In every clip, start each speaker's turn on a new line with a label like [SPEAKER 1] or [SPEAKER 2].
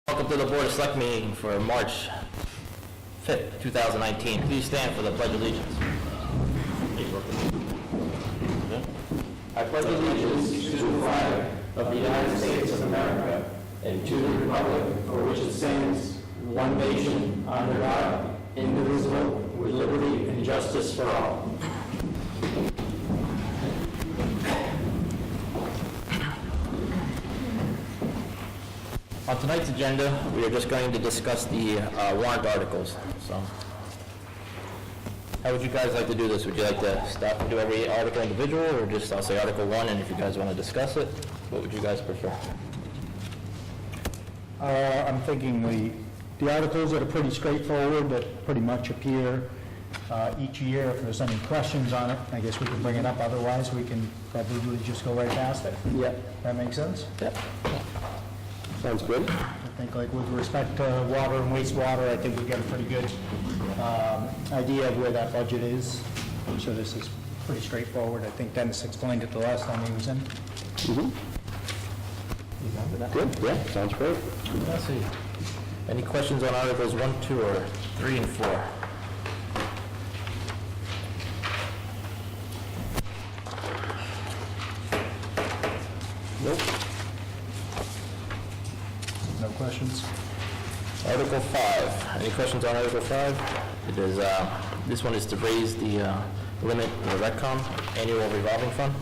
[SPEAKER 1] Welcome to the Board of Selectmen meeting for March 5th, 2019. Please stand for the Pledge of Allegiance.
[SPEAKER 2] I pledge allegiance to the flag of the United States of America and to the republic for which it stands, one nation, under God, indivisible, with liberty and justice for all.
[SPEAKER 1] On tonight's agenda, we are just going to discuss the warrant articles. So, how would you guys like to do this? Would you like to stop and do every article individual, or just I'll say Article 1, and if you guys want to discuss it, what would you guys prefer?
[SPEAKER 3] I'm thinking the articles that are pretty straightforward, that pretty much appear each year. If there's any questions on it, I guess we can bring it up. Otherwise, we can probably just go right past it.
[SPEAKER 2] Yeah.
[SPEAKER 3] That makes sense?
[SPEAKER 1] Yep.
[SPEAKER 2] Sounds good.
[SPEAKER 3] I think, like, with respect to water and wastewater, I think we got a pretty good idea of where that budget is. So this is pretty straightforward. I think Dennis explained it the last time he was in.
[SPEAKER 2] Mm-hmm.
[SPEAKER 1] You done with that?
[SPEAKER 2] Good, yeah, sounds great.
[SPEAKER 1] Let's see. Any questions on Articles 1, 2, or 3, and 4?
[SPEAKER 3] Nope. No questions?
[SPEAKER 1] Article 5. Any questions on Article 5? It is, this one is to raise the limit of the RECCOM annual revolving fund.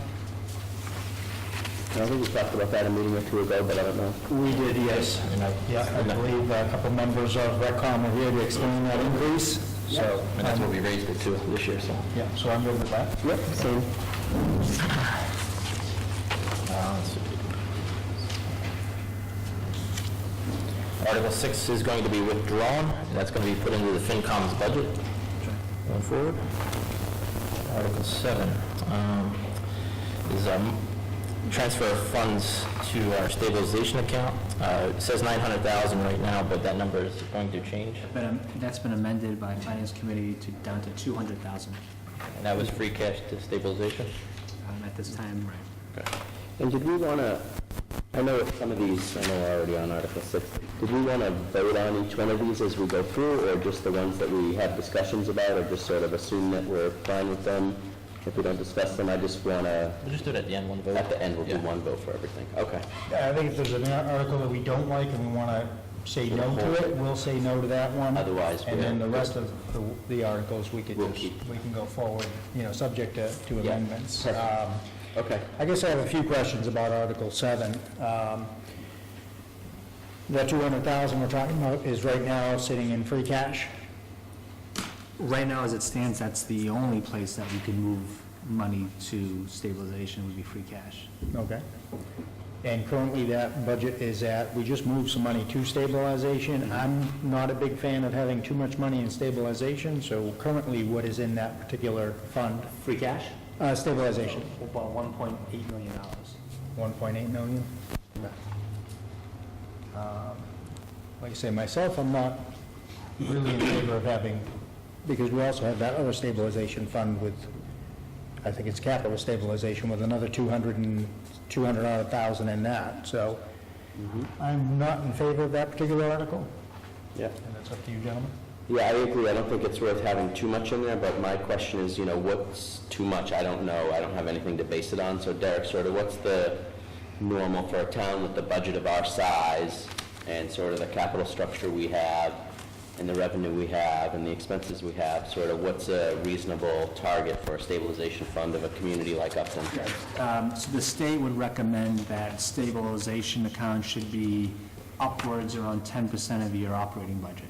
[SPEAKER 2] I think we talked about that a meeting or two ago, but I don't know.
[SPEAKER 3] We did, yes. I believe a couple members of RECCOM are here to explain that increase. So,
[SPEAKER 1] And that's what we raised it to this year, so.
[SPEAKER 3] yeah, so I'm good with that.
[SPEAKER 2] Yep, same.
[SPEAKER 1] Let's see. Article 6 is going to be withdrawn, and that's going to be put into the FinCom's budget going forward. Article 7 is transfer of funds to our stabilization account. It says $900,000 right now, but that number is going to change.
[SPEAKER 4] That's been amended by Finance Committee down to $200,000
[SPEAKER 1] And that was free cash to stabilization.
[SPEAKER 4] at this time, right?
[SPEAKER 1] Okay.
[SPEAKER 2] And did we want to, I know some of these, I know are already on Article 6, did we want to vote on each one of these as we go through, or just the ones that we have discussions about, or just sort of assume that we're fine with them? If we don't discuss them, I just want to,
[SPEAKER 1] We'll just do it at the end, one vote.
[SPEAKER 2] at the end, we'll do
[SPEAKER 1] Yeah.
[SPEAKER 2] one vote for everything. Okay.
[SPEAKER 3] Yeah, I think if there's an article that we don't like and we want to say no to it, we'll say no to that one.
[SPEAKER 2] Otherwise,
[SPEAKER 3] And then the
[SPEAKER 2] we're-
[SPEAKER 3] rest of the articles, we could
[SPEAKER 2] We'll
[SPEAKER 3] just,
[SPEAKER 2] keep.
[SPEAKER 3] we can go forward, subject to
[SPEAKER 2] Yeah.
[SPEAKER 3] amendments.
[SPEAKER 2] Perfect. Okay.
[SPEAKER 3] I guess I have a few questions about Article 7. That $200,000 we're talking about is right now sitting in free cash?
[SPEAKER 4] Right now, as it stands, that's the only place that we can move money to stabilization would be free cash.
[SPEAKER 3] Okay. And currently that budget is at, we just moved some money to stabilization. I'm not a big fan of having too much money in stabilization, so currently what is in that particular fund?
[SPEAKER 4] Free cash?
[SPEAKER 3] Stabilization.
[SPEAKER 4] About $1.8 million.
[SPEAKER 3] 1.8 million? Like I say, myself, I'm not really in favor of having, because we also have that other stabilization fund with, I think it's capital stabilization with another 200,000 in that, so I'm not in favor of that particular article,
[SPEAKER 2] Yeah.
[SPEAKER 3] and that's up to you, gentlemen.
[SPEAKER 2] Yeah, I agree. I don't think it's worth having too much in there, but my question is, what's too much? I don't know. I don't have anything to base it on. So Derek, sort of what's the normal for a town with the budget of our size and sort of the capital structure we have and the revenue we have and the expenses we have, sort of what's a reasonable target for a stabilization fund of a community like Upton?
[SPEAKER 4] So the state would recommend that stabilization account should be upwards around 10% of your operating budget.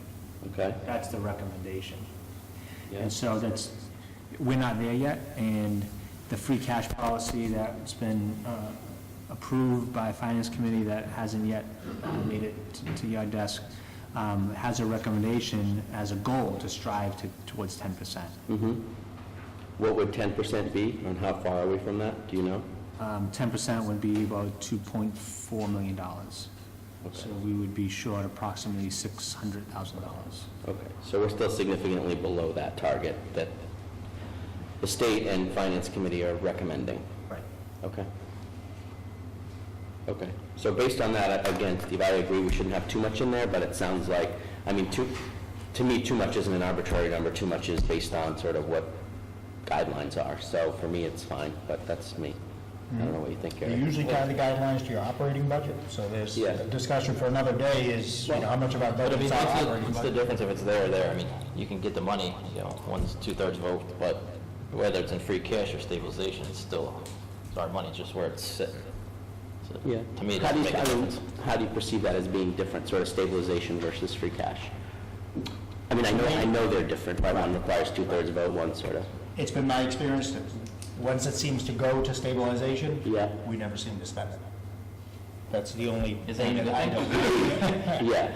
[SPEAKER 2] Okay?
[SPEAKER 4] That's the recommendation.
[SPEAKER 2] Yeah.
[SPEAKER 4] And so we're not there yet, and the free cash policy that's been approved by Finance Committee that hasn't yet made it to your desk has a recommendation as a goal to strive towards 10%.
[SPEAKER 2] Mm-hmm. What would 10% be, and how far are we from that? Do you know?
[SPEAKER 4] 10% would be about $2.4 million.
[SPEAKER 2] Okay.
[SPEAKER 4] So we would be short approximately $600,000.
[SPEAKER 2] Okay, so we're still significantly below that target that the state and finance committee are recommending.
[SPEAKER 4] Right.
[SPEAKER 2] Okay. Okay, so based on that, again, Steve, I agree we shouldn't have too much in there, but it sounds like, I mean, to me, too much isn't an arbitrary number, too much is based on sort of what guidelines are, so for me, it's fine, but that's me. I don't know what you think,
[SPEAKER 3] You
[SPEAKER 2] Gary.
[SPEAKER 3] usually tie the guidelines to your operating budget, so there's
[SPEAKER 2] Yeah.
[SPEAKER 3] a discussion for another day is, how much of our
[SPEAKER 1] But I
[SPEAKER 3] budget
[SPEAKER 1] mean,
[SPEAKER 3] is our
[SPEAKER 1] it's
[SPEAKER 3] operating
[SPEAKER 1] the
[SPEAKER 3] budget.
[SPEAKER 1] difference if it's there or there. I mean, you can get the money, one's 2/3 vote, but whether it's in free cash or stabilization, it's our money, just where it's sitting. So,
[SPEAKER 2] Yeah.
[SPEAKER 1] To me, it
[SPEAKER 2] How do
[SPEAKER 1] doesn't
[SPEAKER 2] you,
[SPEAKER 1] make a
[SPEAKER 2] I mean,
[SPEAKER 1] difference.
[SPEAKER 2] how do you perceive that as being different, sort of stabilization versus free cash? I mean, I know they're different, right? One requires 2/3 vote, one sort of,
[SPEAKER 3] It's been my experience that once it seems to go to stabilization,
[SPEAKER 2] Yeah.
[SPEAKER 3] we never seem to spend it. That's the only
[SPEAKER 1] Is that
[SPEAKER 3] thing
[SPEAKER 1] a
[SPEAKER 3] that I
[SPEAKER 1] good
[SPEAKER 3] don't.
[SPEAKER 2] yeah.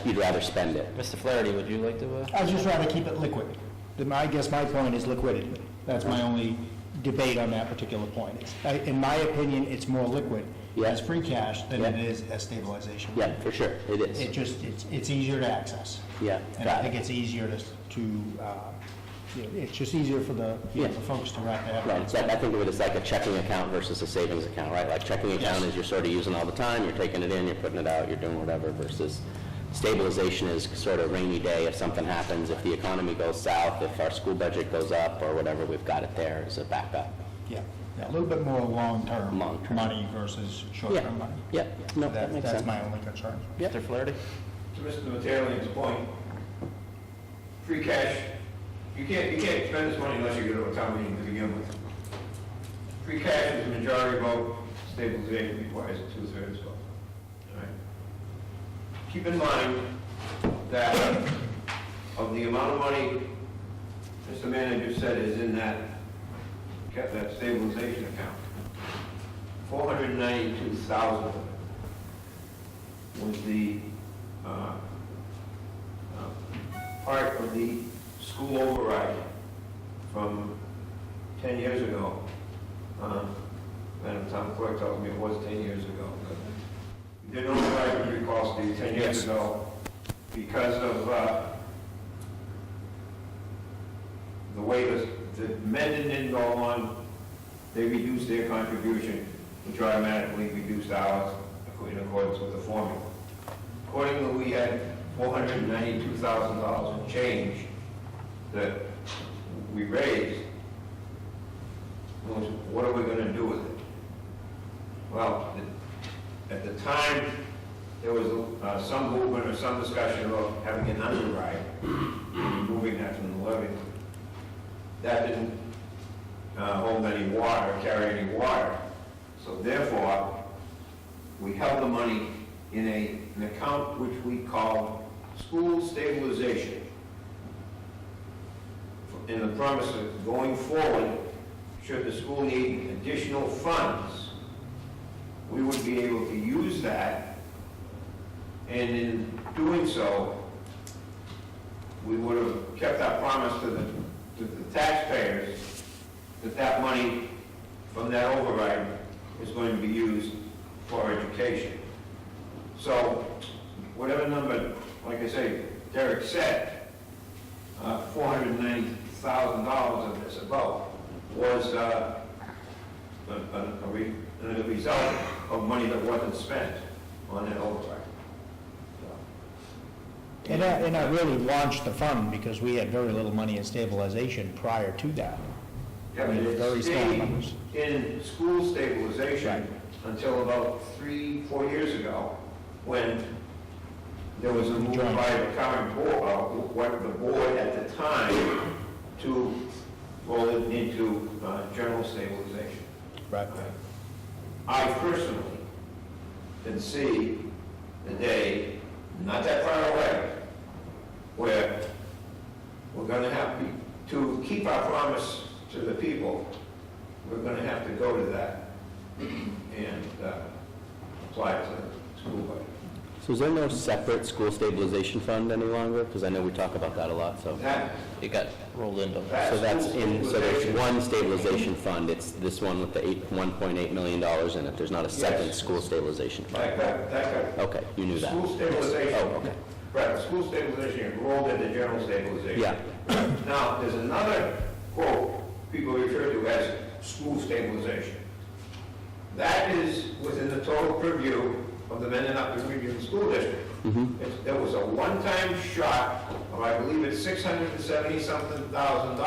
[SPEAKER 2] You'd rather spend it.
[SPEAKER 1] Mr. Flaherty, would you like to?
[SPEAKER 3] I'd just rather keep it liquid. I guess my point is liquidity. That's my only debate on that particular point. In my opinion, it's more liquid
[SPEAKER 2] Yeah.
[SPEAKER 3] as free cash than
[SPEAKER 2] Yeah.
[SPEAKER 3] it is as stabilization.
[SPEAKER 2] Yeah, for sure, it is.
[SPEAKER 3] It's easier to access.
[SPEAKER 2] Yeah,
[SPEAKER 3] And I
[SPEAKER 2] got
[SPEAKER 3] think
[SPEAKER 2] it.
[SPEAKER 3] it's easier it's just easier for the
[SPEAKER 2] Yeah.
[SPEAKER 3] folks to wrap their head
[SPEAKER 2] Right,
[SPEAKER 3] around.
[SPEAKER 2] so I think of it as like a checking account versus a savings account, right? Like checking account
[SPEAKER 3] Yes.
[SPEAKER 2] is you're sort of using all the time, you're taking it in, you're putting it out, you're doing whatever, versus stabilization is sort of rainy day if something happens, if the economy goes south, if our school budget goes up or whatever, we've got it there as a backup.
[SPEAKER 3] Yeah, a little bit more long-term
[SPEAKER 2] Long-term.
[SPEAKER 3] money versus short-term money.
[SPEAKER 2] Yeah, no, that makes sense.
[SPEAKER 3] That's my only concern.
[SPEAKER 1] Mr. Flaherty?
[SPEAKER 5] To Mr. Material's point, free cash, you can't spend this money unless you go to a town meeting to begin with. Free cash is a majority vote, stabilization requires a 2/3 vote. All right? Keep in mind that of the amount of money Mr. Manager said is in that stabilization account, 492,000 of it was the part of the school override from 10 years ago. Madam Town Clerk tells me it was 10 years ago. But we did an override, we recall, Steve, 10 years ago, because of the way the men didn't go on, they reduced their contribution, which automatically reduced ours in accordance with the formula. Accordingly, we had $492,000 in change that we raised. Was, what are we going to do with it? Well, at the time, there was some movement or some discussion about having an underride, moving that from the levy. That didn't hold any water, carry any water. So therefore, we held the money in an account which we call school stabilization. In the promise of going forward, should the school need additional funds, we would be able to use that, and in doing so, we would have kept our promise to the taxpayers that that money from that override is going to be used for education. So, whatever number, like I say, Derek said, $490,000 of this about was a result of money that wasn't spent on that override.
[SPEAKER 3] And that really launched the fund because we had very little money in stabilization prior to that.
[SPEAKER 5] Yeah, but
[SPEAKER 3] Very
[SPEAKER 5] it
[SPEAKER 3] small
[SPEAKER 5] stayed
[SPEAKER 3] numbers.
[SPEAKER 5] in school stabilization
[SPEAKER 3] Right.
[SPEAKER 5] until about 3-4 years ago, when there was a move
[SPEAKER 3] Joint.
[SPEAKER 5] by the current board, what the board at the time, to roll it into general stabilization.
[SPEAKER 3] Right.
[SPEAKER 5] I personally can see the day, not that far away, where we're going to have to keep our promise to the people, we're going to have to go to that and apply it to the school budget.
[SPEAKER 2] So is there no separate school stabilization fund any longer? Because I know we talk about that a lot, so.
[SPEAKER 5] That,
[SPEAKER 1] It got rolled into.
[SPEAKER 2] So that's
[SPEAKER 5] school
[SPEAKER 2] in, so there's
[SPEAKER 5] stabilization-
[SPEAKER 2] one stabilization fund, it's this one with the $1.8 million in it, there's not a second
[SPEAKER 5] Yes.
[SPEAKER 2] school stabilization fund?
[SPEAKER 5] that got,
[SPEAKER 2] Okay, you knew that.
[SPEAKER 5] school stabilization.
[SPEAKER 2] Oh, okay.
[SPEAKER 5] Right, school stabilization rolled into general stabilization.
[SPEAKER 2] Yeah,
[SPEAKER 5] Now, there's another quote people refer to as school stabilization. That is within the total purview of the Mendon-Upton Regional School District. There was a one-time shot of, I believe it's $670-something thousand,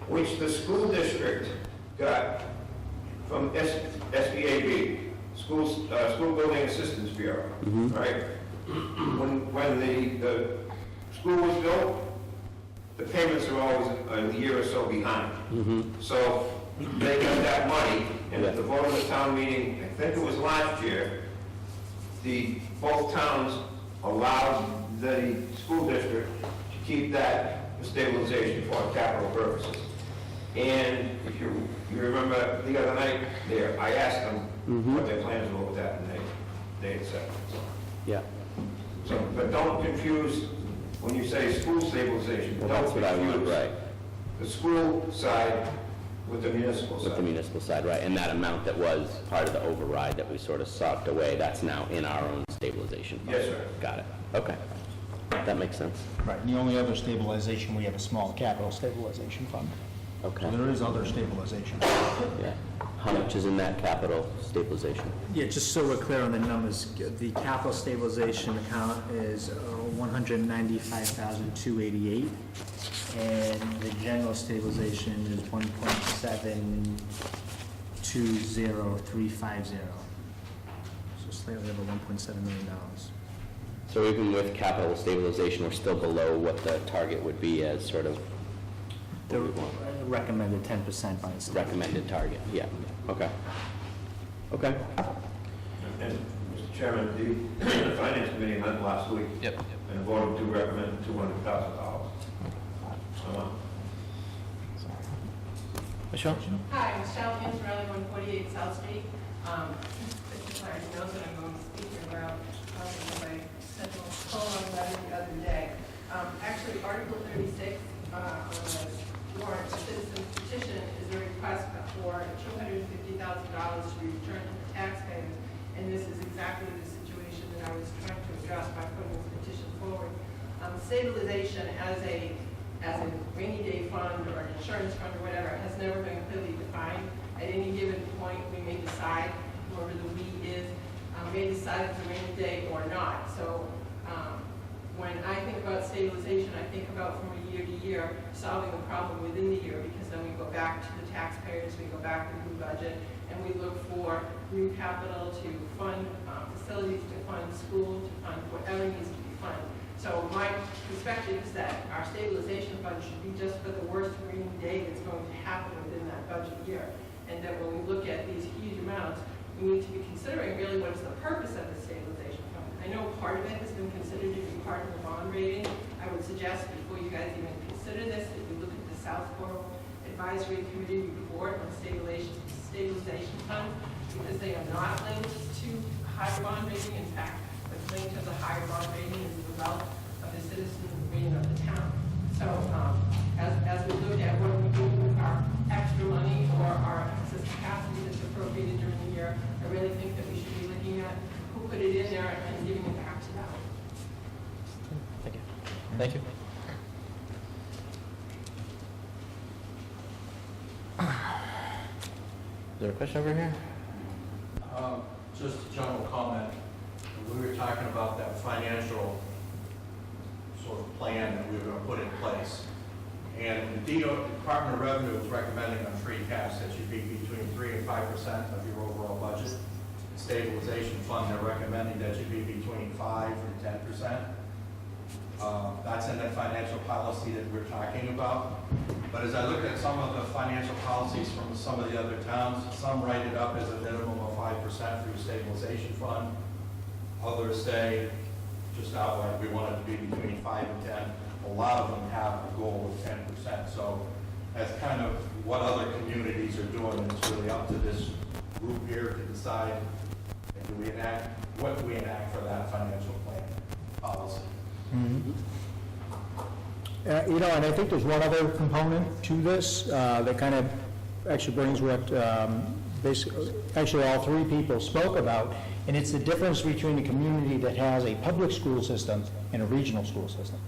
[SPEAKER 5] which the school district got from SBAB, School Building Assistance Bureau, right? When the school was built, the payments are always a year or so behind. So they got that money, and at the vote of the town meeting, I think it was last year, both towns allowed the school district to keep that for stabilization for capital purposes. And if you remember the other night there, I asked them what their plans were with that, and they had said.
[SPEAKER 2] Yeah.
[SPEAKER 5] So, but don't confuse, when you say school stabilization,
[SPEAKER 2] Well,
[SPEAKER 5] don't
[SPEAKER 2] that's what I want,
[SPEAKER 5] confuse
[SPEAKER 2] right,
[SPEAKER 5] the school side with the municipal
[SPEAKER 2] with the
[SPEAKER 5] side.
[SPEAKER 2] municipal side, right, and that amount that was part of the override that we sort of socked away, that's now in our own stabilization fund.
[SPEAKER 5] Yes, sir.
[SPEAKER 2] Got it, okay. That makes sense.
[SPEAKER 3] Right, and the only other stabilization, we have a small capital stabilization fund.
[SPEAKER 2] Okay,
[SPEAKER 3] So there is other stabilization.
[SPEAKER 2] yeah. How much is in that capital stabilization?
[SPEAKER 4] Yeah, just so we're clear on the numbers, the capital stabilization account is $195,288, and the general stabilization is $1.720350. So slightly over $1.7 million.
[SPEAKER 2] So even with capital stabilization, we're still below what the target would be as sort of
[SPEAKER 4] The recommended 10% by the state.
[SPEAKER 2] recommended target, yeah, okay. Okay,
[SPEAKER 5] And, Mr. Chairman, the Finance Committee met last week.
[SPEAKER 1] Yep.
[SPEAKER 5] And voted to recommend $200,000.
[SPEAKER 1] Michelle?
[SPEAKER 6] Hi, Michelle Antonelli, 148 South Street. Mr. Clarence knows that I'm going to speak about, because I sent a phone letter the other day. Actually, Article 36 on the warrant, the citizen's petition, is a request for $250,000 to be returned to the taxpayers, and this is exactly the situation that I was trying to address by putting this petition forward. Stabilization as a rainy day fund or an insurance fund or whatever has never been clearly defined. At any given point, we may decide, whoever the "we" is, may decide it's a rainy day or not. So when I think about stabilization, I think about from year to year, solving the problem within the year, because then we go back to the taxpayers, we go back to the new budget, and we look for new capital to fund facilities, to fund school, to fund whatever needs to be funded. So my perspective is that our stabilization fund should be just for the worst rainy day that's going to happen within that budget year. And that when we look at these huge amounts, we need to be considering really what is the purpose of the stabilization fund. I know part of it has been considered to be part of the bond rating. I would suggest before you guys even consider this, that you look at the Southborough Advisory Committee report on stabilization funds, because they are not linked to higher bond rating. In fact, what's linked to the higher bond rating is the result of the citizen rating of the town. So as we look at what we do with our extra money or our excess capacity that's appropriated during the year, I really think that we should be looking at who put it in there and giving it back to them.
[SPEAKER 1] Thank you. Thank you. Is there a question over here?
[SPEAKER 7] Just a general comment. We were talking about that financial sort of plan that we were going to put in place. And the Department of Revenue is recommending on free cash that you be between 3 and 5% of your overall budget. Stabilization fund, they're recommending that you be between 5 and 10%. That's in that financial policy that we're talking about. But as I look at some of the financial policies from some of the other towns, some write it up as a minimum of 5% for your stabilization fund. Others say, just outright, we want it to be between 5 and 10. A lot of them have a goal of 10%. So that's kind of what other communities are doing. It's really up to this group here to decide, what do we enact for that financial plan policy.
[SPEAKER 3] You know, and I think there's one other component to this that kind of actually brings what basically, actually all three people spoke about, and it's the difference between a community that has a public school system and a regional school system.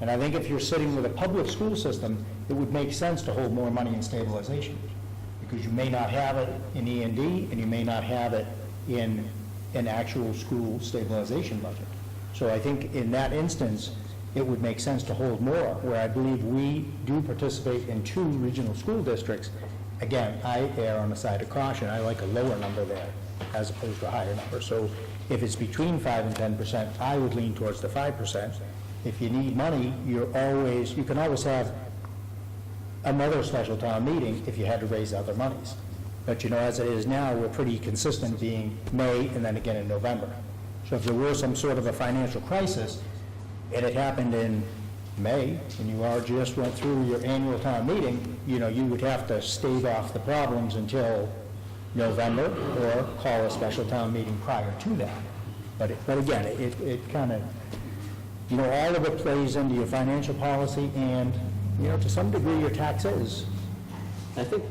[SPEAKER 3] And I think if you're sitting with a public school system, it would make sense to hold more money in stabilization. because you may not have it in E&D, and you may not have it in an actual school stabilization budget. So I think in that instance, it would make sense to hold more, where I believe we do participate in 2 regional school districts. Again, I err on the side of caution. I like a lower number there as opposed to a higher number. So if it's between 5 and 10%, I would lean towards the 5%. If you need money, you can always have another special town meeting if you had to raise other monies. But as it is now, we're pretty consistent being May and then again in November. So if there were some sort of a financial crisis, and it happened in May, and you just went through your annual town meeting, you would have to stave off the problems until November, or call a special town meeting prior to that. But again, it kind of, all of it plays into your financial policy, and, to some degree, your taxes.
[SPEAKER 2] I think,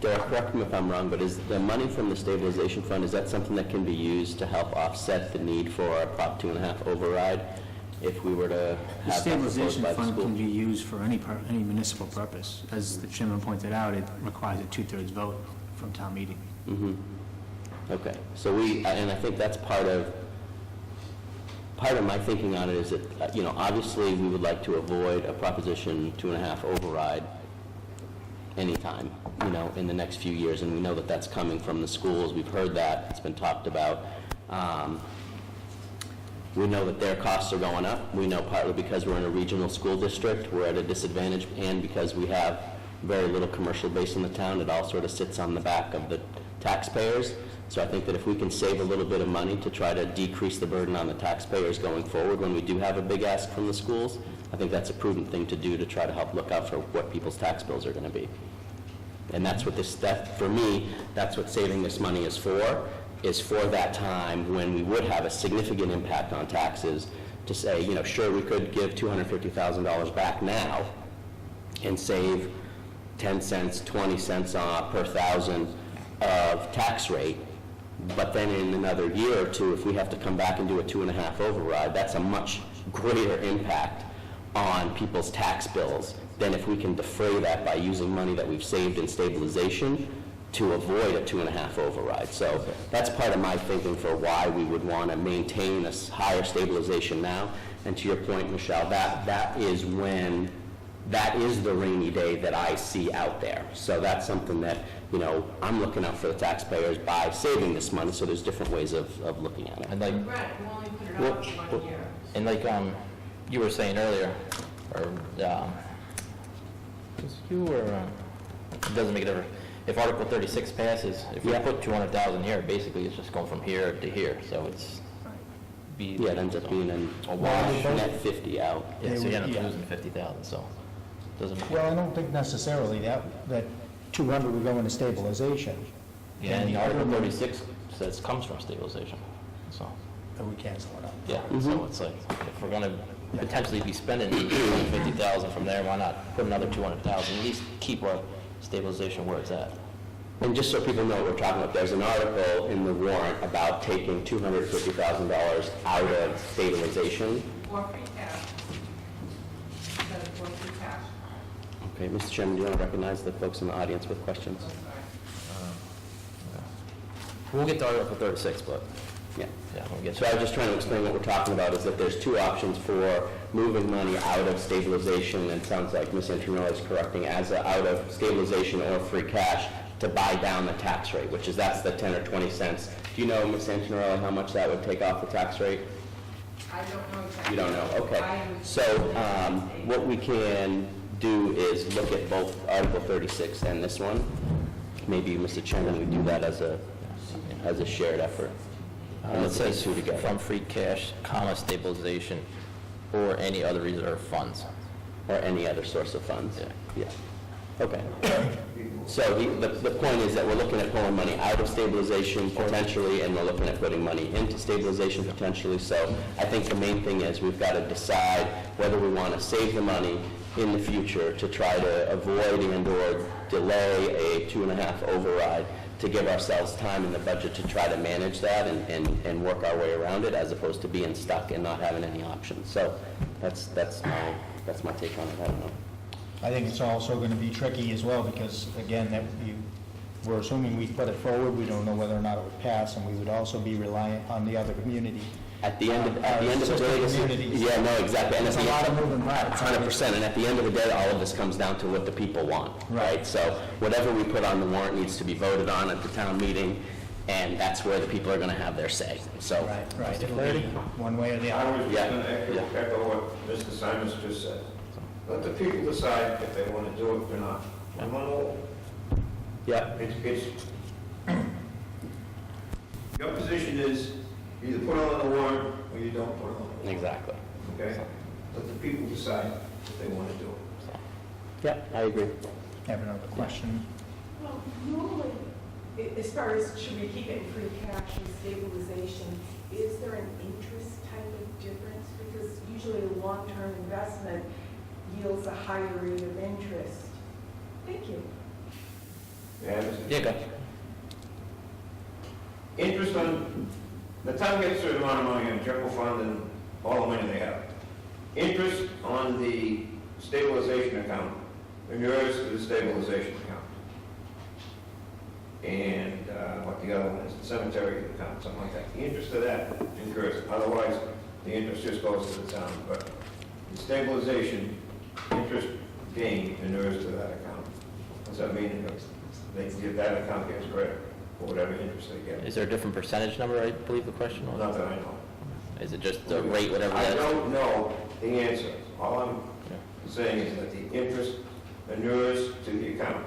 [SPEAKER 2] Derek, correct me if I'm wrong, but is the money from the stabilization fund, is that something that can be used to help offset the need for a Prop 2.5 override if we were to
[SPEAKER 4] The
[SPEAKER 2] have that proposed
[SPEAKER 4] stabilization
[SPEAKER 2] by the
[SPEAKER 4] fund
[SPEAKER 2] school?
[SPEAKER 4] can be used for any municipal purpose. As the chairman pointed out, it requires a 2/3 vote from town meeting.
[SPEAKER 2] Okay, so and I think that's part of my thinking on it is that, obviously, we would like to avoid a Proposition 2.5 override anytime, in the next few years, and we know that that's coming from the schools. We've heard that, it's been talked about. We know that their costs are going up. We know partly because we're in a regional school district, we're at a disadvantage, and because we have very little commercial base in the town, it all sort of sits on the back of the taxpayers. So I think that if we can save a little bit of money to try to decrease the burden on the taxpayers going forward when we do have a big ask from the schools, I think that's a prudent thing to do to try to help look out for what people's tax bills are going to be. And that's what for me, that's what saving this money is for that time when we would have a significant impact on taxes to say, sure, we could give $250,000 back now and save 10 cents, 20 cents per thousand of tax rate, but then in another year or two, if we have to come back and do a 2.5 override, that's a much greater impact on people's tax bills than if we can defray that by using money that we've saved in stabilization to avoid a 2.5 override. So that's part of my thinking for why we would want to maintain a higher stabilization now. And to your point, Michelle, that is the rainy day that I see out there. So that's something that, I'm looking out for the taxpayers by saving this money, so there's different ways of looking at it.
[SPEAKER 1] And like,
[SPEAKER 6] Right, we only put it out for 1 year.
[SPEAKER 1] and like, you were saying earlier, or, was you or, it doesn't make a difference. If Article 36 passes, if we
[SPEAKER 2] Yeah.
[SPEAKER 1] put 200,000 here, basically it's just going from here to here, so it's
[SPEAKER 2] Yeah, it ends up being
[SPEAKER 1] a wash.
[SPEAKER 2] net 50 out.
[SPEAKER 1] Yeah, so you end
[SPEAKER 3] Yeah.
[SPEAKER 1] up losing 50,000, so doesn't make.
[SPEAKER 3] Well, I don't think necessarily that 200 would go into stabilization.
[SPEAKER 1] Yeah, and
[SPEAKER 3] the
[SPEAKER 1] Article
[SPEAKER 3] other one-
[SPEAKER 1] 36 says comes from stabilization, so,
[SPEAKER 3] That we cancel it out.
[SPEAKER 1] yeah, so it's like, if we're gonna potentially be spending 250,000 from there, why not put another 200,000, at least keep our stabilization where it's at.
[SPEAKER 2] And just so people know what we're talking about, there's an article in the warrant about taking $250,000 out of stabilization.
[SPEAKER 6] Or free cash. Instead of going free cash.
[SPEAKER 2] Okay, Mr. Chairman, do you want to recognize the folks in the audience with questions?
[SPEAKER 1] We'll get to Article 36, but,
[SPEAKER 2] Yeah.
[SPEAKER 1] yeah, we'll get
[SPEAKER 2] So
[SPEAKER 1] to
[SPEAKER 2] I was just trying to explain what we're talking about, is that there's 2 options for moving money out of stabilization, and it sounds like Ms. Antonelli is correcting, out of stabilization or free cash to buy down the tax rate, that's the 10 or 20 cents. Do you know, Ms. Antonelli, how much that would take off the tax rate?
[SPEAKER 6] I don't know exactly.
[SPEAKER 2] You don't know, okay.
[SPEAKER 6] I would-
[SPEAKER 2] So what we can do is look at both Article 36 and this one. Maybe, Mr. Chairman, we do that as a shared effort.
[SPEAKER 1] It says
[SPEAKER 2] two together.
[SPEAKER 1] from free cash, comma, stabilization, or any other reserve funds.
[SPEAKER 2] Or any other source of funds.
[SPEAKER 1] Yeah.
[SPEAKER 2] Yeah. Okay. So the point is that we're looking at pulling money out of stabilization potentially, and we're looking at putting money into stabilization potentially. So I think the main thing is we've got to decide whether we want to save the money in the future to try to avoid and/or delay a 2.5 override, to give ourselves time in the budget to try to manage that and work our way around it, as opposed to being stuck and not having any options. So that's my take on it. I don't know.
[SPEAKER 3] I think it's also going to be tricky as well, because, again, that we're assuming we put it forward, we don't know whether or not it would pass, and we would also be reliant on the other community.
[SPEAKER 2] At the end of the day,
[SPEAKER 3] Sister communities.
[SPEAKER 2] yeah, no, exactly. And
[SPEAKER 3] There's a lot of moving parts.
[SPEAKER 2] 100%, and at the end of the day, all of this comes down to what the people want, right? So whatever we put on the warrant needs to be voted on at the town meeting, and that's where the people are going to have their say, so.
[SPEAKER 3] Right, it'll be one way or the
[SPEAKER 5] I
[SPEAKER 3] other.
[SPEAKER 5] was just
[SPEAKER 2] Yeah,
[SPEAKER 5] going to echo what Mr. Simons just said. Let the people decide if they want to do it or not. I'm on hold.
[SPEAKER 2] Yeah,
[SPEAKER 5] It's, your position is either put it on the warrant or you don't put it on the warrant,
[SPEAKER 2] exactly.
[SPEAKER 5] okay? Let the people decide if they want to do it.
[SPEAKER 2] Yeah, I agree.
[SPEAKER 3] Have another question?
[SPEAKER 6] Well, normally, as far as should we keep it in free cash and stabilization, is there an interest type of difference? Because usually a long-term investment yields a higher rate of interest. Thank you.
[SPEAKER 5] Yeah, Mr.
[SPEAKER 1] Yeah, go.
[SPEAKER 5] Interest on, the town gets a certain amount of money in general fund and all the money they have. Interest on the stabilization account inures to the stabilization account. And what the other one is, the cemetery account, something like that. The interest of that incurs, otherwise the interest just goes to the town. But the stabilization interest gain inures to that account. What's that mean? They give that account gets credit for whatever interest they get.
[SPEAKER 1] Is there a different percentage number, I believe the question was?
[SPEAKER 5] Not that I know.
[SPEAKER 1] Is it just the rate, whatever
[SPEAKER 5] I
[SPEAKER 1] that is?
[SPEAKER 5] don't know the answer. All I'm saying is that the interest inures to the account.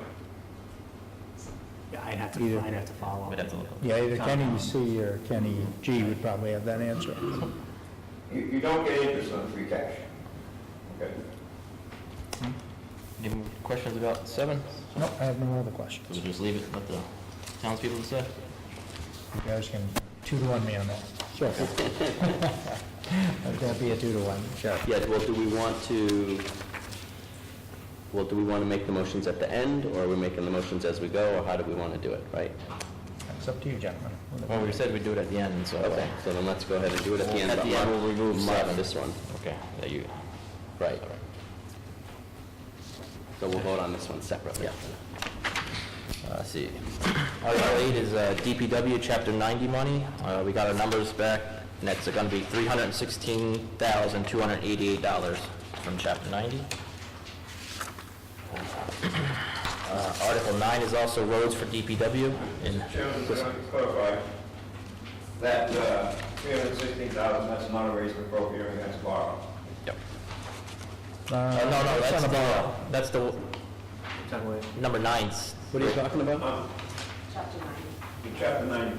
[SPEAKER 4] Yeah, I'd have
[SPEAKER 3] Either.
[SPEAKER 4] to follow up.
[SPEAKER 1] We'd have to look.
[SPEAKER 3] Yeah, either Kenny C or Kenny G would probably have that answer.
[SPEAKER 5] You don't get interest on free cash. Okay?
[SPEAKER 1] Any more questions about 7?
[SPEAKER 3] No, I have no other questions.
[SPEAKER 1] We'll just leave it, let the townspeople decide.
[SPEAKER 3] You guys can 2-to-1 me on that. Sure. That'd be a 2-to-1, sure.
[SPEAKER 2] Yeah, well, do we want to make the motions at the end, or are we making the motions as we go, or how do we want to do it, right?
[SPEAKER 3] It's up to you, gentlemen.
[SPEAKER 1] Well, we said we'd do it at the end, so.
[SPEAKER 2] Okay, so then let's go ahead and do it at the end.
[SPEAKER 1] At the end, we'll remove
[SPEAKER 2] Mark
[SPEAKER 1] 7.
[SPEAKER 2] this one.
[SPEAKER 1] Okay, that you,
[SPEAKER 2] Right. So we'll vote on this one separately.
[SPEAKER 1] Yeah. Let's see. Article 8 is DPW Chapter 90 money. We got our numbers back, and that's going to be $316,288 from Chapter 90. Article 9 is also roads for DPW.
[SPEAKER 5] Chairman, can I clarify that $316,000, that's not a raise and appropriate, that's borrowed.
[SPEAKER 1] Yep.
[SPEAKER 3] No,
[SPEAKER 1] That's the, number 9's.
[SPEAKER 2] What are you talking about?
[SPEAKER 6] Chapter 90.
[SPEAKER 5] The Chapter 90.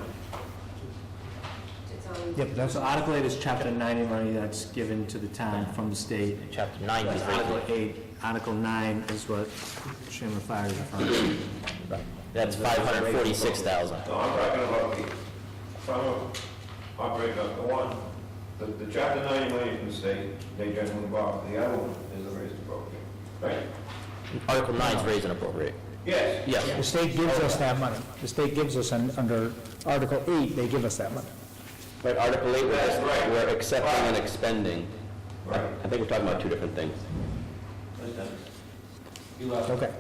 [SPEAKER 6] It's on.
[SPEAKER 3] Yep, that's,
[SPEAKER 4] So Article 8 is Chapter 90 money that's given to the town from the state.
[SPEAKER 1] Chapter 90 is
[SPEAKER 4] Article 8, Article 9 is what Chairman Fire is referring to.
[SPEAKER 1] That's $546,000.
[SPEAKER 5] No, I'm talking about the, from operating up the one, the Chapter 90 money from the state, they generally borrow. The other one is a raise and appropriate, right?
[SPEAKER 1] Article 9 is raise and appropriate.
[SPEAKER 5] Yes.
[SPEAKER 3] the
[SPEAKER 1] Yes.
[SPEAKER 3] state gives us that money. The state gives us, under Article 8, they give us that money.
[SPEAKER 2] Right, Article 8,
[SPEAKER 5] That's right.
[SPEAKER 2] we're accepting and expending.
[SPEAKER 5] Right.
[SPEAKER 2] I think we're talking about two different things.
[SPEAKER 3] Okay.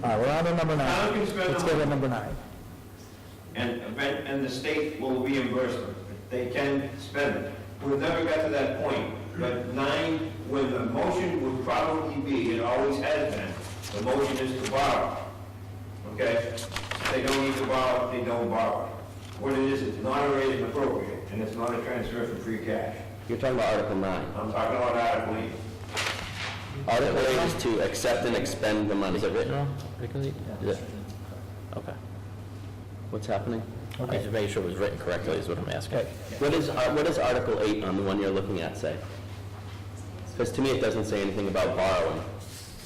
[SPEAKER 3] All right, we're on to number 9.
[SPEAKER 5] Town can spend
[SPEAKER 3] Let's
[SPEAKER 5] the
[SPEAKER 3] go to
[SPEAKER 5] money.
[SPEAKER 3] number 9.
[SPEAKER 5] And the state will reimburse them. They can spend it. We've never got to that point, but 9, when the motion would probably be, it always has been, the motion is to borrow. Okay? If they don't need to borrow, they don't borrow. What it is, it's not a raise and appropriate, and it's not a transfer from free cash.
[SPEAKER 2] You're talking about Article 9.
[SPEAKER 5] I'm talking about Article 8.
[SPEAKER 2] Article 8 is to accept and expend the money.
[SPEAKER 1] Is it written wrong? Is it? Okay.
[SPEAKER 2] What's happening?
[SPEAKER 1] I just making sure it was written correctly is what I'm asking.
[SPEAKER 3] Okay.
[SPEAKER 2] What does Article 8 on the one you're looking at say? Because to me, it doesn't say anything about borrowing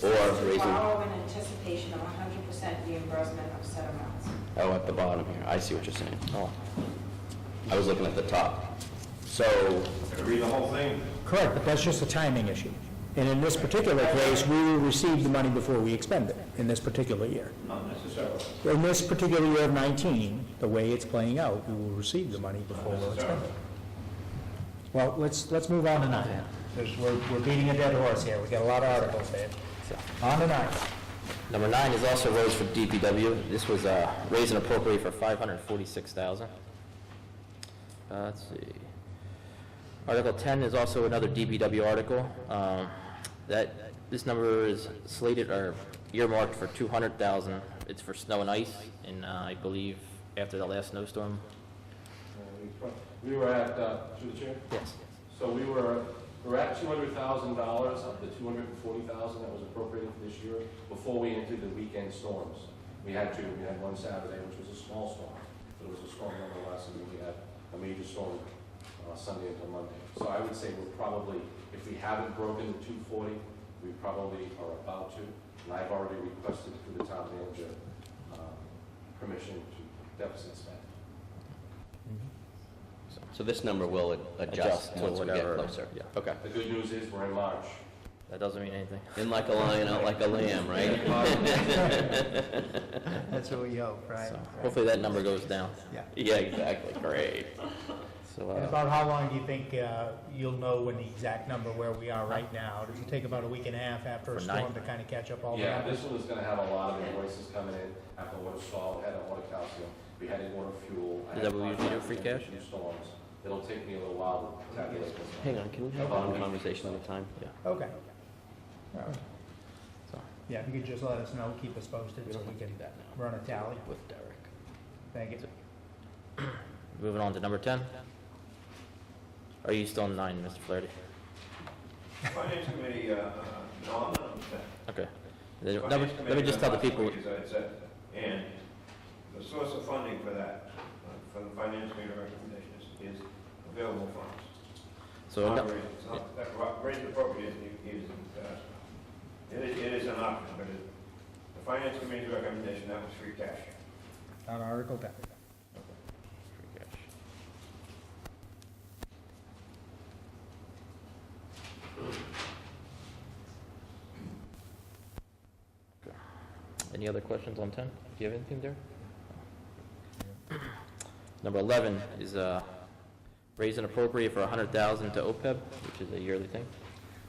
[SPEAKER 2] or raising,
[SPEAKER 8] Borrow in anticipation of 100% reimbursement of said amounts.
[SPEAKER 2] oh, at the bottom here. I see what you're saying.
[SPEAKER 1] Oh,
[SPEAKER 2] I was looking at the top. So,
[SPEAKER 5] Can I read the whole thing?
[SPEAKER 3] Correct, but that's just a timing issue. And in this particular case, we will receive the money before we expend it, in this particular year.
[SPEAKER 5] Not necessarily.
[SPEAKER 3] In this particular year of 19, the way it's playing out, we will receive the money before we'll expend it. Well, let's move on to 9, because we're beating a dead horse here. We got a lot of articles there. On to 9.
[SPEAKER 1] Number 9 is also roads for DPW. This was raise and appropriate for $546,000. Let's see. Article 10 is also another DPW article. This number is slated or earmarked for $200,000. It's for snow and ice, and I believe after the last snowstorm.
[SPEAKER 9] We were at, through the chair?
[SPEAKER 1] Yes.
[SPEAKER 9] So we're at $200,000 of the $240,000 that was appropriated for this year before we entered the weekend storms. We had one Saturday, which was a small storm, but it was a storm nonetheless, and then we had a major storm Sunday until Monday. So I would say we're probably, if we haven't broken the 240, we probably are about to. And I've already requested through the town manager permission to deficit spend.
[SPEAKER 2] So this number will adjust
[SPEAKER 1] to
[SPEAKER 2] once we get
[SPEAKER 1] whatever.
[SPEAKER 2] closer.
[SPEAKER 1] Yeah.
[SPEAKER 2] Okay.
[SPEAKER 9] The good news is we're in March.
[SPEAKER 1] That doesn't mean anything.
[SPEAKER 2] In like a lion, out like a lamb, right?
[SPEAKER 3] That's what we hope, right?
[SPEAKER 1] So hopefully that number goes down.
[SPEAKER 3] Yeah.
[SPEAKER 2] Yeah, exactly. Great.
[SPEAKER 1] So,
[SPEAKER 3] And about how long do you think you'll know when the exact number where we are right now? Does it take about a week and a half after a
[SPEAKER 1] For
[SPEAKER 3] storm
[SPEAKER 1] nine.
[SPEAKER 3] to kind of catch up all the
[SPEAKER 9] Yeah,
[SPEAKER 3] numbers?
[SPEAKER 9] this one is gonna have a lot of invoices coming in after water salt, had water calcium, we had water fuel. I
[SPEAKER 1] Is that
[SPEAKER 9] had
[SPEAKER 1] what we usually do, free cash?
[SPEAKER 9] two storms. It'll take me a little while to tabulate this.
[SPEAKER 2] Hang on, can we have one conversation at a time?
[SPEAKER 1] yeah.
[SPEAKER 3] Okay. All right.
[SPEAKER 1] So,
[SPEAKER 3] Yeah, if you could just let us know, keep us posted so we can run a tally.
[SPEAKER 2] With Derek.
[SPEAKER 3] Thank you.
[SPEAKER 1] moving on to number 10. Are you still on 9, Mr. Flaherty?
[SPEAKER 5] Finance committee, no, I'm not upset.
[SPEAKER 1] Okay. Let
[SPEAKER 5] Finance
[SPEAKER 1] me
[SPEAKER 5] committee
[SPEAKER 1] just tell the
[SPEAKER 5] last
[SPEAKER 1] people,
[SPEAKER 5] week, as I said, and the source of funding for that, for the finance committee recommendation is available funds.
[SPEAKER 1] so,
[SPEAKER 5] Not raised, it's not, that raised appropriate is, it is an option, but the finance committee's recommendation, that was free cash.
[SPEAKER 3] On Article 10.
[SPEAKER 1] free cash. Okay. Any other questions on 10? Do you have anything there? Number 11 is raise and appropriate for $100,000 to OPEB, which is a yearly thing.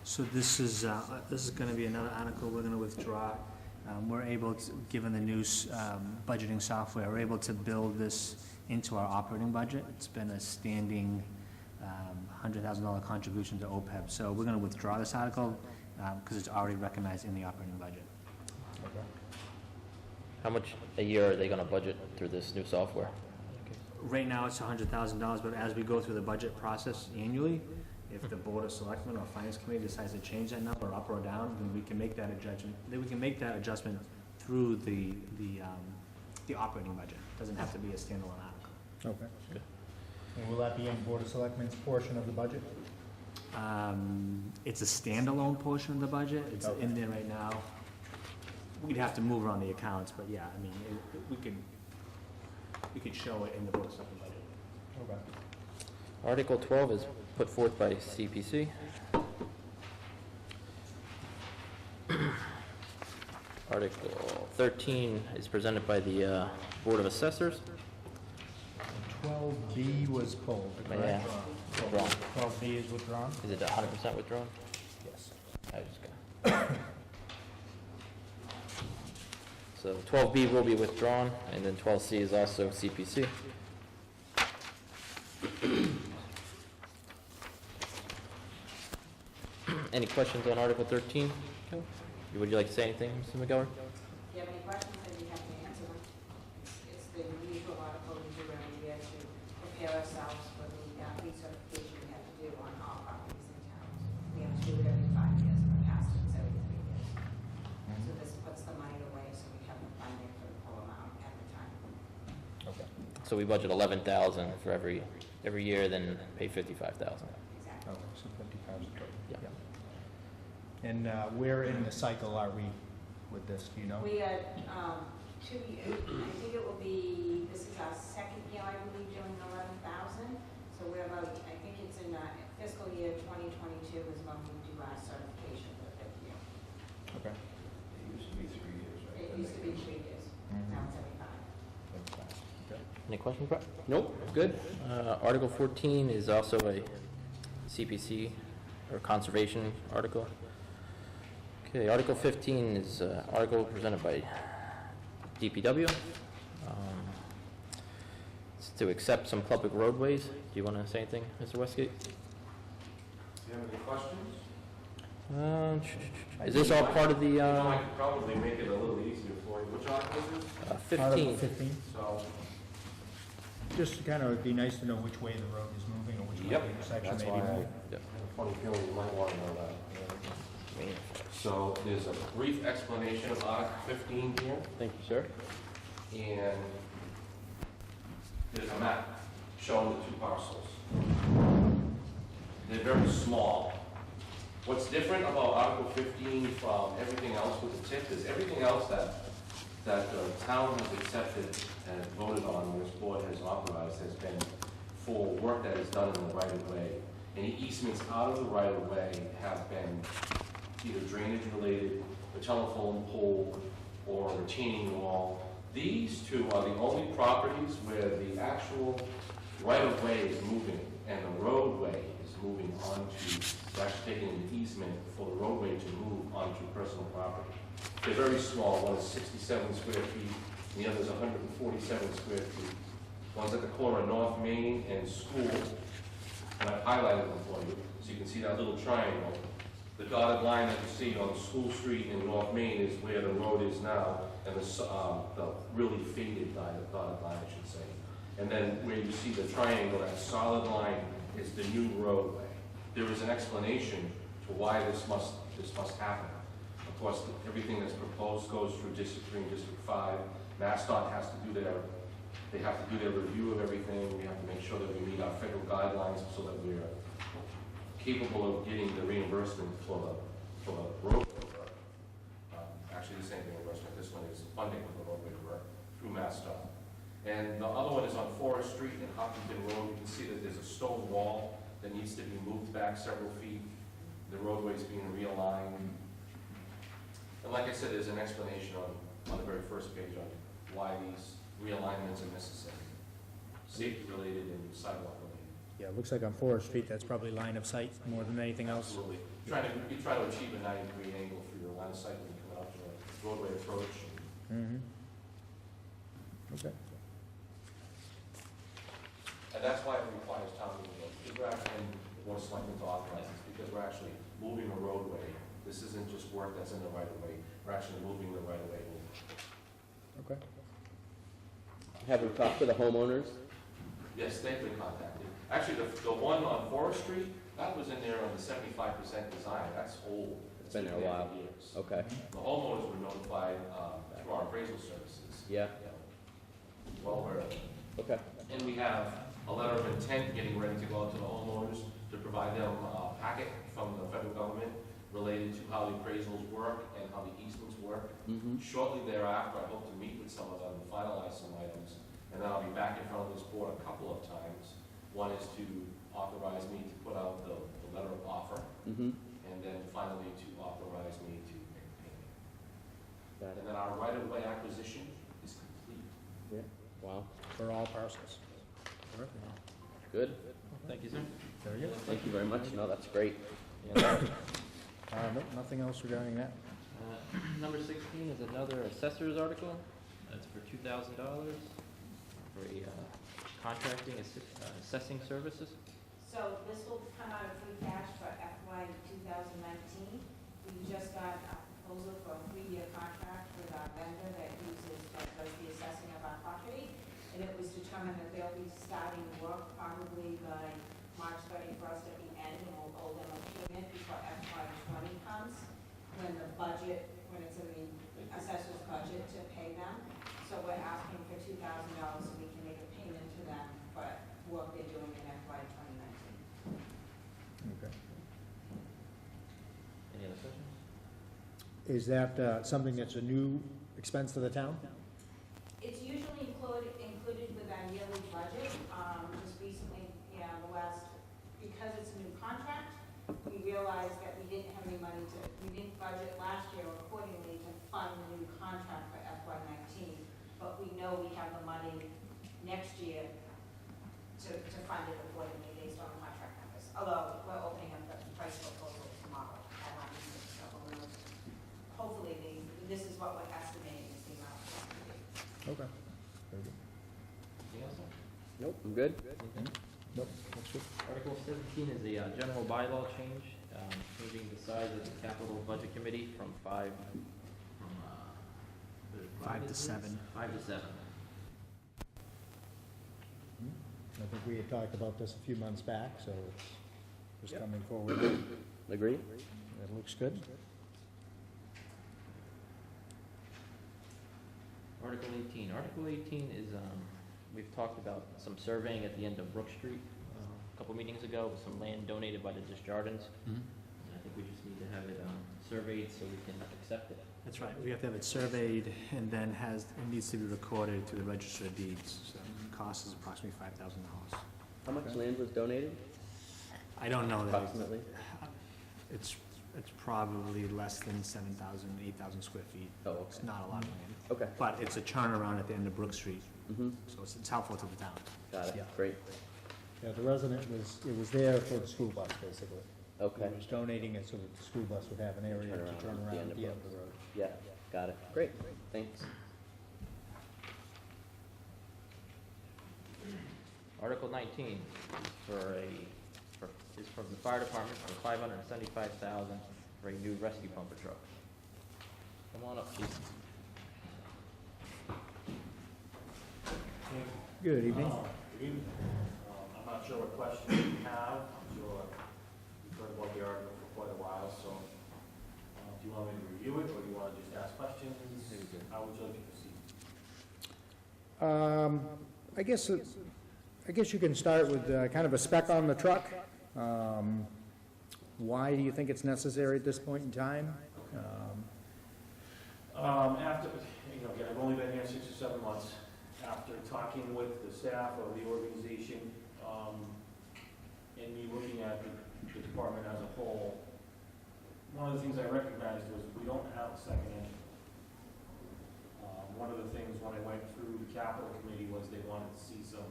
[SPEAKER 4] So this is going to be another article we're going to withdraw. We're able to, given the new budgeting software, we're able to build this into our operating budget. It's been a standing $100,000 contribution to OPEB. So we're going to withdraw this article because it's already recognized in the operating budget.
[SPEAKER 1] How much a year are they going to budget through this new software?
[SPEAKER 4] Right now, it's $100,000, but as we go through the budget process annually, if the Board of Selectmen or Finance Committee decides to change that number up or down, then we can make that adjustment. Then we can make that adjustment through the operating budget. It doesn't have to be a standalone article.
[SPEAKER 3] Okay. And will that be in Board of Selectmen's portion of the budget?
[SPEAKER 4] It's a standalone portion of the budget. It's
[SPEAKER 3] Okay.
[SPEAKER 4] in there right now. We'd have to move around the accounts, but yeah, I mean, we could show it in the Board of Selectmen budget.
[SPEAKER 3] Okay.
[SPEAKER 1] Article 12 is put forth by CPC. Article 13 is presented by the Board of Assessors.
[SPEAKER 3] 12B was pulled, correct?
[SPEAKER 1] Yeah, withdrawn.
[SPEAKER 3] 12B is withdrawn?
[SPEAKER 1] Is it 100% withdrawn?
[SPEAKER 3] Yes.
[SPEAKER 1] I just got. So 12B will be withdrawn, and then 12C is also CPC. Any questions on Article 13? Okay. Would you like to say anything, Mr. McGowan?
[SPEAKER 8] If you have any questions, I'd be happy to answer them. It's the usual article we do every year to prepare ourselves for the recertification we have to do on all properties in town. We have to do it every 5 years, in the past it was every 3 years. So this puts the money away so we have the funding for the full amount at the time.
[SPEAKER 3] Okay.
[SPEAKER 1] So we budget 11,000 for every year, then pay 55,000.
[SPEAKER 8] Exactly.
[SPEAKER 3] Okay, so 50,000 total.
[SPEAKER 1] Yeah.
[SPEAKER 3] And where in the cycle are we with this, do you know?
[SPEAKER 8] We are, 2 years, I think it will be, this is our second year, I believe, doing 11,000. So we're about, I think it's in fiscal year 2022 is when we do our certification for the 5th year.
[SPEAKER 3] Okay.
[SPEAKER 5] It used to be 3 years, right?
[SPEAKER 8] It used to be 3 years, now it's every 5.
[SPEAKER 3] Okay.
[SPEAKER 1] Any questions, Brett?
[SPEAKER 2] Nope, good.
[SPEAKER 1] Article 14 is also a CPC or conservation article. Okay, Article 15 is article presented by DPW. It's to accept some public roadways. Do you want to say anything, Mr. Westgate?
[SPEAKER 9] Do you have any questions?
[SPEAKER 1] Is this all part of the
[SPEAKER 9] You know, I could probably make it a little easier for you. Which article is this?
[SPEAKER 3] Article
[SPEAKER 1] 15?
[SPEAKER 3] 15.
[SPEAKER 9] So,
[SPEAKER 3] Just to kind of, it'd be nice to know which way the road is moving, or which way
[SPEAKER 9] Yep,
[SPEAKER 3] the intersection
[SPEAKER 9] that's
[SPEAKER 3] may
[SPEAKER 9] why
[SPEAKER 3] be
[SPEAKER 9] I
[SPEAKER 3] moving.
[SPEAKER 9] have a funny feeling you might want to know that. So there's a brief explanation of Article 15 here,
[SPEAKER 1] Thank you, sir.
[SPEAKER 9] and there's a map showing the two parcels. They're very small. What's different about Article 15 from everything else with the tip is everything else that the town has accepted and voted on, and this board has authorized, has been for work that is done in the right-of-way. Any easements out of the right-of-way have been either drainage related, a telephone pole, or a retaining wall. These two are the only properties where the actual right-of-way is moving and the roadway is moving onto, they're actually taking an easement for the roadway to move onto personal property. They're very small. One is 67 square feet, and the other is 147 square feet. One's at the corner of North Main and School, and I've highlighted them for you, so you can see that little triangle. The dotted line that you see on School Street in North Main is where the road is now, and the really faded dotted line, I should say. And then where you see the triangle, that solid line is the new roadway. There is an explanation to why this must happen. Of course, everything that's proposed goes through District 3 and District 5. MassDOT has to do their review of everything. We have to make sure that we meet our federal guidelines so that we're capable of getting the reimbursement for the road work. Actually, this ain't reimbursement, this one is funding for the roadway work through MassDOT. And the other one is on Forest Street and Hopkinton Road. You can see that there's a stone wall that needs to be moved back several feet. The roadway's being realigned. And like I said, there's an explanation on the very first page on why these realignments are necessary. Safety related and sidewalk related.
[SPEAKER 3] Yeah, it looks like on Forest Street, that's probably line of sight more than anything else.
[SPEAKER 9] Absolutely. You try to achieve a 90-degree angle for your line of sight when you come out to a roadway approach.
[SPEAKER 3] Mm-hmm. Okay.
[SPEAKER 9] And that's why it requires town meeting vote. Because we're actually, the Board of Selectmen to authorize this, because we're actually moving a roadway. This isn't just work that's in the right of way. We're actually moving the right of way.
[SPEAKER 3] Okay.
[SPEAKER 2] Have we talked to the homeowners?
[SPEAKER 9] Yes, they've been contacted. Actually, the one on Forest Street, that was in there on the 75% design. That's old.
[SPEAKER 2] It's been there a while.
[SPEAKER 9] for years.
[SPEAKER 2] Okay,
[SPEAKER 9] The homeowners were notified through our appraisal services.
[SPEAKER 2] yeah,
[SPEAKER 9] Well,
[SPEAKER 2] okay.
[SPEAKER 9] and we have a letter of intent getting ready to go out to the homeowners to provide them a packet from the federal government related to how the appraisals work and how the easements work.
[SPEAKER 2] Mm-hmm.
[SPEAKER 9] Shortly thereafter, I hope to meet with some of them to finalize some items, and then I'll be back in front of this board a couple of times. One is to authorize me to put out the letter of offer,
[SPEAKER 2] Mm-hmm.
[SPEAKER 9] and then finally to authorize me to make payment.
[SPEAKER 2] Got
[SPEAKER 9] And
[SPEAKER 2] it.
[SPEAKER 9] then our right-of-way acquisition is complete.
[SPEAKER 2] Yeah, wow,
[SPEAKER 3] For all parcels.
[SPEAKER 2] good.
[SPEAKER 1] Thank you, sir.
[SPEAKER 3] Very good.
[SPEAKER 2] Thank you very much. No, that's great.
[SPEAKER 3] Nope, nothing else regarding that.
[SPEAKER 1] Number 16 is another assessor's article. That's for $2,000 for a contracting assessing services.
[SPEAKER 8] So this will come out of free cash for FY 2019. We just got a proposal for a 3-year contract with our vendor that does the assessing of our property. And it was determined that they'll be starting work probably by March 31st at the end, and we'll owe them a payment before FY 20 comes, when it's in the assessor's budget to pay them. So we're asking for $2,000 so we can make a payment to them for work they're doing in FY 2019.
[SPEAKER 3] Okay.
[SPEAKER 1] Any other questions?
[SPEAKER 3] Is that something that's a new expense to the town?
[SPEAKER 8] It's usually included with our yearly budget. Just recently, because it's a new contract, we realized that we didn't have any money we didn't budget last year accordingly to fund the new contract for FY 19. But we know we have the money next year to fund it accordingly based on contract numbers. Although we're opening up the price proposal tomorrow at our meeting, so we'll know this is what we're estimating is the amount it's going to be.
[SPEAKER 3] Okay. Very good.
[SPEAKER 1] Anything else?
[SPEAKER 2] Nope, I'm good.
[SPEAKER 3] Nope, that's good.
[SPEAKER 1] Article 17 is a general bylaw change, changing the size of the capital budget committee from 5
[SPEAKER 4] to 7.
[SPEAKER 1] 5 to 7.
[SPEAKER 3] I think we had talked about this a few months back, so it's just coming forward.
[SPEAKER 2] Agree?
[SPEAKER 3] That looks good.
[SPEAKER 1] Article 18. Article 18 is, we've talked about some surveying at the end of Brook Street a couple meetings ago, with some land donated by the Desjardins. And I think we just need to have it surveyed so we can accept it.
[SPEAKER 4] That's right, we have to have it surveyed, and then it needs to be recorded to the register of deeds. So the cost is approximately $5,000.
[SPEAKER 2] How much land was donated,
[SPEAKER 4] I don't know that.
[SPEAKER 2] approximately?
[SPEAKER 4] It's probably less than 7,000, 8,000 square feet.
[SPEAKER 2] Oh, okay.
[SPEAKER 4] It's not a lot of land.
[SPEAKER 2] Okay.
[SPEAKER 4] But it's a turnaround at the end of Brook Street,
[SPEAKER 2] Mm-hmm,
[SPEAKER 4] so it's helpful to the town.
[SPEAKER 2] got it,
[SPEAKER 3] Yeah.
[SPEAKER 2] great.
[SPEAKER 3] Yeah, the resident it was there for the school bus, basically.
[SPEAKER 2] Okay,
[SPEAKER 3] He was donating it so that the school bus would have an area to turn around at the end of the road.
[SPEAKER 2] yeah, got it, great, thanks.
[SPEAKER 1] Article 19 is from the fire department for $575,000 for a new rescue pumper truck. Come on up, chief.
[SPEAKER 3] Good evening.
[SPEAKER 10] Good evening. I'm not sure what questions you have. I'm sure you've heard about the article for quite a while, so do you want me to review it, or do you want to just ask questions? How would you like to proceed?
[SPEAKER 3] I guess you can start with kind of a spec on the truck. Why do you think it's necessary at this point in time?
[SPEAKER 10] After, again, I've only been here 6 or 7 months. After talking with the staff of the organization, and me looking at the department as a whole, one of the things I recognized was we don't have a second engine. One of the things when I went through the capital committee was they wanted to see some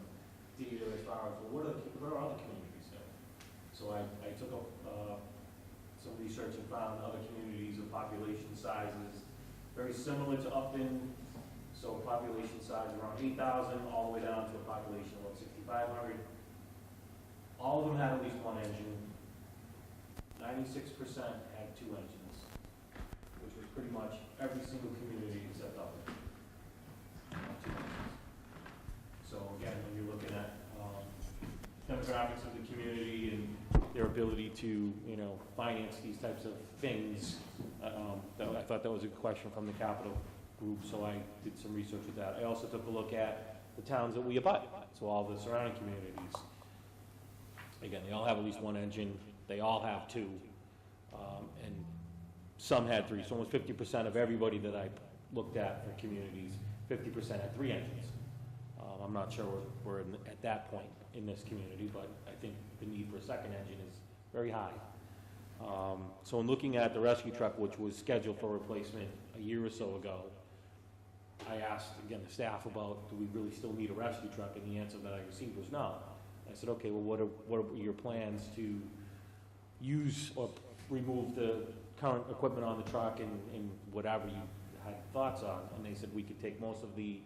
[SPEAKER 10] data as far as, well, what are other communities doing? So I took up some research and found other communities of population sizes very similar to Upton. So population size around 8,000, all the way down to a population of about 6,500. All of them had at least one engine. 96% had 2 engines, which was pretty much every single community except Upton. 2 engines. So again, when you're looking at demographics of the community and their ability to, finance these types of things, I thought that was a good question from the capital group, so I did some research with that. I also took a look at the towns that we abut, so all the surrounding communities. Again, they all have at least one engine, they all have 2, and some had 3, so almost 50% of everybody that I looked at for communities, 50% had 3 engines. I'm not sure we're at that point in this community, but I think the need for a second engine is very high. So in looking at the rescue truck, which was scheduled for replacement a year or so ago, I asked, again, the staff about, do we really still need a rescue truck? And the answer that I received was no. I said, okay, well, what are your plans to use or remove the current equipment on the truck and whatever you had thoughts on? And they said we could take most of the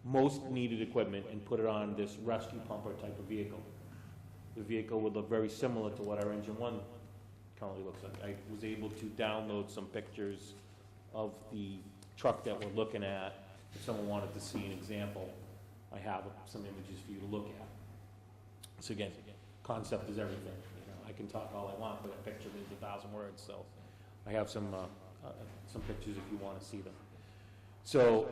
[SPEAKER 10] most needed equipment and put it on this rescue pumper type of vehicle. The vehicle would look very similar to what our engine 1 currently looks like. I was able to download some pictures of the truck that we're looking at. If someone wanted to see an example, I have some images for you to look at. So again, concept is everything. I can talk all I want, but a picture means 1,000 words. So I have some pictures if you want to see them. So,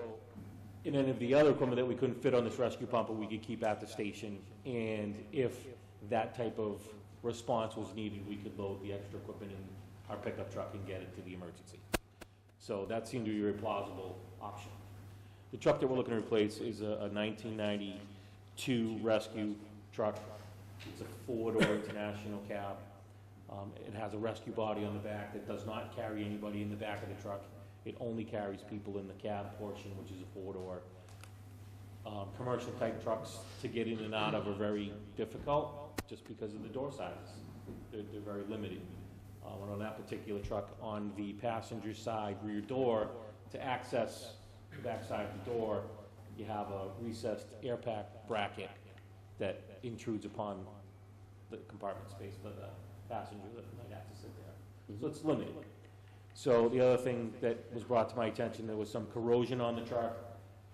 [SPEAKER 10] and then if the other equipment that we couldn't fit on this rescue pumper, we could keep at the station. And if that type of response was needed, we could load the extra equipment in our pickup truck and get it to the emergency. So that seemed to be a very plausible option. The truck that we're looking to replace is a 1992 rescue truck. It's a 4-door international cab. It has a rescue body on the back that does not carry anybody in the back of the truck. It only carries people in the cab portion, which is a 4-door. Commercial type trucks to get in and out of are very difficult just because of the door sizes. They're very limited. And on that particular truck, on the passenger side rear door, to access the backside of the door, you have a recessed air pack bracket that intrudes upon the compartment space for the passenger that might have to sit there. So it's limited. So the other thing that was brought to my attention, there was some corrosion on the truck.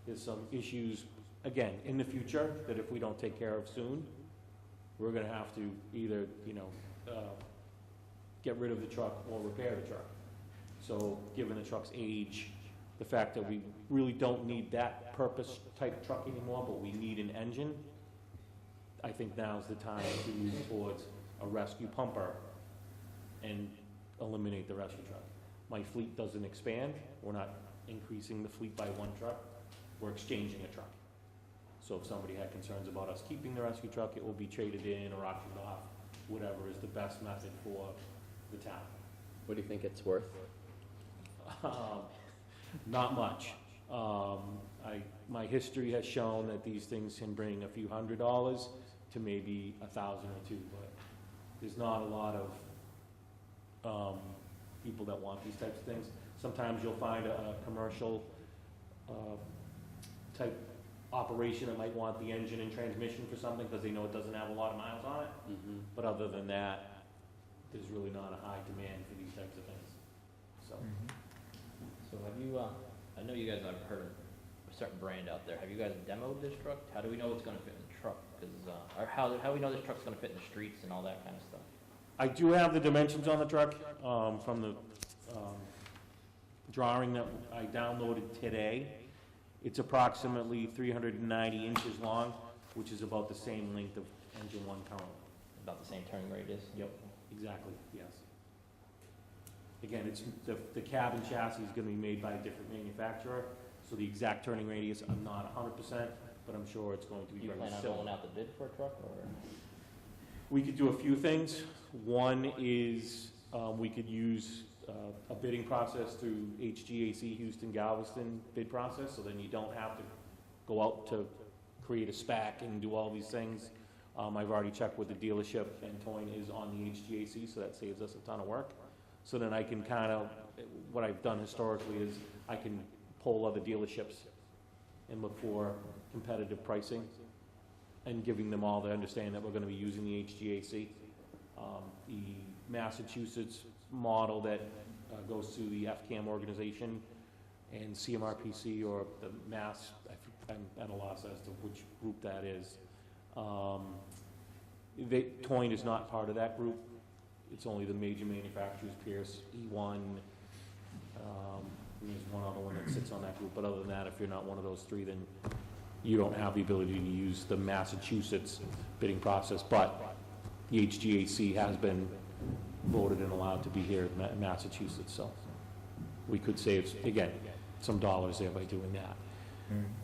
[SPEAKER 10] There's some issues, again, in the future, that if we don't take care of soon, we're gonna have to either, get rid of the truck or repair the truck. So, given the truck's age, the fact that we really don't need that purpose type truck anymore, but we need an engine, I think now's the time to move towards a rescue pumper and eliminate the rescue truck. My fleet doesn't expand, we're not increasing the fleet by one truck, we're exchanging a truck. So if somebody had concerns about us keeping the rescue truck, it will be traded in or auctioned off, whatever is the best method for the town.
[SPEAKER 2] What do you think it's worth?
[SPEAKER 10] Not much. My history has shown that these things can bring a few $100s to maybe $1,000 or $2,000, but there's not a lot of people that want these types of things. Sometimes you'll find a commercial type operation that might want the engine and transmission for something because they know it doesn't have a lot of miles on it.
[SPEAKER 2] Mm-hmm.
[SPEAKER 10] But other than that, there's really not a high demand for these types of things. So,
[SPEAKER 1] So have you, I know you guys have heard of a certain brand out there. Have you guys demoed this truck? How do we know it's gonna fit in the truck? Because, or how do we know this truck's gonna fit in the streets and all that kind of stuff?
[SPEAKER 10] I do have the dimensions on the truck from the drawing that I downloaded today. It's approximately 390 inches long, which is about the same length of engine one currently.
[SPEAKER 1] About the same turning radius?
[SPEAKER 10] Yep, exactly, yes. Again, it's, the cabin chassis is gonna be made by a different manufacturer, so the exact turning radius, I'm not 100%, but I'm sure it's going to be
[SPEAKER 1] Do you
[SPEAKER 10] very
[SPEAKER 1] plan on
[SPEAKER 10] similar.
[SPEAKER 1] rolling out the bid for a truck, or?
[SPEAKER 10] We could do a few things. One is, we could use a bidding process through HGAC Houston Galveston bid process, so then you don't have to go out to create a SPAC and do all these things. I've already checked with the dealership, and Toyne is on the HGAC, so that saves us a ton of work. So then I can kind of, what I've done historically is I can poll other dealerships and look for competitive pricing and giving them all the understanding that we're going to be using the HGAC. The Massachusetts model that goes through the FCAM organization and CMRPC, or the Mass, I'm at a loss as to which group that is. Toyne is not part of that group. It's only the major manufacturers, Pierce, E1, there's one other one that sits on that group, but other than that, if you're not one of those three, then you don't have the ability to use the Massachusetts bidding process, but the HGAC has been voted and allowed to be here in Massachusetts, so we could save, again, some dollars there by doing that.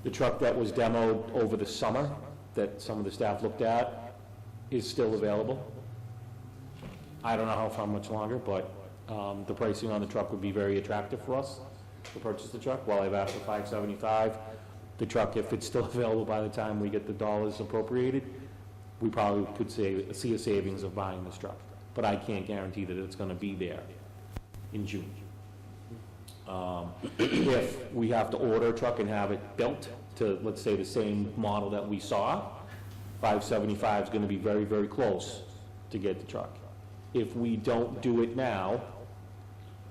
[SPEAKER 10] The truck that was demoed over the summer, that some of the staff looked at, is still available. I don't know how much longer, but the pricing on the truck would be very attractive for us to purchase the truck. While I've asked for $575, the truck, if it's still available by the time we get the dollars appropriated, we probably could see a savings of buying this truck. But I can't guarantee that it's going to be there in June. If we have to order a truck and have it built to, let's say, the same model that we saw, $575 is going to be very, very close to get the truck. If we don't do it now,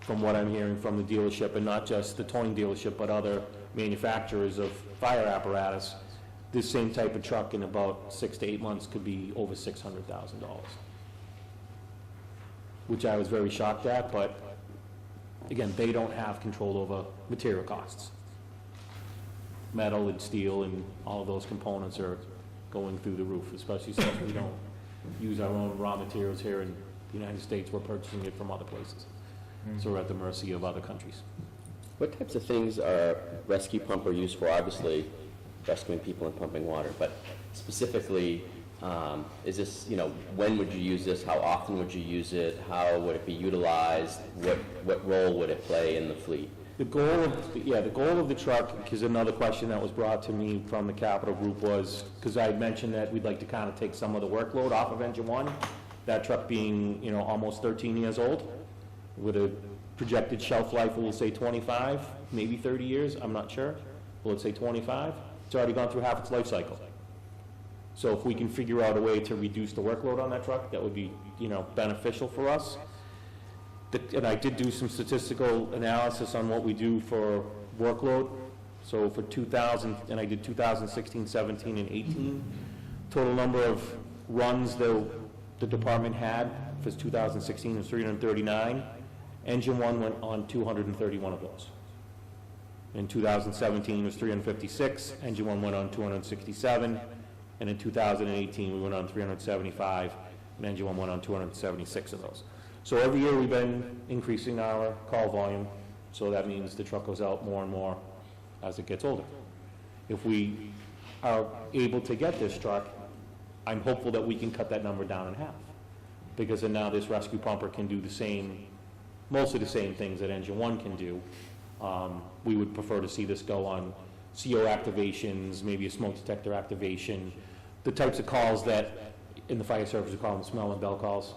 [SPEAKER 10] from what I'm hearing from the dealership, and not just the Toyne dealership, but other manufacturers of fire apparatus, this same type of truck in about 6 to 8 months could be over $600,000. Which I was very shocked at, but again, they don't have control over material costs. Metal and steel and all of those components are going through the roof, especially since we don't use our own raw materials here in the United States. We're purchasing it from other places. So we're at the mercy of other countries.
[SPEAKER 2] What types of things are rescue pumper used for? Obviously, rescuing people and pumping water, but specifically, is this, when would you use this? How often would you use it? How would it be utilized? What role would it play in the fleet?
[SPEAKER 10] The goal of the truck, because another question that was brought to me from the Capital Group was, because I had mentioned that we'd like to kind of take some of the workload off of engine one, that truck being, almost 13 years old, with a projected shelf life, we'll say 25, maybe 30 years, I'm not sure. Well, let's say 25, it's already gone through half its life cycle. So if we can figure out a way to reduce the workload on that truck, that would be, beneficial for us. And I did do some statistical analysis on what we do for workload. So for 2000, and I did 2016, 17, and 18, total number of runs the department had for 2016 was 339. Engine 1 went on 231 of those. In 2017, it was 356. Engine 1 went on 267. And in 2018, we went on 375, and Engine 1 went on 276 of those. So every year, we've been increasing our call volume, so that means the truck goes out more and more as it gets older. If we are able to get this truck, I'm hopeful that we can cut that number down in half, because then now this rescue pumper can do the same, mostly the same things that Engine 1 can do. We would prefer to see this go on CO activations, maybe a smoke detector activation, the types of calls that in the fire service we call them smell and bell calls.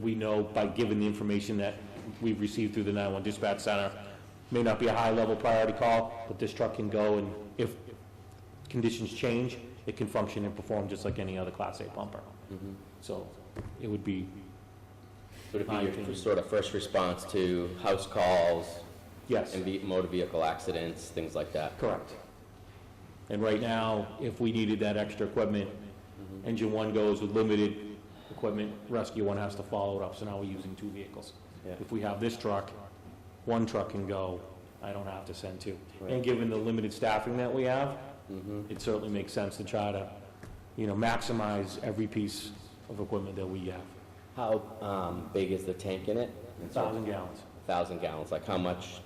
[SPEAKER 10] We know by given the information that we've received through the 911 dispatch center, may not be a high-level priority call, but this truck can go, and if conditions change, it can function and perform just like any other Class A pumper. So it would be,
[SPEAKER 2] Would it be your sort of first response to house calls?
[SPEAKER 10] yes.
[SPEAKER 2] And motor vehicle accidents, things like that?
[SPEAKER 10] Correct. And right now, if we needed that extra equipment, Engine 1 goes with limited equipment, Rescue 1 has to follow it up, so now we're using 2 vehicles.
[SPEAKER 2] Yeah.
[SPEAKER 10] If we have this truck, 1 truck can go, I don't have to send 2.
[SPEAKER 2] Right.
[SPEAKER 10] And given the limited staffing that we have, it certainly makes sense to try to, maximize every piece of equipment that we have.
[SPEAKER 2] How big is the tank in it?
[SPEAKER 10] 1,000 gallons.
[SPEAKER 2] 1,000 gallons, like how much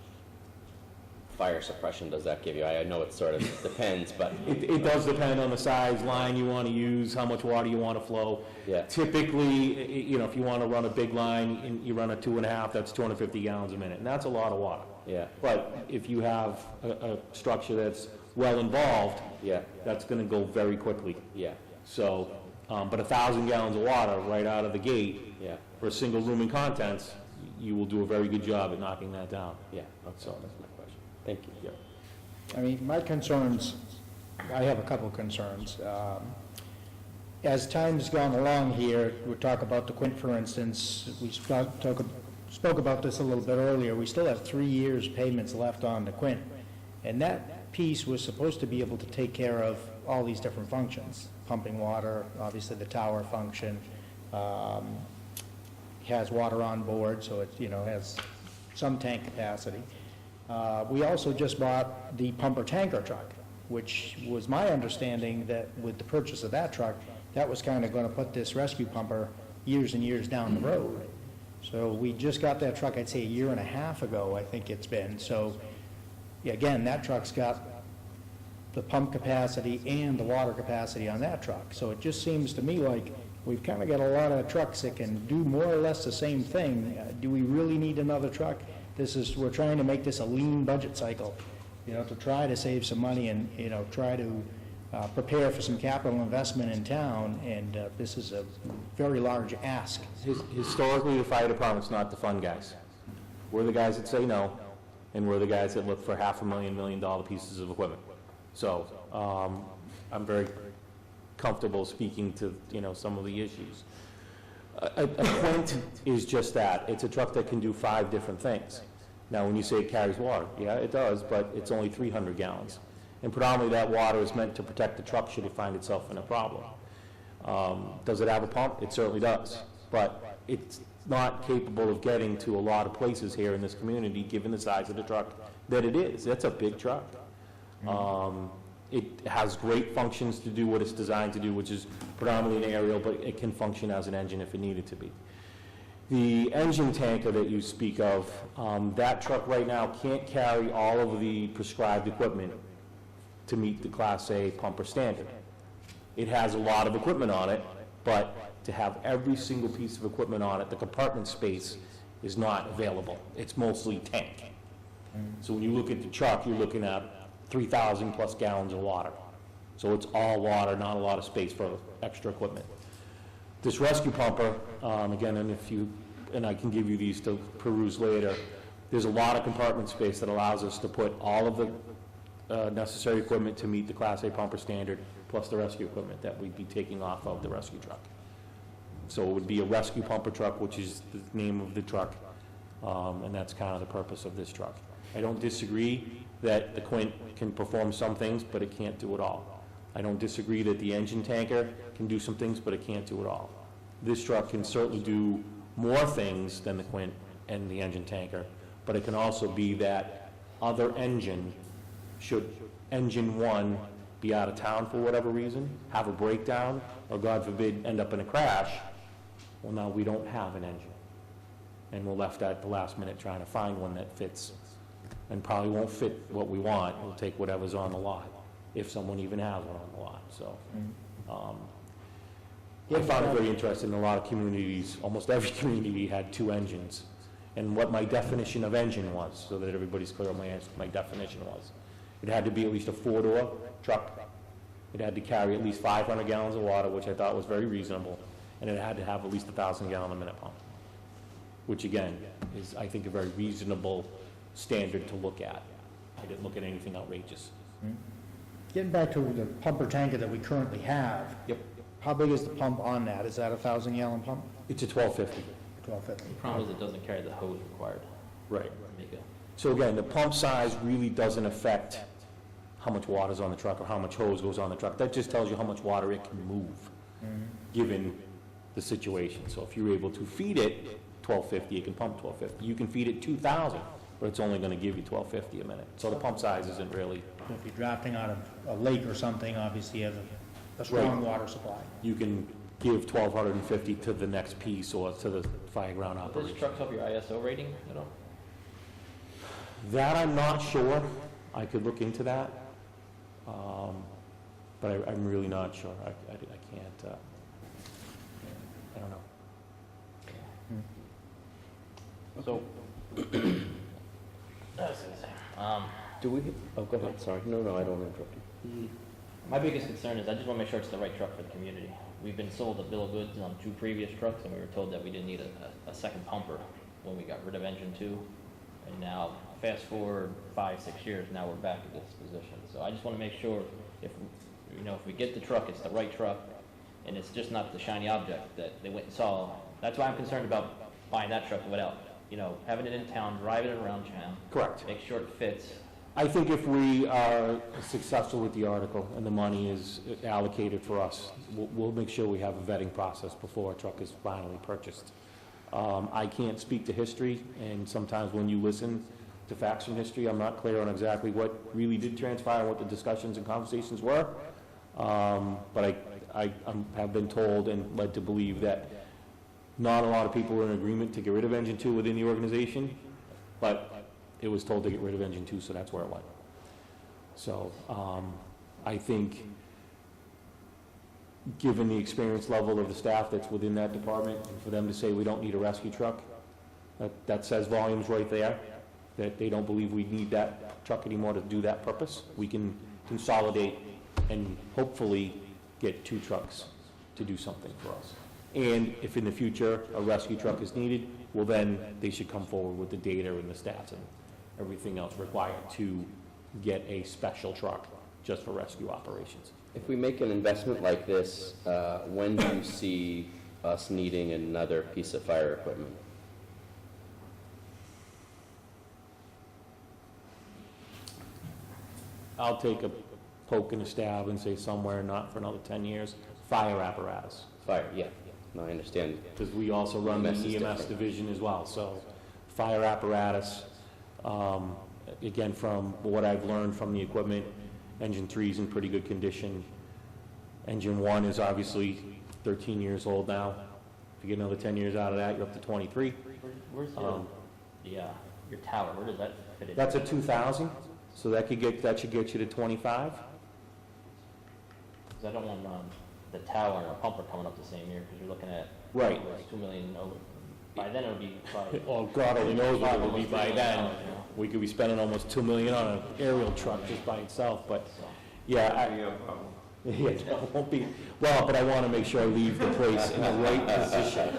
[SPEAKER 2] fire suppression does that give you? I know it sort of depends, but...
[SPEAKER 10] It does depend on the size line you want to use, how much water you want to flow.
[SPEAKER 2] Yeah.
[SPEAKER 10] Typically, if you want to run a big line and you run a 2.5, that's 250 gallons a minute, and that's a lot of water.
[SPEAKER 2] Yeah.
[SPEAKER 10] But if you have a structure that's well involved,
[SPEAKER 2] Yeah.
[SPEAKER 10] that's going to go very quickly.
[SPEAKER 2] Yeah.
[SPEAKER 10] So, but 1,000 gallons of water right out of the gate
[SPEAKER 2] Yeah.
[SPEAKER 10] for a single room and contents, you will do a very good job at knocking that down.
[SPEAKER 2] Yeah. Okay. So that's my question. Thank you.
[SPEAKER 10] Yeah.
[SPEAKER 3] I mean, my concerns, I have a couple of concerns. As time's gone along here, we talk about the Quint, for instance, we spoke about this a little bit earlier, we still have 3 years payments left on the Quint. And that piece was supposed to be able to take care of all these different functions, pumping water, obviously the tower function, has water on board, so it, has some tank capacity. We also just bought the pumper tanker truck, which was my understanding that with the purchase of that truck, that was kind of going to put this rescue pumper years and years down the road. So we just got that truck, I'd say 1.5 years ago, I think it's been. So, yeah, again, that truck's got the pump capacity and the water capacity on that truck. So it just seems to me like we've kind of got a lot of trucks that can do more or less the same thing. Do we really need another truck? We're trying to make this a lean budget cycle, to try to save some money and, try to prepare for some capital investment in town, and this is a very large ask.
[SPEAKER 10] Historically, the fire department's not the fun guys. We're the guys that say no, and we're the guys that look for $500,000, $1 million pieces of equipment. So I'm very comfortable speaking to, some of the issues. A Quint is just that. It's a truck that can do 5 different things. Now, when you say it carries water, yeah, it does, but it's only 300 gallons. And predominantly that water is meant to protect the truck should it find itself in a problem. Does it have a pump? It certainly does. But it's not capable of getting to a lot of places here in this community, given the size of the truck that it is. That's a big truck. It has great functions to do what it's designed to do, which is predominantly an aerial, but it can function as an engine if it needed to be. The engine tanker that you speak of, that truck right now can't carry all of the prescribed equipment to meet the Class A pumper standard. It has a lot of equipment on it, but to have every single piece of equipment on it, the compartment space is not available. It's mostly tank. So when you look at the truck, you're looking at 3,000 plus gallons of water. So it's all water, not a lot of space for extra equipment. This rescue pumper, again, and I can give you these to peruse later, there's a lot of compartment space that allows us to put all of the necessary equipment to meet the Class A pumper standard, plus the rescue equipment that we'd be taking off of the rescue truck. So it would be a rescue pumper truck, which is the name of the truck, and that's kind of the purpose of this truck. I don't disagree that the Quint can perform some things, but it can't do it all. I don't disagree that the engine tanker can do some things, but it can't do it all. This truck can certainly do more things than the Quint and the engine tanker, but it can also be that other engine, should engine one be out of town for whatever reason, have a breakdown, or God forbid, end up in a crash, well, now we don't have an engine. And we're left at the last minute trying to find one that fits, and probably won't fit what we want. We'll take whatever's on the lot, if someone even has one on the lot, so. I found it very interesting, in a lot of communities, almost every community had 2 engines. And what my definition of engine was, so that everybody's clear on my definition was, it had to be at least a 4-door truck. It had to carry at least 500 gallons of water, which I thought was very reasonable, and it had to have at least 1,000 gallon a minute pump, which again, is, I think, a very reasonable standard to look at. I didn't look at anything outrageous.
[SPEAKER 3] Getting back to the pumper tanker that we currently have.
[SPEAKER 10] Yep.
[SPEAKER 3] How big is the pump on that? Is that a 1,000 gallon pump?
[SPEAKER 10] It's a 1250.
[SPEAKER 3] 1250.
[SPEAKER 1] The problem is it doesn't carry the hose required.
[SPEAKER 10] Right.
[SPEAKER 1] to make a-
[SPEAKER 10] So again, the pump size really doesn't affect how much water's on the truck or how much hose goes on the truck. That just tells you how much water it can move, given the situation. So if you're able to feed it 1250, it can pump 1250. You can feed it 2,000, but it's only going to give you 1250 a minute. So the pump size isn't really,
[SPEAKER 3] So if you're drafting out of a lake or something, obviously you have a strong
[SPEAKER 10] Right.
[SPEAKER 3] water supply.
[SPEAKER 10] you can give 1,250 to the next piece or to the fireground
[SPEAKER 1] Does this
[SPEAKER 10] operation.
[SPEAKER 1] truck help your ISO rating at all?
[SPEAKER 10] That I'm not sure. I could look into that. But I'm really not sure. I can't, I don't know.
[SPEAKER 1] So, I was gonna say,
[SPEAKER 2] Do we, oh, go ahead, sorry. No, I don't want to interrupt you.
[SPEAKER 1] my biggest concern is I just want to make sure it's the right truck for the community. We've been sold a bill of goods on 2 previous trucks, and we were told that we didn't need a second pumper when we got rid of engine 2. And now, fast forward 5-6 years, now we're back at this position. So I just want to make sure if we get the truck, it's the right truck, and it's just not the shiny object that they went and saw. That's why I'm concerned about buying that truck without, having it in town, driving it around town,
[SPEAKER 10] Correct.
[SPEAKER 1] make sure it fits.
[SPEAKER 10] I think if we are successful with the article and the money is allocated for us, we'll make sure we have a vetting process before a truck is finally purchased. I can't speak to history, and sometimes when you listen to facts from history, I'm not clear on exactly what really did transpire and what the discussions and conversations were. But I have been told and led to believe that not a lot of people were in agreement to get rid of engine 2 within the organization, but it was told to get rid of engine 2, so that's where it went. So I think, given the experience level of the staff that's within that department, and for them to say we don't need a rescue truck, that says volumes right there, that they don't believe we need that truck anymore to do that purpose. We can consolidate and hopefully get 2 trucks to do something for us. And if in the future a rescue truck is needed, well then they should come forward with the data and the stats and everything else required to get a special truck just for rescue operations.
[SPEAKER 2] If we make an investment like this, when do you see us needing another piece of fire equipment?
[SPEAKER 10] I'll take a poke and a stab and say somewhere not for another 10 years, fire apparatus.
[SPEAKER 2] Fire, yeah. No, I understand.
[SPEAKER 10] Because we also run the
[SPEAKER 2] EMS is
[SPEAKER 10] EMS
[SPEAKER 2] different.
[SPEAKER 10] division as well, so fire apparatus, again, from what I've learned from the equipment, engine 3 is in pretty good condition. Engine 1 is obviously 13 years old now. If you get another 10 years out of that, you're up to 23.
[SPEAKER 1] Where's your tower? Where does that fit in?
[SPEAKER 10] That's a 2,000, so that should get you to 25.
[SPEAKER 1] Because I don't want the tower and a pumper coming up the same year, because you're looking at
[SPEAKER 10] Right.
[SPEAKER 1] almost $2 million over. By then it'll be probably.
[SPEAKER 10] Oh, God only knows what it will be by then.
[SPEAKER 1] $2 million,
[SPEAKER 10] We could be spending almost $2 million on an aerial truck just by itself, but, yeah, yeah, it won't be, well, but I want to make sure I leave the place in the right position.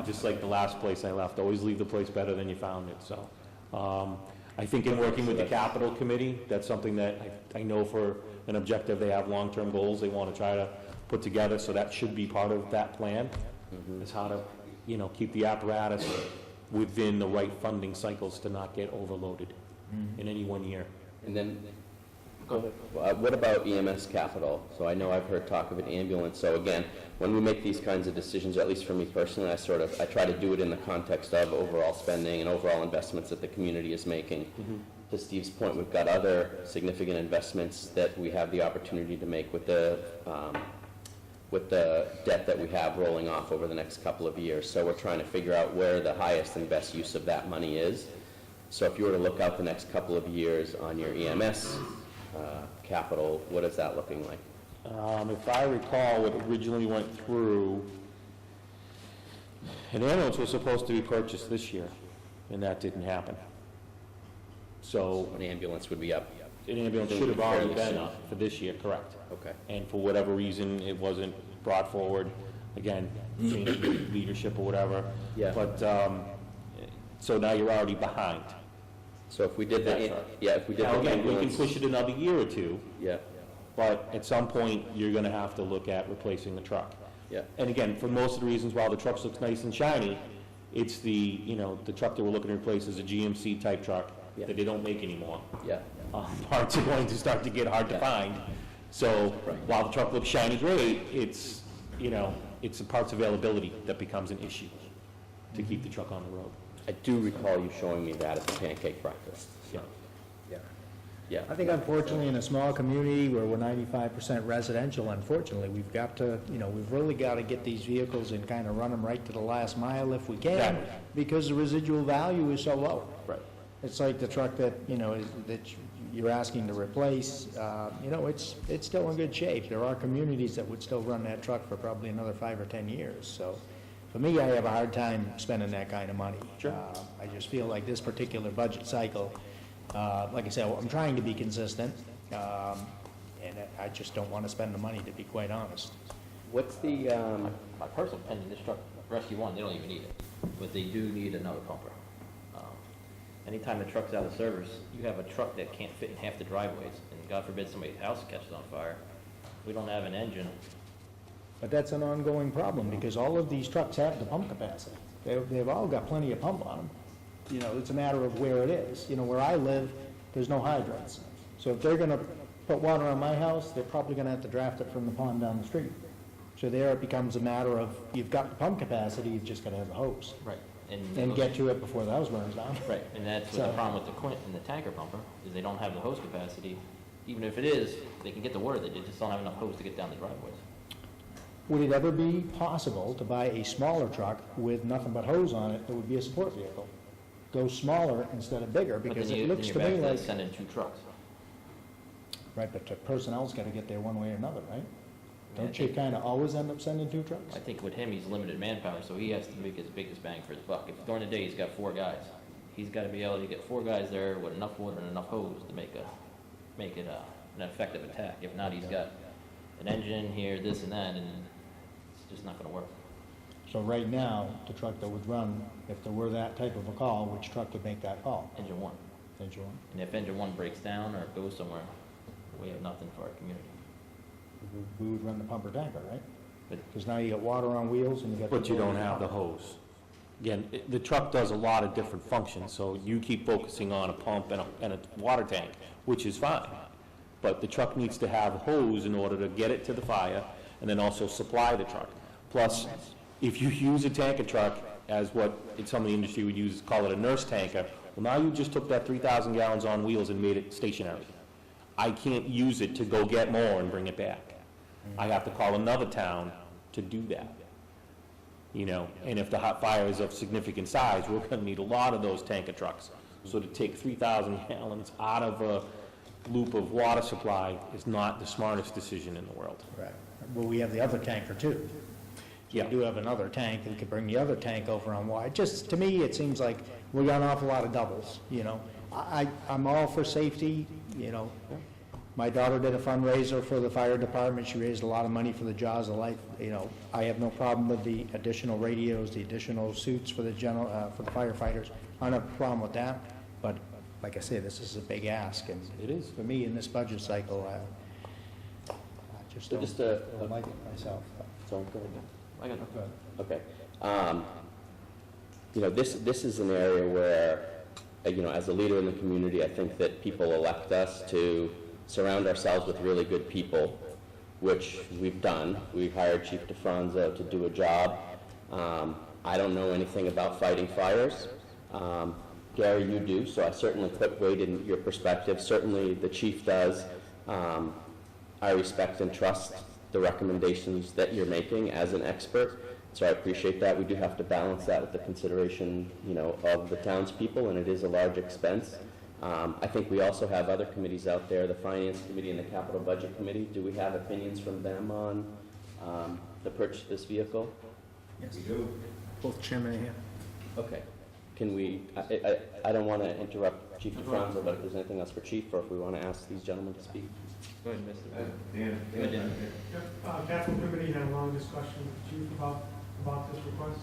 [SPEAKER 10] Just like the last place I left, always leave the place better than you found it, so. I think in working with the capital committee, that's something that I know for an objective, they have long-term goals they want to try to put together, so that should be part of that plan, is how to, keep the apparatus within the right funding cycles to not get overloaded in any one year.
[SPEAKER 2] And then, what about EMS capital? So I know I've heard talk of an ambulance, so again, when we make these kinds of decisions, at least for me personally, I try to do it in the context of overall spending and overall investments that the community is making. To Steve's point, we've got other significant investments that we have the opportunity to make with the debt that we have rolling off over the next couple of years. So we're trying to figure out where the highest and best use of that money is. So if you were to look out the next couple of years on your EMS capital, what is that looking like?
[SPEAKER 10] If I recall, what originally went through, an ambulance was supposed to be purchased this year, and that didn't happen. So
[SPEAKER 2] An ambulance would be up.
[SPEAKER 10] an ambulance should have already been up for this year, correct?
[SPEAKER 2] Okay.
[SPEAKER 10] And for whatever reason, it wasn't brought forward, again, change in leadership or whatever.
[SPEAKER 2] Yeah.
[SPEAKER 10] But, so now you're already behind.
[SPEAKER 2] So if we did the,
[SPEAKER 10] That's right.
[SPEAKER 2] yeah, if we did
[SPEAKER 10] Now,
[SPEAKER 2] the
[SPEAKER 10] again, we can
[SPEAKER 2] ambulance.
[SPEAKER 10] push it another year or two,
[SPEAKER 2] Yeah,
[SPEAKER 10] but at some point, you're gonna have to look at replacing the truck.
[SPEAKER 2] yeah.
[SPEAKER 10] And again, for most of the reasons, while the truck looks nice and shiny, it's the, the truck that we're looking to replace is a GMC type truck
[SPEAKER 2] Yeah.
[SPEAKER 10] that they don't make anymore.
[SPEAKER 2] Yeah,
[SPEAKER 10] Parts are going to start to get hard to find. So
[SPEAKER 2] Right.
[SPEAKER 10] while the truck looks shiny great, it's, it's the parts availability that becomes an issue to keep the truck on the road.
[SPEAKER 2] I do recall you showing me that at the pancake breakfast.
[SPEAKER 10] Yeah.
[SPEAKER 2] Yeah,
[SPEAKER 3] I think unfortunately, in a small community where we're 95% residential, unfortunately, we've got to, we've really got to get these vehicles and kind of run them right to the last mile if we can,
[SPEAKER 10] Exactly.
[SPEAKER 3] because the residual value is so low.
[SPEAKER 10] Right.
[SPEAKER 3] It's like the truck that, that you're asking to replace, it's still in good shape. There are communities that would still run that truck for probably another 5 or 10 years. So for me, I have a hard time spending that kind of money.
[SPEAKER 10] Sure.
[SPEAKER 3] I just feel like this particular budget cycle, like I said, I'm trying to be consistent, and I just don't want to spend the money, to be quite honest.
[SPEAKER 2] what's the,
[SPEAKER 1] My personal opinion, this truck, Rescue One, they don't even need it, but they do need another pumper. Anytime the truck's out of service, you have a truck that can't fit in half the driveways, and God forbid somebody's house catches on fire. We don't have an engine.
[SPEAKER 3] But that's an ongoing problem, because all of these trucks have the pump capacity. They've all got plenty of pump on them. It's a matter of where it is. Where I live, there's no hydrants. So if they're gonna put water on my house, they're probably gonna have to draft it from the pond down the street. So there it becomes a matter of, you've got the pump capacity, you've just gotta have the hose.
[SPEAKER 1] Right.
[SPEAKER 3] And get to it before the house burns down.
[SPEAKER 1] Right, and that's what the
[SPEAKER 3] So-
[SPEAKER 1] problem with the Quint and the tanker pumper, is they don't have the hose capacity. Even if it is, they can get the water, they just don't have enough hose to get down the driveways.
[SPEAKER 3] Would it ever be possible to buy a smaller truck with nothing but hose on it that would be a support vehicle? Go smaller instead of bigger,
[SPEAKER 1] But
[SPEAKER 3] because
[SPEAKER 1] then
[SPEAKER 3] it
[SPEAKER 1] you,
[SPEAKER 3] looks
[SPEAKER 1] then
[SPEAKER 3] to
[SPEAKER 1] you're
[SPEAKER 3] me
[SPEAKER 1] back
[SPEAKER 3] like...
[SPEAKER 1] to sending 2 trucks.
[SPEAKER 3] Right, but the personnel's gotta get there one way or another, right?
[SPEAKER 1] Yeah, I
[SPEAKER 3] Don't you
[SPEAKER 1] think-
[SPEAKER 3] kinda always end up sending 2 trucks?
[SPEAKER 1] I think with him, he's limited manpower, so he has to make his biggest bang for his buck. If during the day, he's got 4 guys, he's gotta be able to get 4 guys there with enough water and enough hose to make it an effective attack. If not, he's got an engine here, this and that, and it's just not gonna work.
[SPEAKER 3] So right now, the truck that would run, if there were that type of a call, which truck would make that call?
[SPEAKER 1] Engine 1.
[SPEAKER 3] Engine one?
[SPEAKER 1] And if engine 1 breaks down or goes somewhere, we have nothing for our community.
[SPEAKER 3] We would run the pumper tanker, right?
[SPEAKER 1] But-
[SPEAKER 3] Because now you got water on wheels and you got...
[SPEAKER 10] But you don't have the hose. Again, the truck does a lot of different functions, so you keep focusing on a pump and a water tank, which is fine. But the truck needs to have a hose in order to get it to the fire, and then also supply the truck. Plus, if you use a tanker truck as what some of the industry would use, call it a nurse tanker, well, now you just took that 3,000 gallons on wheels and made it stationary. I can't use it to go get more and bring it back. I have to call another town to do that. And if the hot fire is of significant size, we're gonna need a lot of those tanker trucks. So to take 3,000 gallons out of a loop of water supply is not the smartest decision in the world.
[SPEAKER 3] Right. Well, we have the other tanker too.
[SPEAKER 10] Yeah.
[SPEAKER 3] We do have another tank, and we could bring the other tank over on water. Just, to me, it seems like we got an awful lot of doubles, I'm all for safety, My daughter did a fundraiser for the fire department. She raised a lot of money for the Jaws of Life. I have no problem with the additional radios, the additional suits for the for the firefighters. I don't have a problem with that. But like I say, this is a big ask, and it is for me in this budget cycle. I just
[SPEAKER 2] So
[SPEAKER 3] don't,
[SPEAKER 2] just a-
[SPEAKER 3] don't like it myself.
[SPEAKER 2] So, go ahead.
[SPEAKER 1] I got no.
[SPEAKER 2] Okay. You know, this is an area where, you know, as a leader in the community, I think that people elect us to surround ourselves with really good people, which we've done. We hired Chief DeFranzo to do a job. I don't know anything about fighting fires. Gary, you do, so I certainly put weight in your perspective. Certainly the chief does. I respect and trust the recommendations that you're making as an expert, so I appreciate that. We do have to balance that with the consideration, you know, of the townspeople, and it is a large expense. I think we also have other committees out there, the Finance Committee and the Capital Budget Committee. Do we have opinions from them on the purchase of this vehicle?
[SPEAKER 5] We do.
[SPEAKER 4] Both chairmen are here.
[SPEAKER 2] Okay. Can we, I don't want to interrupt Chief DeFranzo, but if there's anything else for Chief, or if we want to ask these gentlemen to speak?
[SPEAKER 1] Go ahead, Mr.
[SPEAKER 5] Dan,
[SPEAKER 1] Go ahead, Dan.
[SPEAKER 11] Capital Committee had a long discussion with the chief about this request,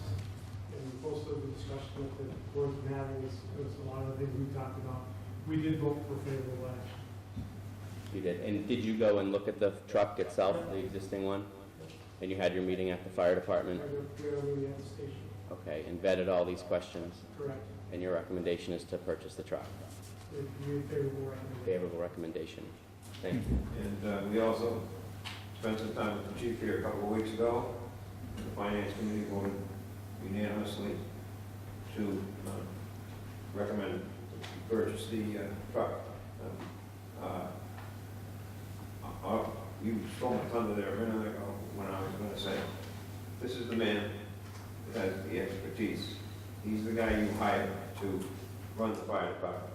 [SPEAKER 11] and most of the discussion that the board's been having is a lot of the things we talked about. We did vote for favorable action.
[SPEAKER 2] You did. And did you go and look at the truck itself, the existing one? And you had your meeting at the fire department?
[SPEAKER 11] We're already at the station.
[SPEAKER 2] Okay, and vetted all these questions?
[SPEAKER 11] Correct.
[SPEAKER 2] And your recommendation is to purchase the truck?
[SPEAKER 11] We favorable recommendation.
[SPEAKER 2] Favorable recommendation. Thank you.
[SPEAKER 5] And we also spent some time with the chief here a couple of weeks ago. The Finance Committee voted unanimously to recommend to purchase the truck. You stole my thunder there a minute ago when I was going to say, this is the man that has the expertise. He's the guy you hired to run the fire department.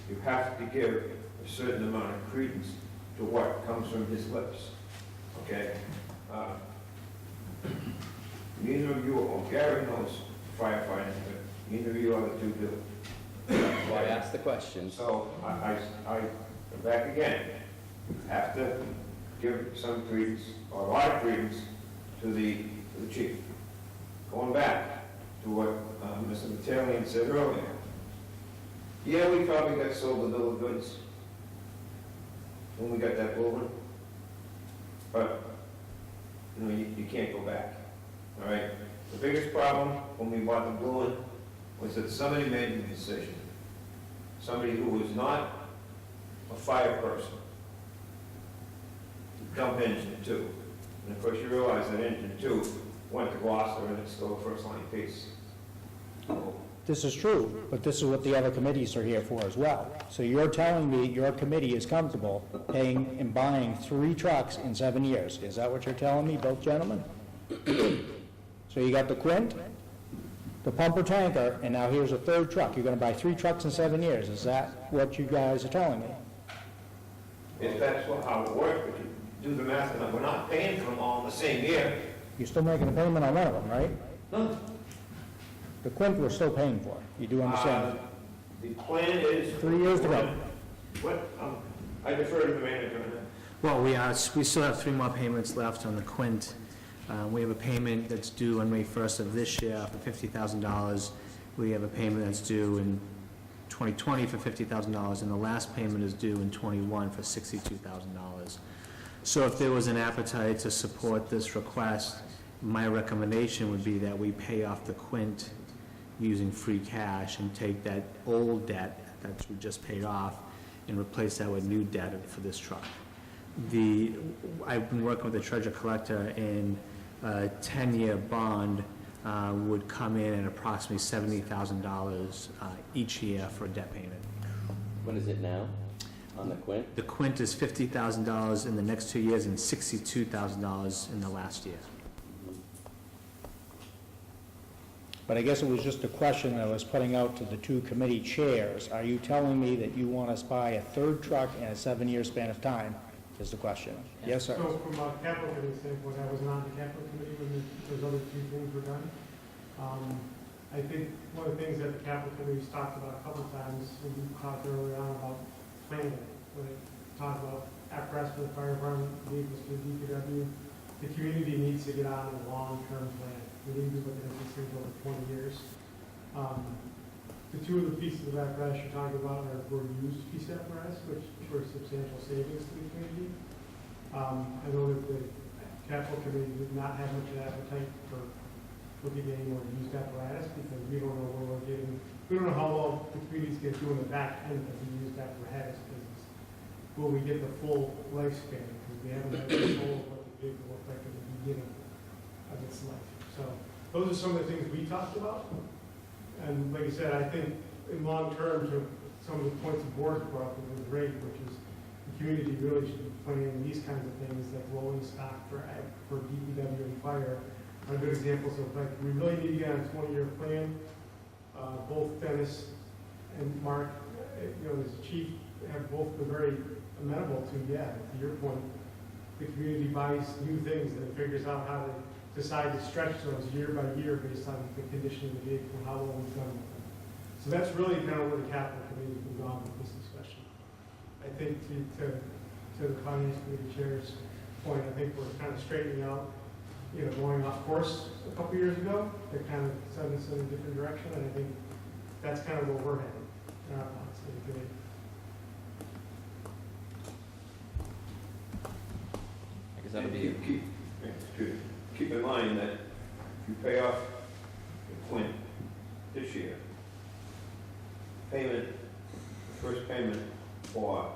[SPEAKER 5] You have to give a certain amount of credence to what comes from his lips, okay? Neither of you, or Gary knows firefighting, but neither of you other two do.
[SPEAKER 2] Well, I asked the questions.
[SPEAKER 5] So I back again, you have to give some credence, or a lot of credence, to the chief. Going back to what Mr. Mattalian said earlier. Yeah, we probably got sold a bill of goods when we got that moving, but, you know, you can't go back, all right? The biggest problem when we bought the blue one was that somebody made the decision, somebody who was not a fire person, to dump engine 2. And of course, you realize that engine 2 went to Gloucester and it's still a first-line piece.
[SPEAKER 3] This is true, but this is what the other committees are here for as well. So you're telling me your committee is comfortable paying and buying 3 trucks in 7 years. Is that what you're telling me, both gentlemen? So you got the Quint, the pumper tanker, and now here's a 3rd truck. You're gonna buy 3 trucks in 7 years. Is that what you guys are telling me?
[SPEAKER 5] If that's how it works, but you do the math, and we're not paying for them all in the same year.
[SPEAKER 3] You're still making a payment on one of them, right?
[SPEAKER 5] No.
[SPEAKER 3] The Quint we're still paying for. You do understand?
[SPEAKER 5] The plan is...
[SPEAKER 3] 3 years to go.
[SPEAKER 5] What, I defer to the manager on that.
[SPEAKER 4] Well, we still have 3 more payments left on the Quint. We have a payment that's due on May 1st of this year for $50,000. We have a payment that's due in 2020 for $50,000, and the last payment is due in '21 for $62,000. So if there was an appetite to support this request, my recommendation would be that we pay off the Quint using free cash and take that old debt that we just paid off and replace that with new debt for this truck. I've been working with the treasurer collector, and a 10-year bond would come in at approximately $70,000 each year for a debt payment.
[SPEAKER 2] What is it now on the Quint?
[SPEAKER 4] The Quint is $50,000 in the next 2 years and $62,000 in the last year.
[SPEAKER 3] But I guess it was just a question I was putting out to the 2 committee chairs. Are you telling me that you want us to buy a 3rd truck in a 7-year span of time, is the question? Yes, sir?
[SPEAKER 11] So from a capital committee standpoint, I was not on the capital committee when those other 2 things were done. I think one of the things that the capital committee's talked about a couple of times, when we talked earlier on about planning, when it talked about apparatus for the fire department, vehicles for the DPW, the community needs to get on a long-term plan. We need to be looking at these things over 20 years. The two of the pieces of apparatus you're talking about were used piece apparatus, which were substantial savings to the community. I know that the capital committee did not have much of an appetite for looking at any more used apparatus because we don't know where we're getting, we don't know how well the community's going to do in the back end of the used apparatus business. Will we get the full lifespan? Because we haven't had control of what the vehicle looked like at the beginning of its life. So those are some of the things we talked about. And like I said, I think in long term, to some of the points the board brought up was great, which is the community really should be planning these kinds of things like rolling stock for DPW and fire are good examples of like, we really need to get on a 20-year plan. Both Dennis and Mark, as chief, have both been very amenable to, to your point, the community buys new things and it figures out how to decide to stretch those year by year based on the condition of the vehicle and how well we've done with them. So that's really kind of where the capital committee has been gone with this discussion. I think to the finance committee chair's point, I think we're kind of straightening out, going off course a couple years ago. They kind of sent us in a different direction, and I think that's kind of where we're headed in our thoughts as a committee.
[SPEAKER 1] I guess that'll be.
[SPEAKER 5] Keep in mind that if you pay off the Quint this year, the first payment for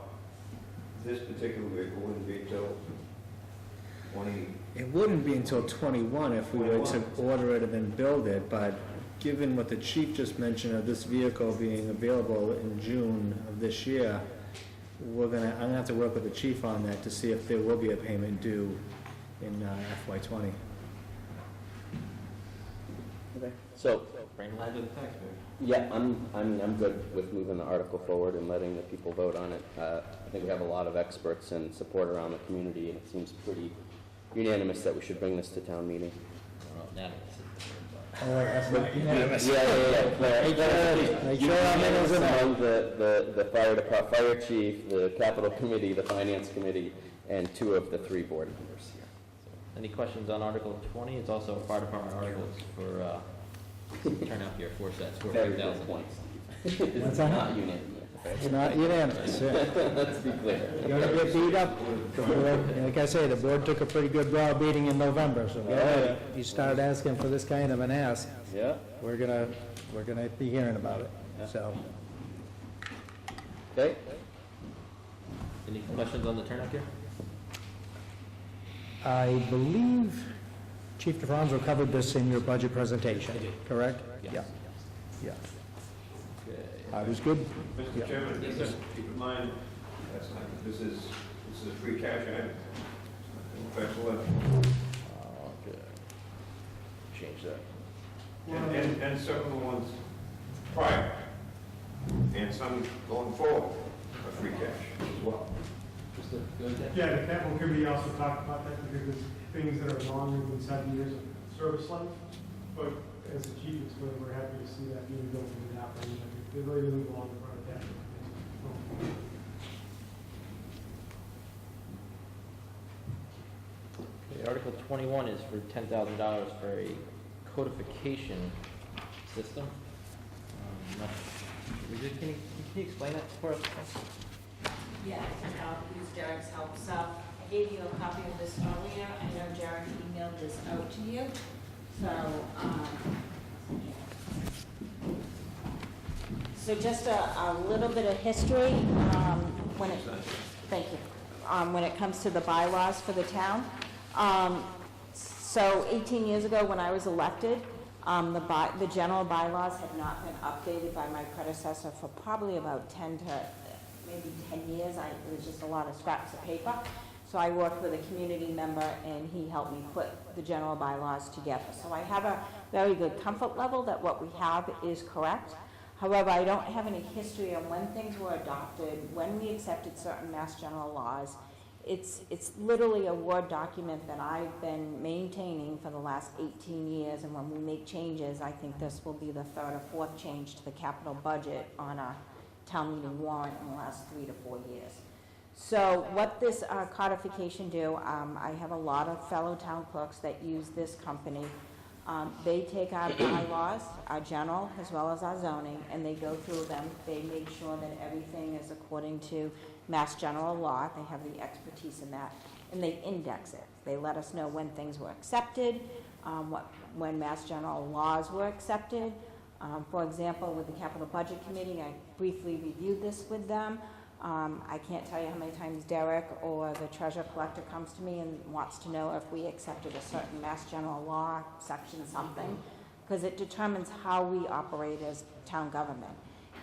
[SPEAKER 5] this particular vehicle wouldn't be until 20.
[SPEAKER 4] It wouldn't be until 21 if we were to order it and then build it, but given what the chief just mentioned of this vehicle being available in June of this year, I'm gonna have to work with the chief on that to see if there will be a payment due in FY20.
[SPEAKER 2] Okay. So,
[SPEAKER 1] Bring it to the taxpayer.
[SPEAKER 2] yeah, I'm good with moving the article forward and letting the people vote on it. I think we have a lot of experts and support around the community, and it seems pretty unanimous that we should bring this to town meeting.
[SPEAKER 3] That's not unanimous.
[SPEAKER 2] Yeah.
[SPEAKER 3] Make sure I'm in as an
[SPEAKER 2] Among the fire department, fire chief, the capital committee, the finance committee, and 2 of the 3 board members here.
[SPEAKER 1] Any questions on Article 20? It's also a fire department article for turnout gear, 4 sets,
[SPEAKER 2] Very
[SPEAKER 1] 4,000
[SPEAKER 2] good point.
[SPEAKER 3] What's
[SPEAKER 2] It's
[SPEAKER 3] that?
[SPEAKER 2] not unanimous.
[SPEAKER 3] It's not unanimous.
[SPEAKER 2] Let's be clear.
[SPEAKER 3] You're gonna get beat up. The board, like I say, the board took a pretty good raw beating in November, so you start asking for this kind of an ask,
[SPEAKER 2] Yeah.
[SPEAKER 3] we're gonna be hearing about it, so.
[SPEAKER 2] Okay.
[SPEAKER 1] Any questions on the turnout gear?
[SPEAKER 3] I believe Chief DeFranco covered this in your budget presentation, correct?
[SPEAKER 1] Yes.
[SPEAKER 3] Yeah.
[SPEAKER 1] Okay.
[SPEAKER 3] I was good.
[SPEAKER 5] Mr. Chairman, keep in mind, this is free cash item.
[SPEAKER 1] Okay. Change that.
[SPEAKER 5] And some of the ones prior, and some going forward are free cash as well.
[SPEAKER 1] Just a good idea.
[SPEAKER 11] Yeah, the capital committee also talked about that because there's things that are longer than 7 years of service life. But as the chief explained, we're happy to see that being built into the operating budget. They really didn't belong in front of that.
[SPEAKER 1] Okay, Article 21 is for $10,000 for a codification system. Can you explain that for us?
[SPEAKER 8] Yeah, I'll use Derek's help. So I gave you a copy of this earlier. I know Derek emailed this out to you. So just a little bit of history, thank you, when it comes to the bylaws for the town. So 18 years ago, when I was elected, the general bylaws had not been updated by my predecessor for probably about 10 to maybe 10 years. It was just a lot of scraps of paper. So I worked with a community member, and he helped me put the general bylaws together. So I have a very good comfort level that what we have is correct. However, I don't have any history on when things were adopted, when we accepted certain mass general laws. It's literally a Word document that I've been maintaining for the last 18 years, and when we make changes, I think this will be the 3rd or 4th change to the capital budget on a town meeting warrant in the last 3 to 4 years. So what this codification do, I have a lot of fellow town clerks that use this company. They take our bylaws, our general as well as our zoning, and they go through them. They make sure that everything is according to Mass General law. They have the expertise in that, and they index it. They let us know when things were accepted, when Mass General laws were accepted. For example, with the Capital Budget Committee, I briefly reviewed this with them. I can't tell you how many times Derek or the treasurer collector comes to me and wants to know if we accepted a certain Mass General law, section something, because it determines how we operate as town government.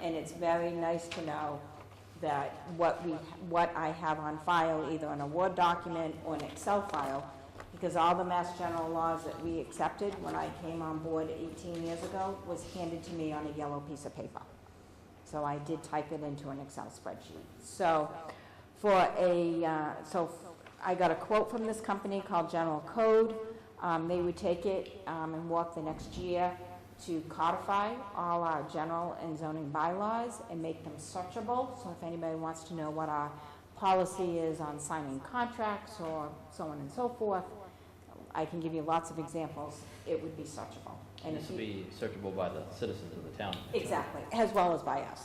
[SPEAKER 8] And it's very nice to know that what I have on file, either in a Word document or an Excel file, because all the Mass General laws that we accepted when I came on board 18 years ago was handed to me on a yellow piece of paper. So I did type it into an Excel spreadsheet. So I got a quote from this company called General Code. They would take it and work the next year to codify all our general and zoning bylaws and make them searchable. So if anybody wants to know what our policy is on signing contracts or so on and so forth, I can give you lots of examples. It would be searchable.
[SPEAKER 1] And this will be searchable by the citizens of the town.
[SPEAKER 8] Exactly, as well as by us.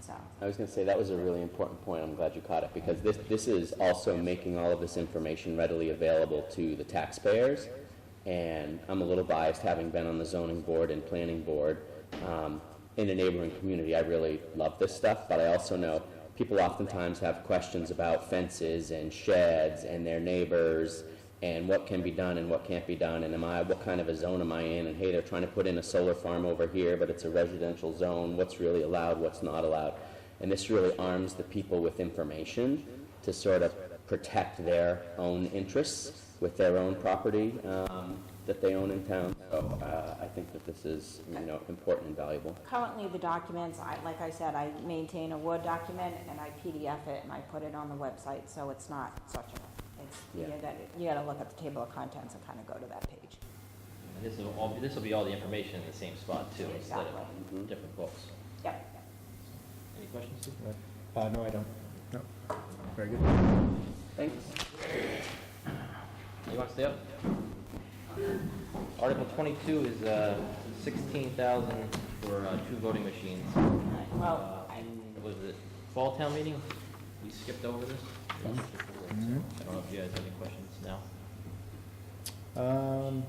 [SPEAKER 8] So.
[SPEAKER 2] I was going to say, that was a really important point. I'm glad you caught it, because this is also making all of this information readily available to the taxpayers. And I'm a little biased, having been on the zoning board and planning board in a neighboring community. I really love this stuff, but I also know people oftentimes have questions about fences and sheds and their neighbors and what can be done and what can't be done, and what kind of a zone am I in, and hey, they're trying to put in a solar farm over here, but it's a residential zone, what's really allowed, what's not allowed. And this really arms the people with information to sort of protect their own interests with their own property that they own in town. So I think that this is, important and valuable.
[SPEAKER 8] Currently, the documents, like I said, I maintain a Word document and I PDF it and I put it on the website, so it's not searchable. You gotta look at the table of contents and kind of go to that page.
[SPEAKER 1] And this will be all the information in the same spot too, instead of different books.
[SPEAKER 8] Yep.
[SPEAKER 1] Any questions, Steve?
[SPEAKER 3] No, I don't. No. Very good.
[SPEAKER 2] Thanks.
[SPEAKER 1] You want to stay up? Article 22 is $16,000 for 2 voting machines.
[SPEAKER 8] Well,
[SPEAKER 1] Was it fall town meeting? We skipped over this? I don't know if you guys have any questions now.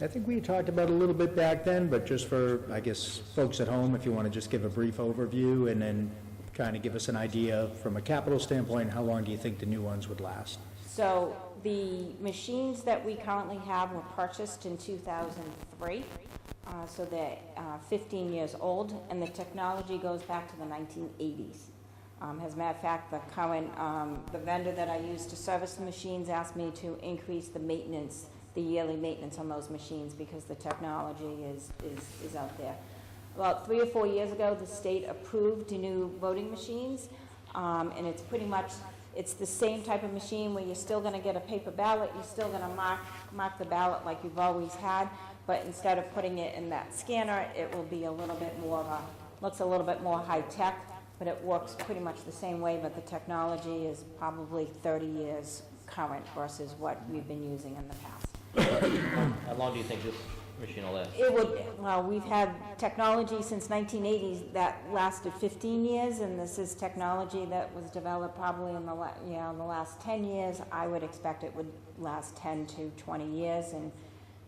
[SPEAKER 3] I think we talked about it a little bit back then, but just for, I guess, folks at home, if you want to just give a brief overview and then kind of give us an idea from a capital standpoint, how long do you think the new ones would last?
[SPEAKER 8] so the machines that we currently have were purchased in 2003, so they're 15 years old, and the technology goes back to the 1980s. As a matter of fact, the current, the vendor that I use to service the machines asked me to increase the maintenance, the yearly maintenance on those machines because the technology is out there. About 3 or 4 years ago, the state approved the new voting machines, and it's pretty much, it's the same type of machine where you're still going to get a paper ballot, you're still going to mark the ballot like you've always had, but instead of putting it in that scanner, it will be a little bit more of a, looks a little bit more high-tech, but it works pretty much the same way, but the technology is probably 30 years current versus what we've been using in the past.
[SPEAKER 1] How long do you think this machine will last?
[SPEAKER 8] It would, well, we've had technology since 1980s that lasted 15 years, and this is technology that was developed probably in the last 10 years. I would expect it would last 10 to 20 years, and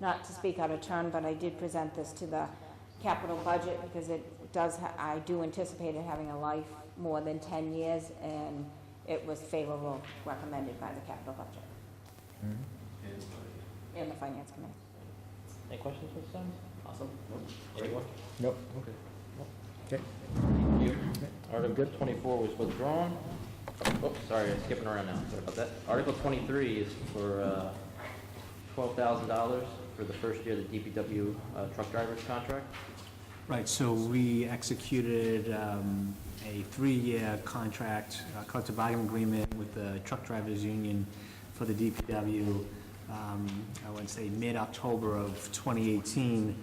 [SPEAKER 8] not to speak out of turn, but I did present this to the capital budget because it does, I do anticipate it having a life more than 10 years, and it was favorable, recommended by the capital budget and the finance committee.
[SPEAKER 1] Any questions for Sam? Awesome. Anyone?
[SPEAKER 3] Nope.
[SPEAKER 1] Okay.
[SPEAKER 3] Okay.
[SPEAKER 1] Thank you. Article 24 was withdrawn. Oops, sorry, I'm skipping around now. Sorry about that. Article 23 is for $12,000 for the first year of the DPW truck driver's contract.
[SPEAKER 4] Right, so we executed a 3-year contract, collective bargaining agreement with the truck drivers union for the DPW, I would say mid-October of 2018.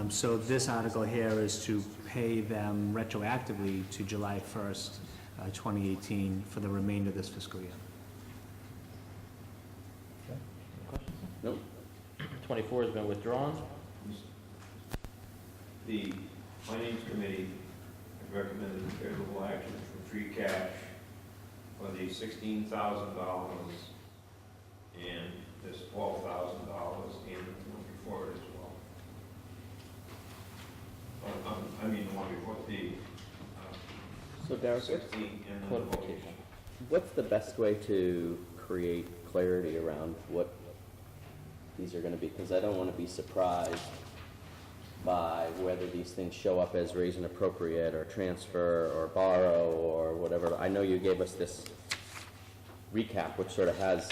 [SPEAKER 4] So this article here is to pay them retroactively to July 1st, 2018 for the remainder of this fiscal year.
[SPEAKER 1] Any questions?
[SPEAKER 2] Nope.
[SPEAKER 1] 24 has been withdrawn.
[SPEAKER 5] The Finance Committee recommended favorable action for free cash for the $16,000 and this $12,000 and the one before it as well. I mean, the one before the
[SPEAKER 2] So Derek,
[SPEAKER 5] 16 and then the
[SPEAKER 1] Clarification.
[SPEAKER 2] what's the best way to create clarity around what these are gonna be? Because I don't wanna be surprised by whether these things show up as raise and appropriate, or transfer, or borrow, or whatever. I know you gave us this recap, which sort of has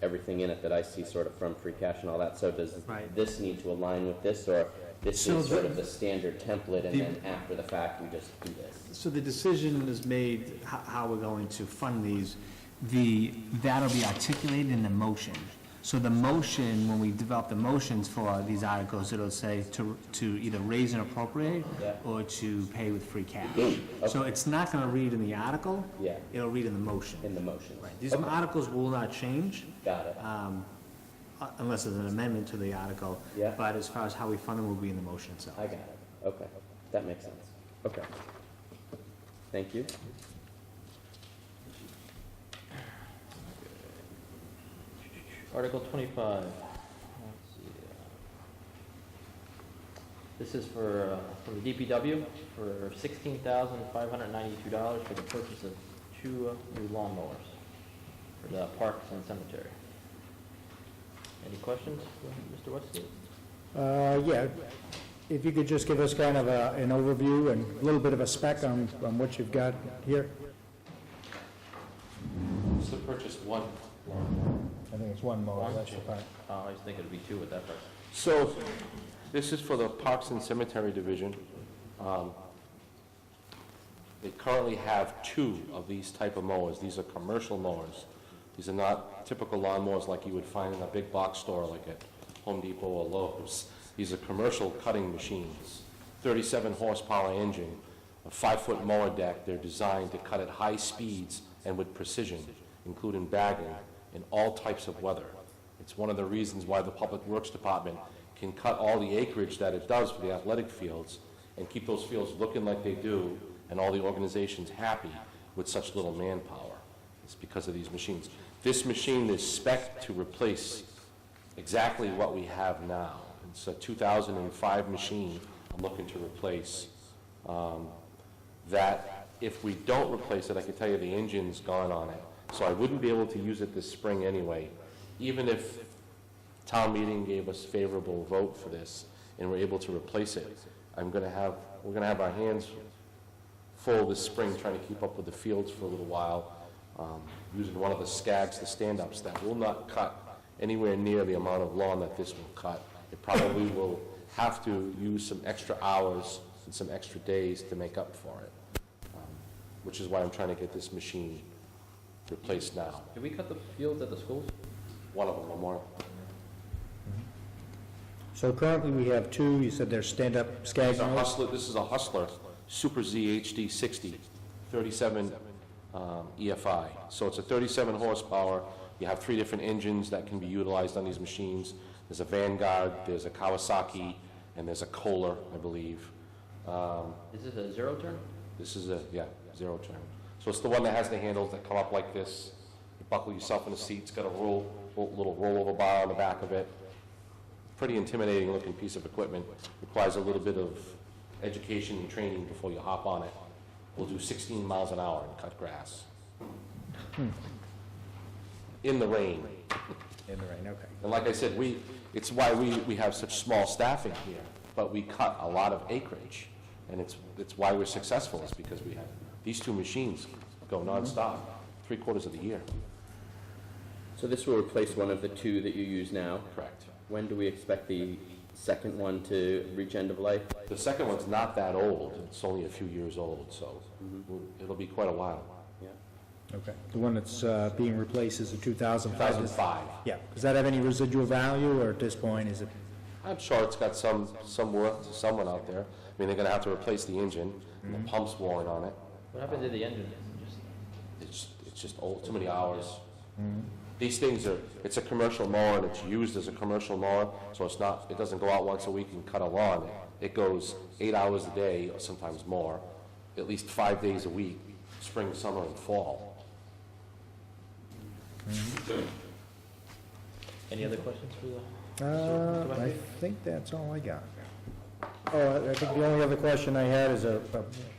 [SPEAKER 2] everything in it that I see sort of from free cash and all that. So does
[SPEAKER 4] Right.
[SPEAKER 2] this need to align with this, or this
[SPEAKER 12] So
[SPEAKER 2] is sort
[SPEAKER 12] the-
[SPEAKER 2] of the standard template, and
[SPEAKER 12] the-
[SPEAKER 2] then after the fact, we just do this?
[SPEAKER 4] So the decision is made, how we're going to fund these, that'll be articulated in the motion. So the motion, when we develop the motions for these articles, it'll say to either raise and appropriate
[SPEAKER 2] Yeah.
[SPEAKER 4] or to pay with free cash.
[SPEAKER 2] Okay.
[SPEAKER 4] So it's not gonna read in the article,
[SPEAKER 2] Yeah,
[SPEAKER 4] it'll read in the motion.
[SPEAKER 2] in the motion.
[SPEAKER 4] Right, these
[SPEAKER 2] Okay.
[SPEAKER 4] articles will not change,
[SPEAKER 2] Got it.
[SPEAKER 4] unless there's an amendment to the article.
[SPEAKER 2] Yeah.
[SPEAKER 4] But as far as how we fund them will be in the motion itself.
[SPEAKER 2] I got it. Okay, that makes sense. Okay. Thank you.
[SPEAKER 1] Article 25. Let's see. This is for the DPW for $16,592 for the purchase of 2 new lawnmowers for the parks and cemetery. Any questions, Mr. Westgate?
[SPEAKER 3] Yeah, if you could just give us kind of an overview and a little bit of a spec on what you've got here.
[SPEAKER 9] So purchased one.
[SPEAKER 3] I think it's one mower, that's the part.
[SPEAKER 1] I was thinking it'd be 2 at that price.
[SPEAKER 9] So, this is for the Parks and Cemetery Division. They currently have 2 of these type of mowers. These are commercial mowers. These are not typical lawnmowers like you would find in a big box store like at Home Depot or Lowe's. These are commercial cutting machines. 37 horsepower engine, a 5-foot mower deck. They're designed to cut at high speeds and with precision, including bagging in all types of weather. It's one of the reasons why the Public Works Department can cut all the acreage that it does for the athletic fields and keep those fields looking like they do, and all the organizations happy with such little manpower. It's because of these machines. This machine is spec'd to replace exactly what we have now. It's a 2005 machine I'm looking to replace. That if we don't replace it, I can tell you the engine's gone on it. So I wouldn't be able to use it this spring anyway. Even if town meeting gave us favorable vote for this and we're able to replace it, we're gonna have our hands full this spring trying to keep up with the fields for a little while, using one of the skags, the stand-ups, that will not cut anywhere near the amount of lawn that this will cut. It probably will have to use some extra hours and some extra days to make up for it, which is why I'm trying to get this machine replaced now.
[SPEAKER 1] Did we cut the fields at the schools?
[SPEAKER 9] One of them, Memorial.
[SPEAKER 3] So currently we have 2, you said they're stand-up skag mowers?
[SPEAKER 9] This is a Hustler Super Z HD 60, 37 EFI. So it's a 37 horsepower. You have 3 different engines that can be utilized on these machines. There's a Vanguard, there's a Kawasaki, and there's a Kohler, I believe.
[SPEAKER 1] Is this a 0-turn?
[SPEAKER 9] This is a, yeah, 0-turn. So it's the one that has the handles that come up like this. You buckle yourself in the seat. It's got a little rollover bar on the back of it. Pretty intimidating looking piece of equipment. Requires a little bit of education and training before you hop on it. We'll do 16 miles an hour and cut grass. In the rain.
[SPEAKER 3] In the rain, okay.
[SPEAKER 9] And like I said, it's why we have such small staffing here, but we cut a lot of acreage. And it's why we're successful, is because we have these 2 machines go nonstop, 3/4 of the year.
[SPEAKER 2] So this will replace one of the 2 that you use now?
[SPEAKER 9] Correct.
[SPEAKER 2] When do we expect the second one to reach end of life?
[SPEAKER 9] The second one's not that old. It's only a few years old, so it'll be quite a while.
[SPEAKER 2] Yeah.
[SPEAKER 3] Okay. The one that's being replaced is a 2005?
[SPEAKER 9] 2005.
[SPEAKER 3] Yeah. Does that have any residual value, or at this point, is it?
[SPEAKER 9] I'm sure it's got some worth to someone out there. I mean, they're gonna have to replace the engine, and the pump's worn on it.
[SPEAKER 1] What happened to the engine?
[SPEAKER 9] It's just old, too many hours. These things are, it's a commercial mower, and it's used as a commercial mower, so it's not, it doesn't go out once a week and cut a lawn. It goes 8 hours a day, or sometimes more, at least 5 days a week, spring, summer, and fall.
[SPEAKER 1] Any other questions for the?
[SPEAKER 3] I think that's all I got. Oh, I think the only other question I had is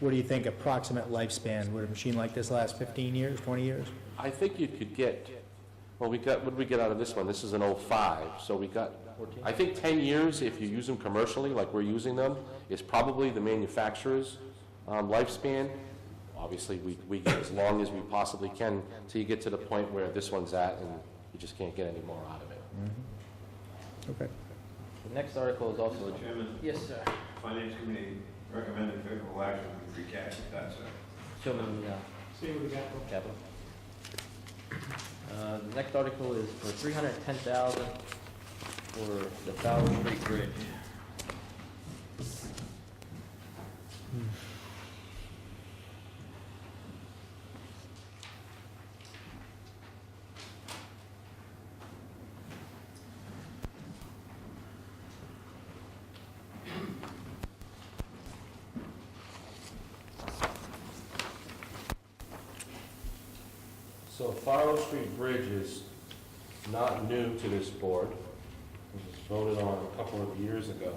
[SPEAKER 3] what do you think approximate lifespan? Would a machine like this last 15 years, 20 years?
[SPEAKER 9] I think you could get, well, what did we get out of this one? This is an '05, so we got, I think 10 years, if you use them commercially, like we're using them, is probably the manufacturer's lifespan. Obviously, we get as long as we possibly can, till you get to the point where this one's at, and you just can't get any more out of it.
[SPEAKER 3] Okay.
[SPEAKER 1] The next article is also.
[SPEAKER 5] Mr. Chairman,
[SPEAKER 1] Yes, sir.
[SPEAKER 5] Finance Committee recommended favorable action on free cash, if that's
[SPEAKER 1] Chairman,
[SPEAKER 11] Same with the capital.
[SPEAKER 1] capital. The next article is for $310,000 for the Fowler Street Bridge.
[SPEAKER 9] So Faro Street Bridge is not new to this board. It was voted on a couple of years ago.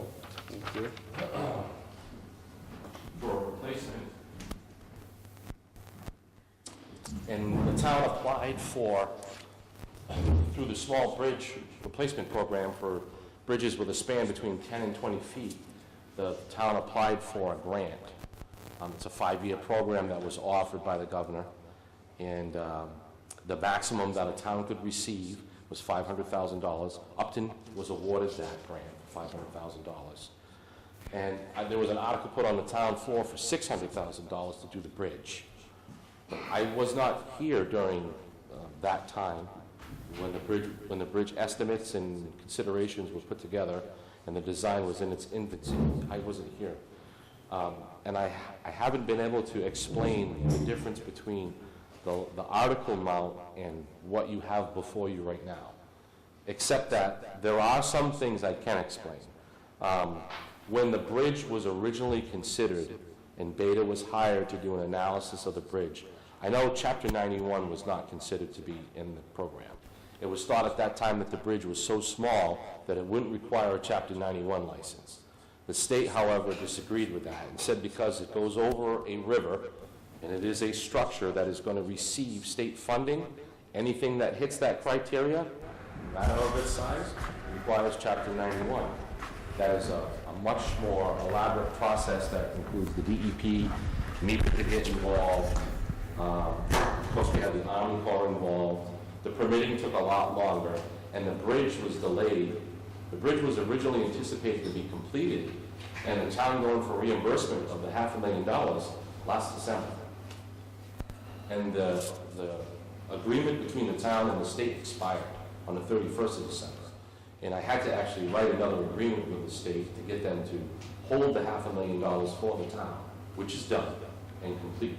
[SPEAKER 9] For replacement. And the town applied for, through the small bridge replacement program for bridges with a span between 10 and 20 feet, the town applied for a grant. It's a 5-year program that was offered by the governor, and the maximum that a town could receive was $500,000. Upton was awarded that grant, $500,000. And there was an article put on the town floor for $600,000 to do the bridge. But I was not here during that time when the bridge estimates and considerations were put together and the design was in its infancy. I wasn't here. And I haven't been able to explain the difference between the article amount and what you have before you right now, except that there are some things I can explain. When the bridge was originally considered and Beta was hired to do an analysis of the bridge, I know Chapter 91 was not considered to be in the program. It was thought at that time that the bridge was so small that it wouldn't require a Chapter 91 license. The state, however, disagreed with that and said because it goes over a river and it is a structure that is going to receive state funding, anything that hits that criteria, no matter of its size, requires Chapter 91. That is a much more elaborate process that includes the DEP, NEPA to get involved. Of course, we had the Army Corps involved. The permitting took a lot longer, and the bridge was delayed. The bridge was originally anticipated to be completed, and the town going for reimbursement of the $500,000 last December. And the agreement between the town and the state expired on the 31st of December. And I had to actually write another agreement with the state to get them to hold the $500,000 for the town, which is done and complete.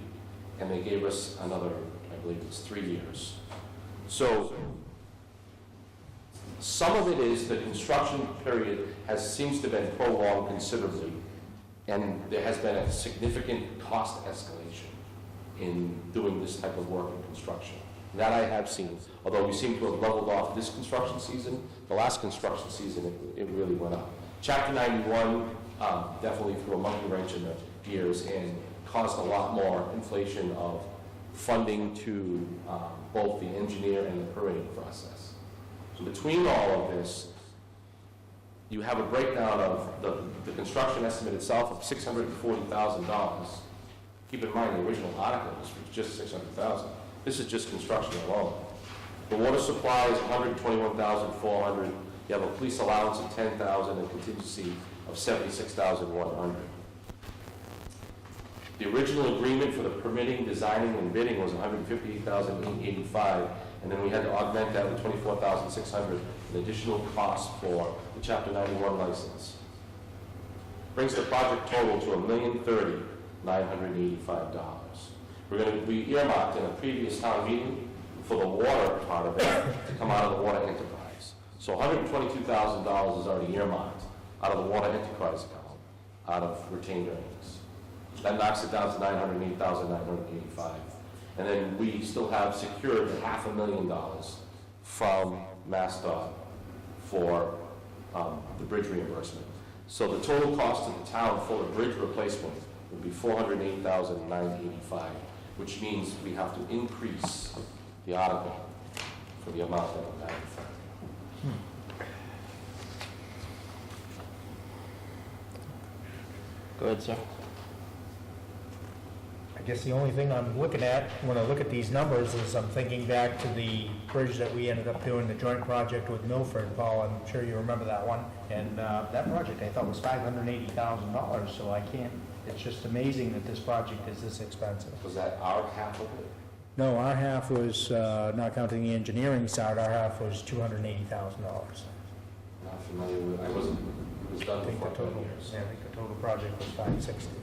[SPEAKER 9] And they gave us another, I believe it's 3 years. So some of it is the construction period seems to have been prolonged considerably, and there has been a significant cost escalation in doing this type of work in construction. That I have seen, although we seem to have leveled off this construction season. The last construction season, it really went up. Chapter 91 definitely threw a monkey wrench in the gears and caused a lot more inflation of funding to both the engineer and the permitting process. So between all of this, you have a breakdown of the construction estimate itself of $640,000. Keep in mind, the original article was just $600,000. This is just construction alone. The water supply is $121,400. You have a police allowance of $10,000 and contingency of $76,100. The original agreement for the permitting, designing, and bidding was $158,885, and then we had to augment that with $24,600, an additional cost for the Chapter 91 license. Brings the project total to $1,030,985. We earmarked in a previous town meeting for the water part of it to come out of the water enterprise. So $122,000 is already earmarked out of the water enterprise account, out of retained earnings. That knocks it down to $908,985. And then we still have secured $500,000 from MassDOT for the bridge reimbursement. So the total cost to the town for the bridge replacement would be $408,985, which means we have to increase the article for the amount that we're paying for.
[SPEAKER 1] Go ahead, sir.
[SPEAKER 3] I guess the only thing I'm looking at, when I look at these numbers, is I'm thinking back to the bridge that we ended up doing, the joint project with Milford, Paul, I'm sure you remember that one. And that project, I thought, was $580,000, so I can't, it's just amazing that this project is this expensive.
[SPEAKER 9] Was that our half of it?
[SPEAKER 3] No, our half was, not counting the engineering side, our half was $280,000.
[SPEAKER 9] Not familiar with, it was
[SPEAKER 3] I
[SPEAKER 9] done
[SPEAKER 3] think the
[SPEAKER 9] before 10
[SPEAKER 3] total,
[SPEAKER 9] years.
[SPEAKER 3] yeah, I think the total project was 560.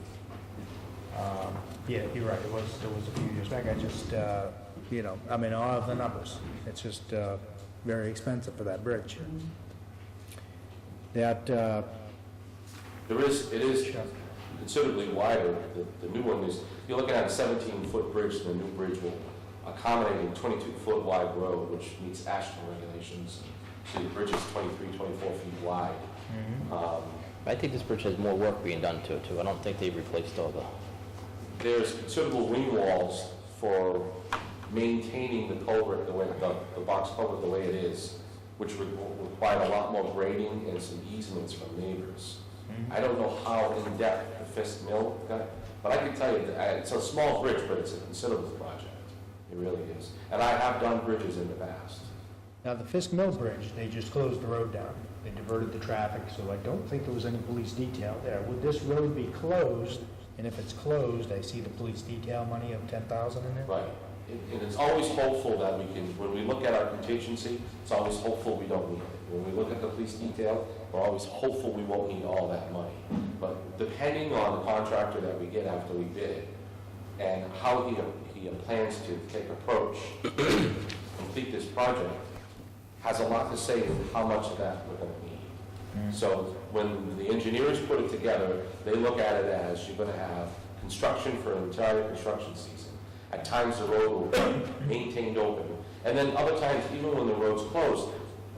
[SPEAKER 3] Yeah, you're right, it was a few years back, I just, I mean, all of the numbers, it's just, very expensive for that bridge. That,
[SPEAKER 9] It is considerably wider. The new one is, you're looking at a 17-foot bridge, the new bridge will accommodate a 22-foot wide road, which meets Ashton regulations. So the bridge is 23, 24 feet wide.
[SPEAKER 1] I think this bridge has more work being done to it, too. I don't think they've replaced all the...
[SPEAKER 9] There's considerable wing walls for maintaining the culvert, the way, the box culvert the way it is, which would require a lot more grading and some easements from neighbors. I don't know how in-depth the Fisk Mill got, but I can tell you that it's a small bridge, but it's a considerable project. It really is. And I have done bridges in the past.
[SPEAKER 3] now, the Fisk Mill Bridge, they just closed the road down. They diverted the traffic, so I don't think there was any police detail there. Would this road be closed? And if it's closed, I see the police detail money of $10,000 in there?
[SPEAKER 9] Right. And it's always hopeful that we can, when we look at our contingency, it's always hopeful we don't need it. When we look at the police detail, we're always hopeful we won't need all that money. But depending on the contractor that we get after we bid it, and how he plans to take approach to complete this project, has a lot to say in how much of that we're going to need. So when the engineers put it together, they look at it as you're going to have construction for an entire construction season. At times, the road will be maintained open. And then other times, even when the road's closed,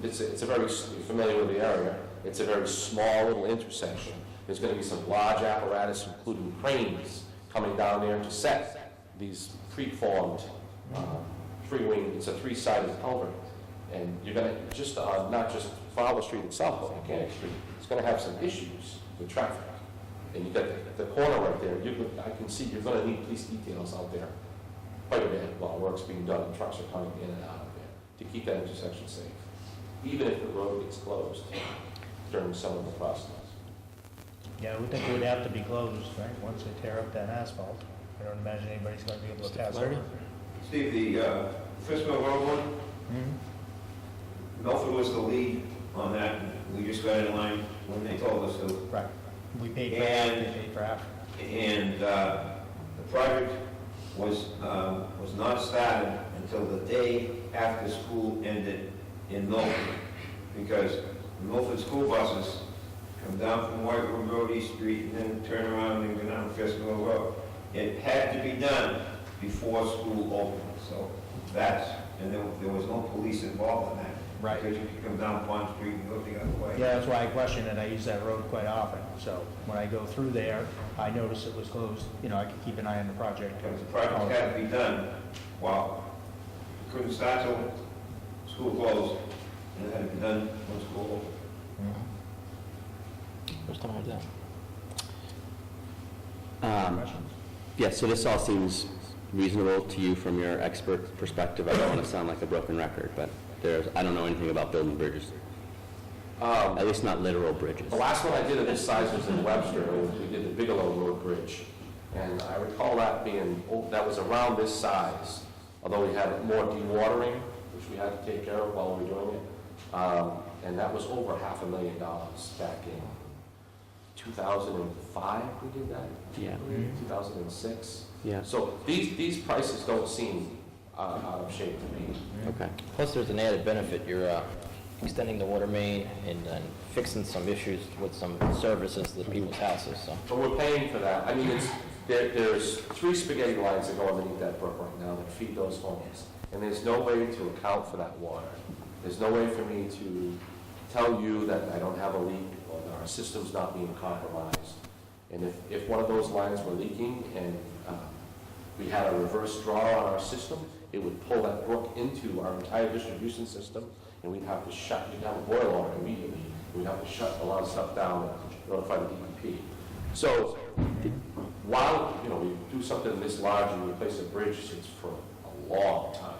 [SPEAKER 9] it's a very, you're familiar with the area, it's a very small little intersection. There's going to be some large apparatus, including cranes, coming down there to set these preformed three-wing, it's a three-sided culvert. And you're going to, just not just Fowler Street itself, but Mechanic Street, it's going to have some issues with traffic. And you got the corner right there, I can see you're going to need police details out there quite a bit while work's being done, and trucks are coming in and out of there to keep that intersection safe, even if the road gets closed during some of the process.
[SPEAKER 3] Yeah, I would think it would have to be closed, right, once they tear up that asphalt. I don't imagine anybody's going to be able to pass over.
[SPEAKER 5] Steve, the Fisk Mill Road one, Milford was the lead on that. We just got in line when they told us to.
[SPEAKER 3] Right. We paid for half, they paid for half.
[SPEAKER 5] And the project was not started until the day after school ended in Milford, because the Milford school buses come down from White Room Road, East Street, and then turn around and go down Fisk Mill Road. It had to be done before school opened, so and there was no police involved in that.
[SPEAKER 3] Right.
[SPEAKER 5] Because you could come down Pond Street and go the other way.
[SPEAKER 3] Yeah, that's why I question it, I use that road quite often, so when I go through there, I notice it was closed, I could keep an eye on the project.
[SPEAKER 5] Because the project had to be done while, couldn't start till school closed, and it had to be done when school opened.
[SPEAKER 1] First time I heard that.
[SPEAKER 3] Questions?
[SPEAKER 2] Yeah, so this all seems reasonable to you from your expert perspective. I don't want to sound like a broken record, but I don't know anything about building bridges. At least not literal bridges.
[SPEAKER 9] The last one I did of this size was in Webster, and we did the Bigelow Road Bridge. And I recall that that was around this size, although we had more dewatering, which we had to take care of while we were doing it. And that was over $500,000 back in 2005, we did that?
[SPEAKER 2] Yeah.
[SPEAKER 9] 2006.
[SPEAKER 2] Yeah.
[SPEAKER 9] So these prices don't seem out of shape to me.
[SPEAKER 2] Okay.
[SPEAKER 1] Plus, there's an added benefit, you're extending the water main and fixing some issues with some services to the people's houses, so.
[SPEAKER 9] But we're paying for that. I mean, there's 3 spaghetti lines that go underneath that brook right now that feed those homes. And there's no way to account for that water. There's no way for me to tell you that I don't have a leak or that our system's not being compromised. And if one of those lines were leaking and we had a reverse draw on our system, it would pull that brook into our entire distribution system, and we'd have to we'd have a boil on it immediately. We'd have to shut a lot of stuff down and notify the DEP. So while, we do something this large and replace a bridge, it's for a long time.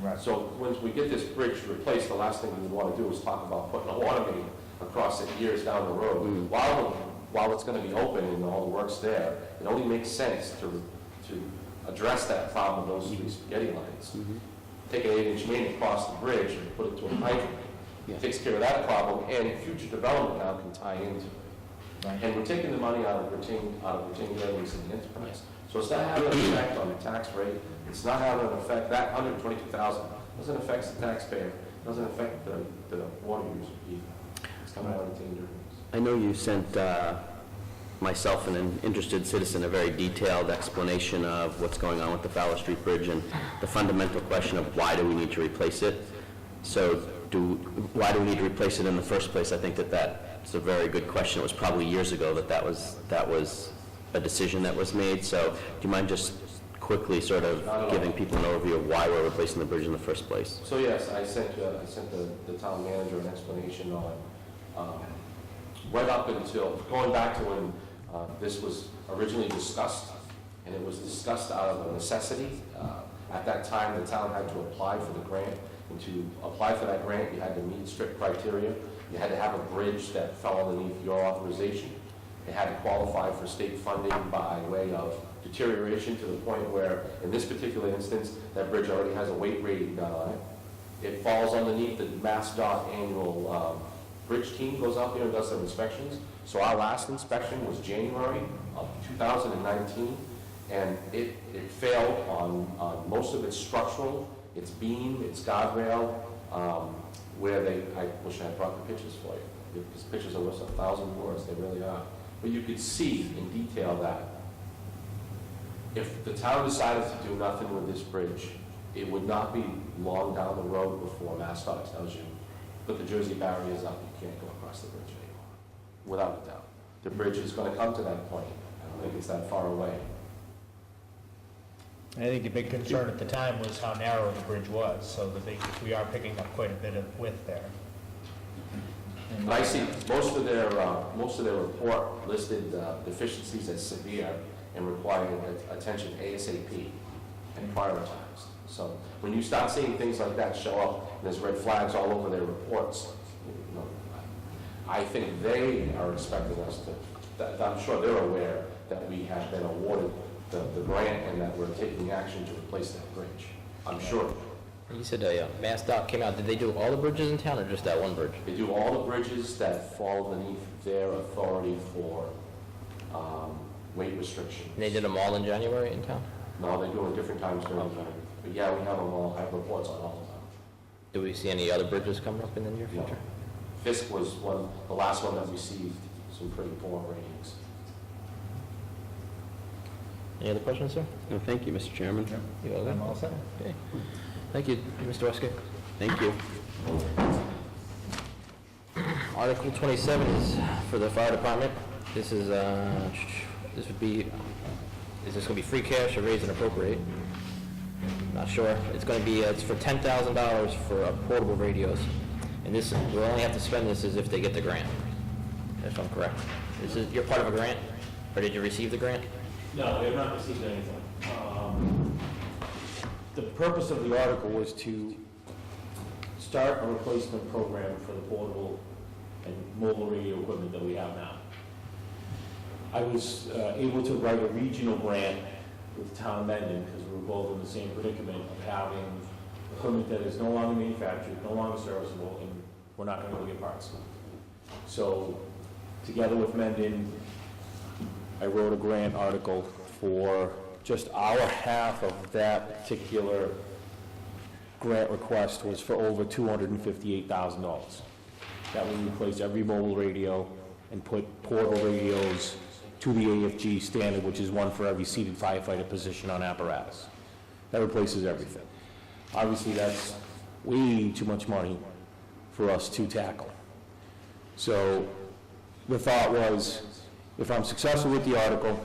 [SPEAKER 3] Right.
[SPEAKER 9] So once we get this bridge replaced, the last thing we want to do is talk about putting a water main across it years down the road. While it's going to be open and all the work's there, it only makes sense to address that problem of those 3 spaghetti lines. Take an 8-inch main across the bridge and put it to a hydrant. It takes care of that problem, and future development now can tie into it.
[SPEAKER 3] Right.
[SPEAKER 9] And we're taking the money out of retained earnings in the enterprise. So it's not having an effect on the tax rate. It's not having an effect, that $122,000 doesn't affect the taxpayer, doesn't affect the water user either. It's coming out of retained earnings.
[SPEAKER 2] I know you sent myself and an interested citizen a very detailed explanation of what's going on with the Fowler Street Bridge and the fundamental question of why do we need to replace it. So why do we need to replace it in the first place? I think that's a very good question. It was probably years ago that was a decision that was made. So do you mind just quickly sort of giving people an overview of why we're replacing the bridge in the first place?
[SPEAKER 9] So yes, I sent the town manager an explanation on, right up until, going back to when this was originally discussed, and it was discussed out of a necessity. At that time, the town had to apply for the grant, and to apply for that grant, you had to meet strict criteria. You had to have a bridge that fell underneath your authorization. It had to qualify for state funding by way of deterioration to the point where, in this particular instance, that bridge already has a weight rating done on it. It falls underneath the MassDOT annual bridge team goes out there and does some inspections. So our last inspection was January of 2019, and it failed on most of its structural, its beam, its guardrail, where I wish I had brought the pictures for you, because pictures are worth 1,000 words, they really are. But you could see in detail that if the town decided to do nothing with this bridge, it would not be long down the road before MassDOT tells you, put the Jersey barriers up, you can't go across the bridge anymore. Without a doubt. The bridge is going to come to that point. I don't think it's that far away.
[SPEAKER 3] I think the big concern at the time was how narrow the bridge was, so we are picking up quite a bit of width there.
[SPEAKER 9] And I see most of their report listed deficiencies as severe and requiring attention ASAP and prioritized. So when you start seeing things like that show up, and there's red flags all over their reports, I think they are expecting us to, I'm sure they're aware that we have been awarded the grant and that we're taking action to replace that bridge. I'm sure.
[SPEAKER 1] You said MassDOT came out, did they do all the bridges in town or just that one bridge?
[SPEAKER 9] They do all the bridges that fall underneath their authority for weight restrictions.
[SPEAKER 1] And they did them all in January in town?
[SPEAKER 9] No, they do them at different times during the year. But yeah, we have them all, I have reports on all of them.
[SPEAKER 1] Do we see any other bridges coming up in the near
[SPEAKER 9] No.
[SPEAKER 1] future?
[SPEAKER 9] Fisk was the last one that received some pretty poor ratings.
[SPEAKER 1] Any other questions, sir?
[SPEAKER 2] No, thank you, Mr. Chairman.
[SPEAKER 1] You all good?
[SPEAKER 3] I'm all set.
[SPEAKER 1] Okay. Thank you, Mr. Westgate.
[SPEAKER 2] Thank you.
[SPEAKER 1] Article 27 is for the fire department. This is, this would be, is this going to be free cash or raise and appropriate? Not sure. It's going to be, it's for $10,000 for portable radios. And this, we'll only have to spend this as if they get the grant, if I'm correct. You're part of a grant, or did you receive the grant?
[SPEAKER 10] No, they have not received anything. The purpose of the article was to start a replacement program for the portable and mobile radio equipment that we have now. I was able to write a regional grant with Town Mendon, because we were both in the same predicament of having equipment that is no longer manufactured, no longer serviceable, and we're not going to go get parts. So, together with Mendon, I wrote a grant article for just our half of that particular grant request was for over $258,000. That would replace every mobile radio and put portable radios to the AFG standard, which is one for every seated firefighter position on apparatus. That replaces everything. Obviously, that's way too much money for us to tackle. So the thought was, if I'm successful with the article,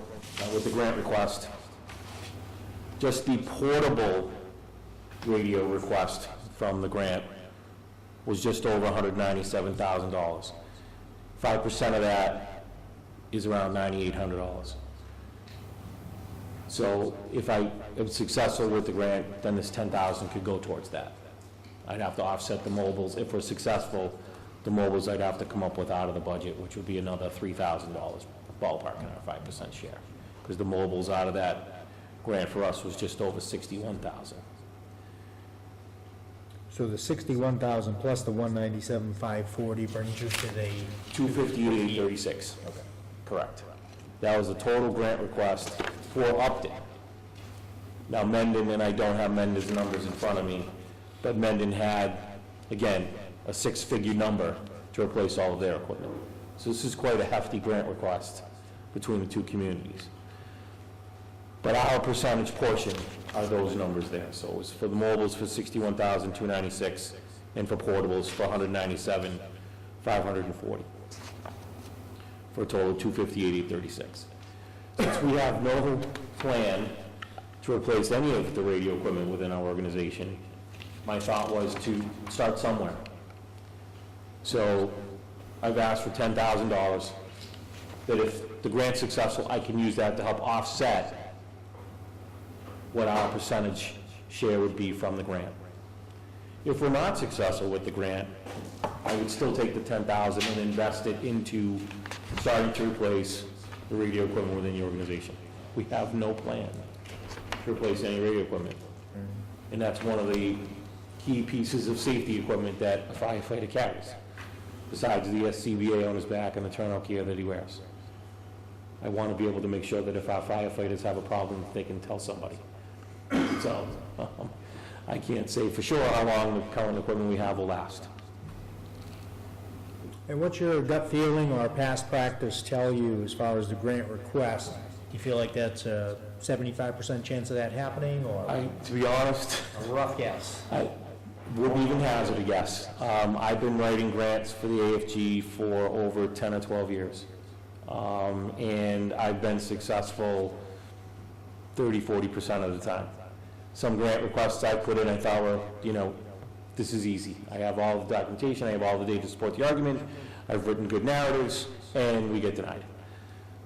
[SPEAKER 10] with the grant request, just the portable radio request from the grant was just over $197,000. 5% of that is around $9,800. So if I am successful with the grant, then this $10,000 could go towards that. I'd have to offset the mobiles. If we're successful, the mobiles I'd have to come up with out of the budget, which would be another $3,000 ballpark in our 5% share. Because the mobiles out of that grant for us was just over $61,000.
[SPEAKER 3] So the 61,000 plus the 197,540 brings you to the...
[SPEAKER 10] $258,36.
[SPEAKER 3] Okay.
[SPEAKER 10] Correct. That was the total grant request for Upton. Now Mendon, and I don't have Mendon's numbers in front of me, but Mendon had, again, a six-figure number to replace all of their equipment. So this is quite a hefty grant request between the two communities. But our percentage portion are those numbers there. So it was for the mobiles for $61,296, and for portables for $197,540, for a total of $258,836. Since we have no plan to replace any of the radio equipment within our organization, my thought was to start somewhere. So I've asked for $10,000, that if the grant's successful, I can use that to help offset what our percentage share would be from the grant. If we're not successful with the grant, I would still take the $10,000 and invest it into starting to replace the radio equipment within the organization. We have no plan to replace any radio equipment. And that's one of the key pieces of safety equipment that a firefighter carries, besides the SCBA on his back and the turnout gear that he wears. I want to be able to make sure that if our firefighters have a problem, they can tell somebody. So I can't say for sure how long the current equipment we have will last.
[SPEAKER 3] And what's your gut feeling or past practice tell you as far as the grant request? Do you feel like that's a 75% chance of that happening, or
[SPEAKER 10] To be honest,
[SPEAKER 3] a rough guess?
[SPEAKER 10] I wouldn't even hazard a guess. I've been writing grants for the AFG for over 10 or 12 years. And I've been successful 30-40% of the time. Some grant requests I put in, I thought were, this is easy. I have all the documentation, I have all the data to support the argument, I've written good narratives, and we get denied.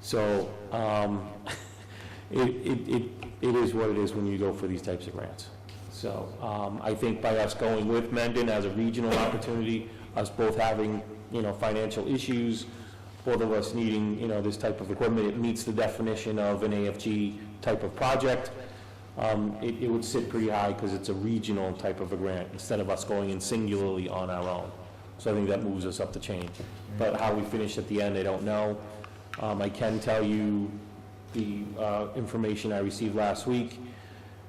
[SPEAKER 10] So it is what it is when you go for these types of grants. So I think by us going with Mendon as a regional opportunity, us both having, financial issues, both of us needing, this type of equipment, it meets the definition of an AFG type of project. It would sit pretty high because it's a regional type of a grant instead of us going in singularly on our own. So I think that moves us up the chain. But how we finish at the end, I don't know. I can tell you the information I received last week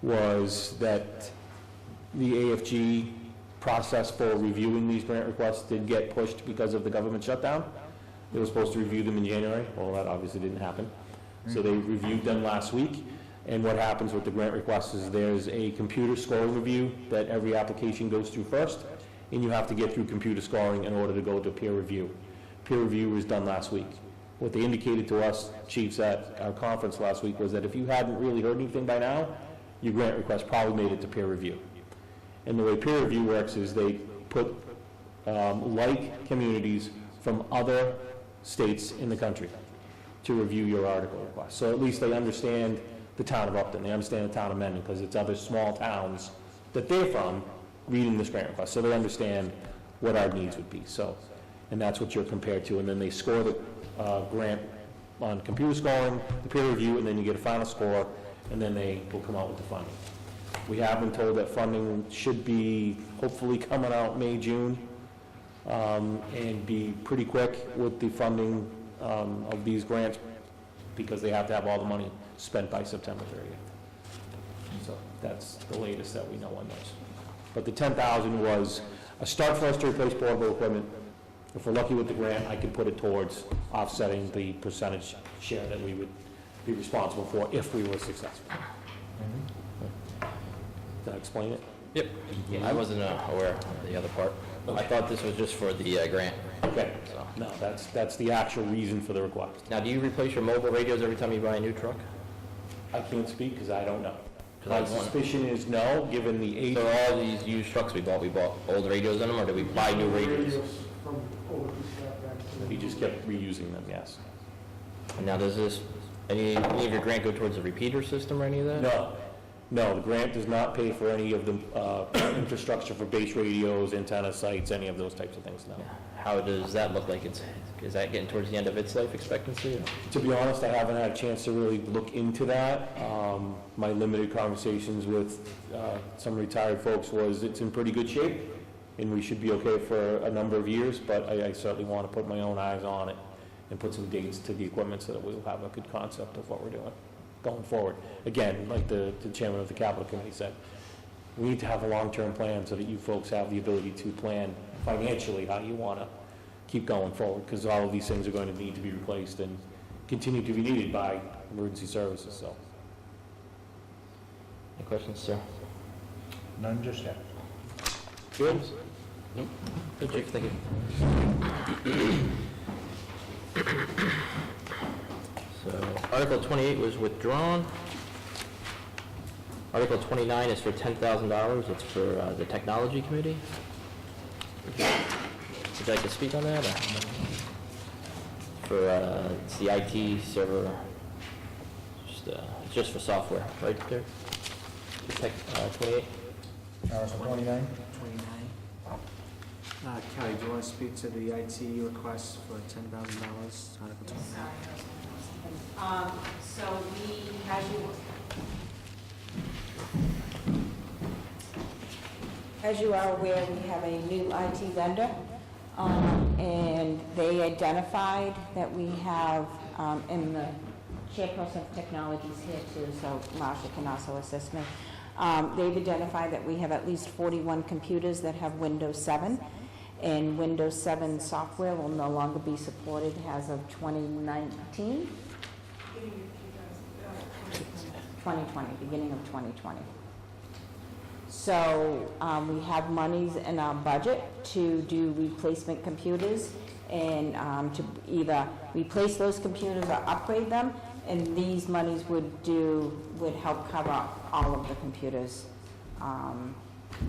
[SPEAKER 10] was that the AFG process for reviewing these grant requests did get pushed because of the government shutdown. They were supposed to review them in January. Well, that obviously didn't happen. So they reviewed them last week. And what happens with the grant requests is there's a computer scoring review that every application goes through first, and you have to get through computer scoring in order to go to peer review. Peer review was done last week. What they indicated to us, chiefs, at our conference last week was that if you hadn't really heard anything by now, your grant request probably made it to peer review. And the way peer review works is they put like communities from other states in the country to review your article request. So at least they understand the town of Upton, they understand the town of Mendon, because it's other small towns that they're from reading this grant request, so they understand what our needs would be. So, and that's what you're compared to, and then they score the grant on computer scoring, the peer review, and then you get a final score, and then they will come out with the funding. We have been told that funding should be hopefully coming out May, June, and be pretty quick with the funding of these grants, because they have to have all the money spent by September 30th. So that's the latest that we know on those. But the 10,000 was a start for us to replace portable equipment. If we're lucky with the grant, I could put it towards offsetting the percentage share that we would be responsible for if we were successful. Did I explain it?
[SPEAKER 1] Yep. I wasn't aware of the other part. I thought this was just for the grant.
[SPEAKER 10] Okay,
[SPEAKER 1] So.
[SPEAKER 10] no, that's the actual reason for the request.
[SPEAKER 1] Now, do you replace your mobile radios every time you buy a new truck?
[SPEAKER 10] I can't speak because I don't know.
[SPEAKER 1] 'Cause I
[SPEAKER 10] My
[SPEAKER 1] want-
[SPEAKER 10] suspicion is no, given the age.
[SPEAKER 1] So all these used trucks we bought old radios in them, or did we buy new radios?
[SPEAKER 11] From overseas back
[SPEAKER 10] He just kept reusing them, yes.
[SPEAKER 1] And now, does this, any of your grant go towards the repeater system or any of that?
[SPEAKER 10] No, the grant does not pay for any of the infrastructure for base radios, antenna sites, any of those types of things, no.
[SPEAKER 1] How does that look like? Is that getting towards the end of its life expectancy? or-
[SPEAKER 10] To be honest, I haven't had a chance to really look into that. My limited conversations with some retired folks was it's in pretty good shape, and we should be okay for a number of years, but I certainly want to put my own eyes on it and put some dates to the equipment so that we'll have a good concept of what we're doing going forward. Again, like the chairman of the capital committee said, we need to have a long-term plan so that you folks have the ability to plan financially how you want to keep going forward, because all of these things are going to need to be replaced and continue to be needed by emergency services, so.
[SPEAKER 1] Any questions, sir?
[SPEAKER 3] None just yet.
[SPEAKER 1] Good? Nope. Good, Chief, thank you. So, Article 28 was withdrawn. Article 29 is for $10,000. It's for the Technology Committee. Would you like to speak on that? For, it's the IT server, it's just for software, right there? Tech, 28?
[SPEAKER 3] Article 29?
[SPEAKER 4] 29. Kelly, do you want to speak to the IT request for $10,000, Article 29?
[SPEAKER 8] So as you are aware, we have a new IT vendor, and they identified that we have, and the chairperson of technologies here too, so Marsha can also assist me. They've identified that we have at least 41 computers that have Windows 7, and Windows 7 software will no longer be supported as of 2019. 2020, beginning of 2020. So we have monies in our budget to do replacement computers and to either replace those computers or upgrade them, and these monies would help cover all of the computers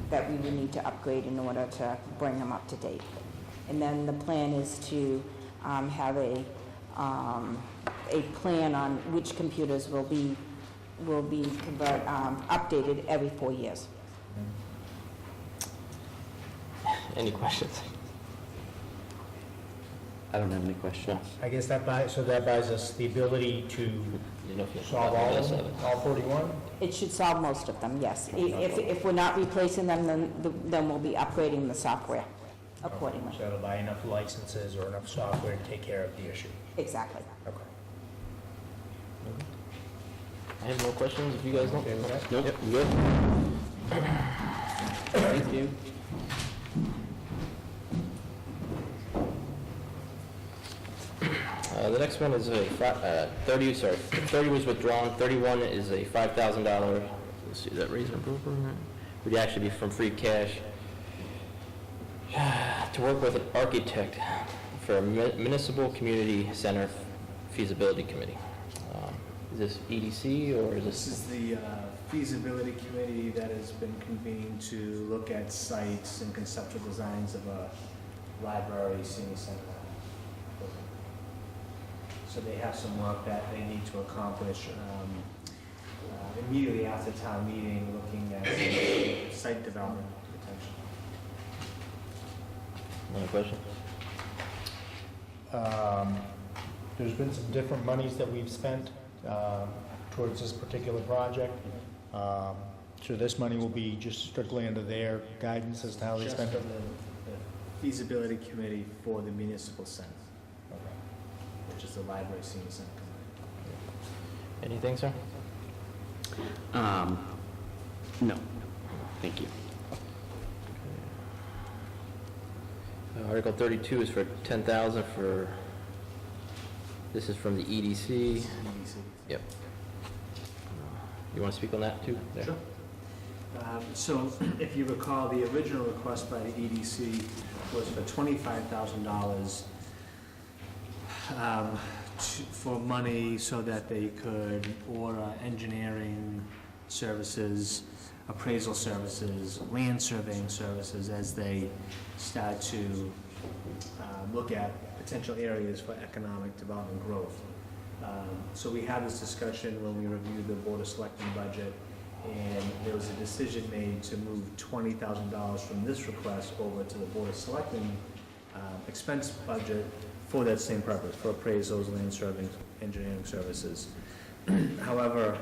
[SPEAKER 8] that we would need to upgrade in order to bring them up to date. And then the plan is to have a plan on which computers will be updated every 4 years.
[SPEAKER 1] Any questions?
[SPEAKER 2] I don't have any questions.
[SPEAKER 3] I guess that buys us the ability to
[SPEAKER 1] You know if you-
[SPEAKER 3] solve all of them, all 41?
[SPEAKER 8] It should solve most of them, yes. If we're not replacing them, then we'll be upgrading the software accordingly.
[SPEAKER 3] So it'll buy enough licenses or enough software to take care of the issue.
[SPEAKER 8] Exactly.
[SPEAKER 3] Okay.
[SPEAKER 1] I have no questions, if you guys don't.
[SPEAKER 3] Okay with that?
[SPEAKER 2] Nope,
[SPEAKER 1] Yep.
[SPEAKER 2] good.
[SPEAKER 1] Thank you. The next one is 30 was withdrawn, 31 is a $5,000, let's see, is that raise and appropriate? Would actually be from free cash to work with an architect for a municipal community center feasibility committee. Is this EDC or is
[SPEAKER 4] This
[SPEAKER 1] this?
[SPEAKER 4] is the feasibility committee that has been convened to look at sites and conceptual designs of a library, senior center. So they have some work that they need to accomplish immediately after town meeting, looking at site development potential.
[SPEAKER 1] Any questions?
[SPEAKER 3] There's been some different monies that we've spent towards this particular project. So this money will be just strictly under their guidance as to how they
[SPEAKER 4] Just
[SPEAKER 3] spend
[SPEAKER 4] for
[SPEAKER 3] it?
[SPEAKER 4] the feasibility committee for the municipal center, which is the library senior center.
[SPEAKER 1] Anything, sir?
[SPEAKER 2] No, thank you.
[SPEAKER 1] Article 32 is for 10,000 for, this is from the EDC. Yep. You want to speak on that too? Yeah.
[SPEAKER 4] Sure. So if you recall, the original request by the EDC was for $25,000 for money so that they could order engineering services, appraisal services, land surveying services as they start to look at potential areas for economic development growth. So we had this discussion when we reviewed the Board of Selectmen budget, and there was a decision made to move $20,000 from this request over to the Board of Selectmen expense budget for that same purpose, for appraisals, land surveying, engineering services. However,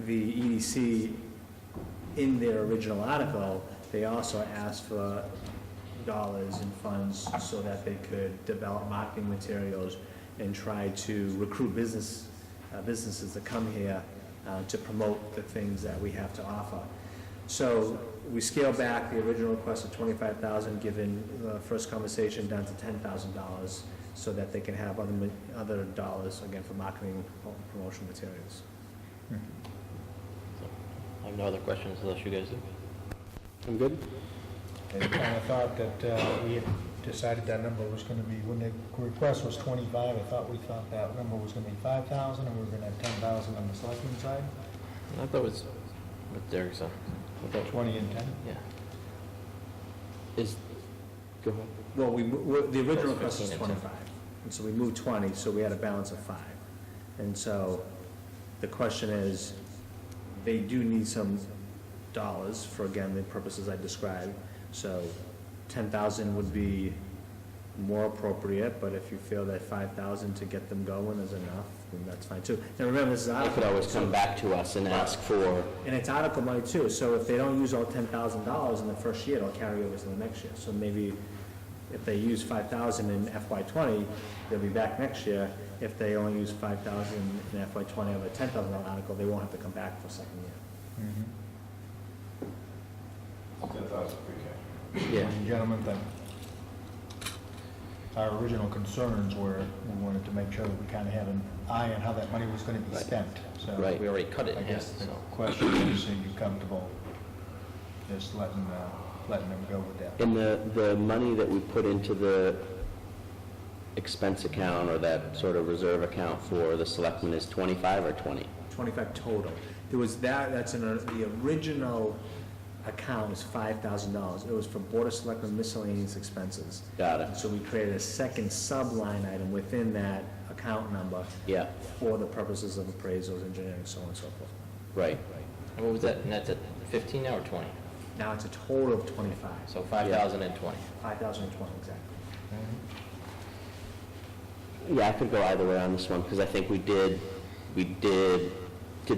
[SPEAKER 4] the EDC, in their original article, they also asked for dollars in funds so that they could develop marketing materials and try to recruit businesses to come here to promote the things that we have to offer. So we scaled back the original request of $25,000, given the first conversation, down to $10,000, so that they can have other dollars, again, for marketing and promotional materials.
[SPEAKER 1] I have no other questions unless you guys do.
[SPEAKER 2] I'm good?
[SPEAKER 3] I kind of thought that we had decided that number was going to be, when the request was 25, I thought that number was going to be 5,000, and we were going to have 10,000 on the selectmen side,
[SPEAKER 1] I thought it was what Derek said. I thought-
[SPEAKER 3] 20 and 10.
[SPEAKER 1] Yeah.
[SPEAKER 2] Go ahead.
[SPEAKER 4] Well, the original
[SPEAKER 1] That's
[SPEAKER 4] request was
[SPEAKER 1] 15 and 10.
[SPEAKER 4] 25, and so we moved 20, so we had a balance of 5. And so the question is, they do need some dollars for, again, the purposes I described. So 10,000 would be more appropriate, but if you feel that 5,000 to get them going is enough, then that's fine too. And remember, this is
[SPEAKER 2] They
[SPEAKER 4] article.
[SPEAKER 2] could always come back to us and ask for,
[SPEAKER 4] And it's article money too, so if they don't use all $10,000 in the first year, it'll carry over to the next year. So maybe if they use 5,000 in FY '20, they'll be back next year. If they only use 5,000 in FY '20 of a $10,000 article, they won't have to come back for a second year.
[SPEAKER 5] 10,000 free cash.
[SPEAKER 2] yeah,
[SPEAKER 3] Gentlemen, our original concerns were, we wanted to make sure that we kind of had an eye on how that money was going to be
[SPEAKER 2] Right.
[SPEAKER 3] spent. So
[SPEAKER 2] Right.
[SPEAKER 1] We already cut it
[SPEAKER 3] I
[SPEAKER 1] in half,
[SPEAKER 3] guess the
[SPEAKER 1] so.
[SPEAKER 3] question is, are you comfortable just letting them go with that?
[SPEAKER 2] and the money that we put into the expense account or that sort of reserve account for the selectmen is 25 or 20?
[SPEAKER 4] 25 total. There was that's in the original account was $5,000. It was for Board of Selectmen miscellaneous expenses.
[SPEAKER 2] Got it.
[SPEAKER 4] So we created a second sub-line item within that account number
[SPEAKER 2] Yeah,
[SPEAKER 4] for the purposes of appraisals, engineering, so on and so forth.
[SPEAKER 2] right.
[SPEAKER 1] What was that, and that's at 15 now or 20?
[SPEAKER 4] Now it's a total of 25,
[SPEAKER 1] So 5,000 and 20.
[SPEAKER 4] 5,020 exactly.
[SPEAKER 2] Yeah, I could go either way on this one, because I think did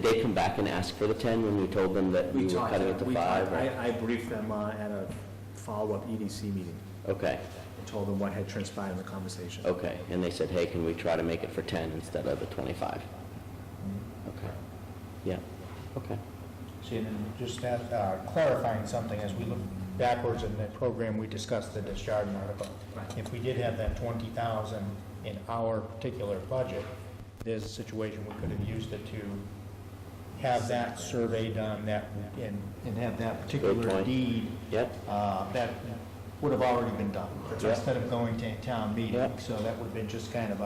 [SPEAKER 2] they come back and ask for the 10 when we told them that we were
[SPEAKER 4] talked
[SPEAKER 2] cutting it to 5? or-
[SPEAKER 4] I briefed them at a follow-up EDC meeting
[SPEAKER 2] Okay,
[SPEAKER 4] and told them what had transpired in the conversation.
[SPEAKER 2] okay, and they said, hey, can we try to make it for 10 instead of the 25? Okay, yeah, okay.
[SPEAKER 3] See, and then just clarifying something, as we look backwards in the program, we discussed the discharge article.
[SPEAKER 4] Right.
[SPEAKER 3] If we did have that 20,000 in our particular budget, there's a situation we could have used it to have that survey done, and have that particular
[SPEAKER 2] point.
[SPEAKER 3] deed,
[SPEAKER 2] Yep,
[SPEAKER 3] that would have already been done,
[SPEAKER 2] Yeah.
[SPEAKER 3] instead of going to a town meeting.
[SPEAKER 2] Yeah.
[SPEAKER 3] So that would have been just kind of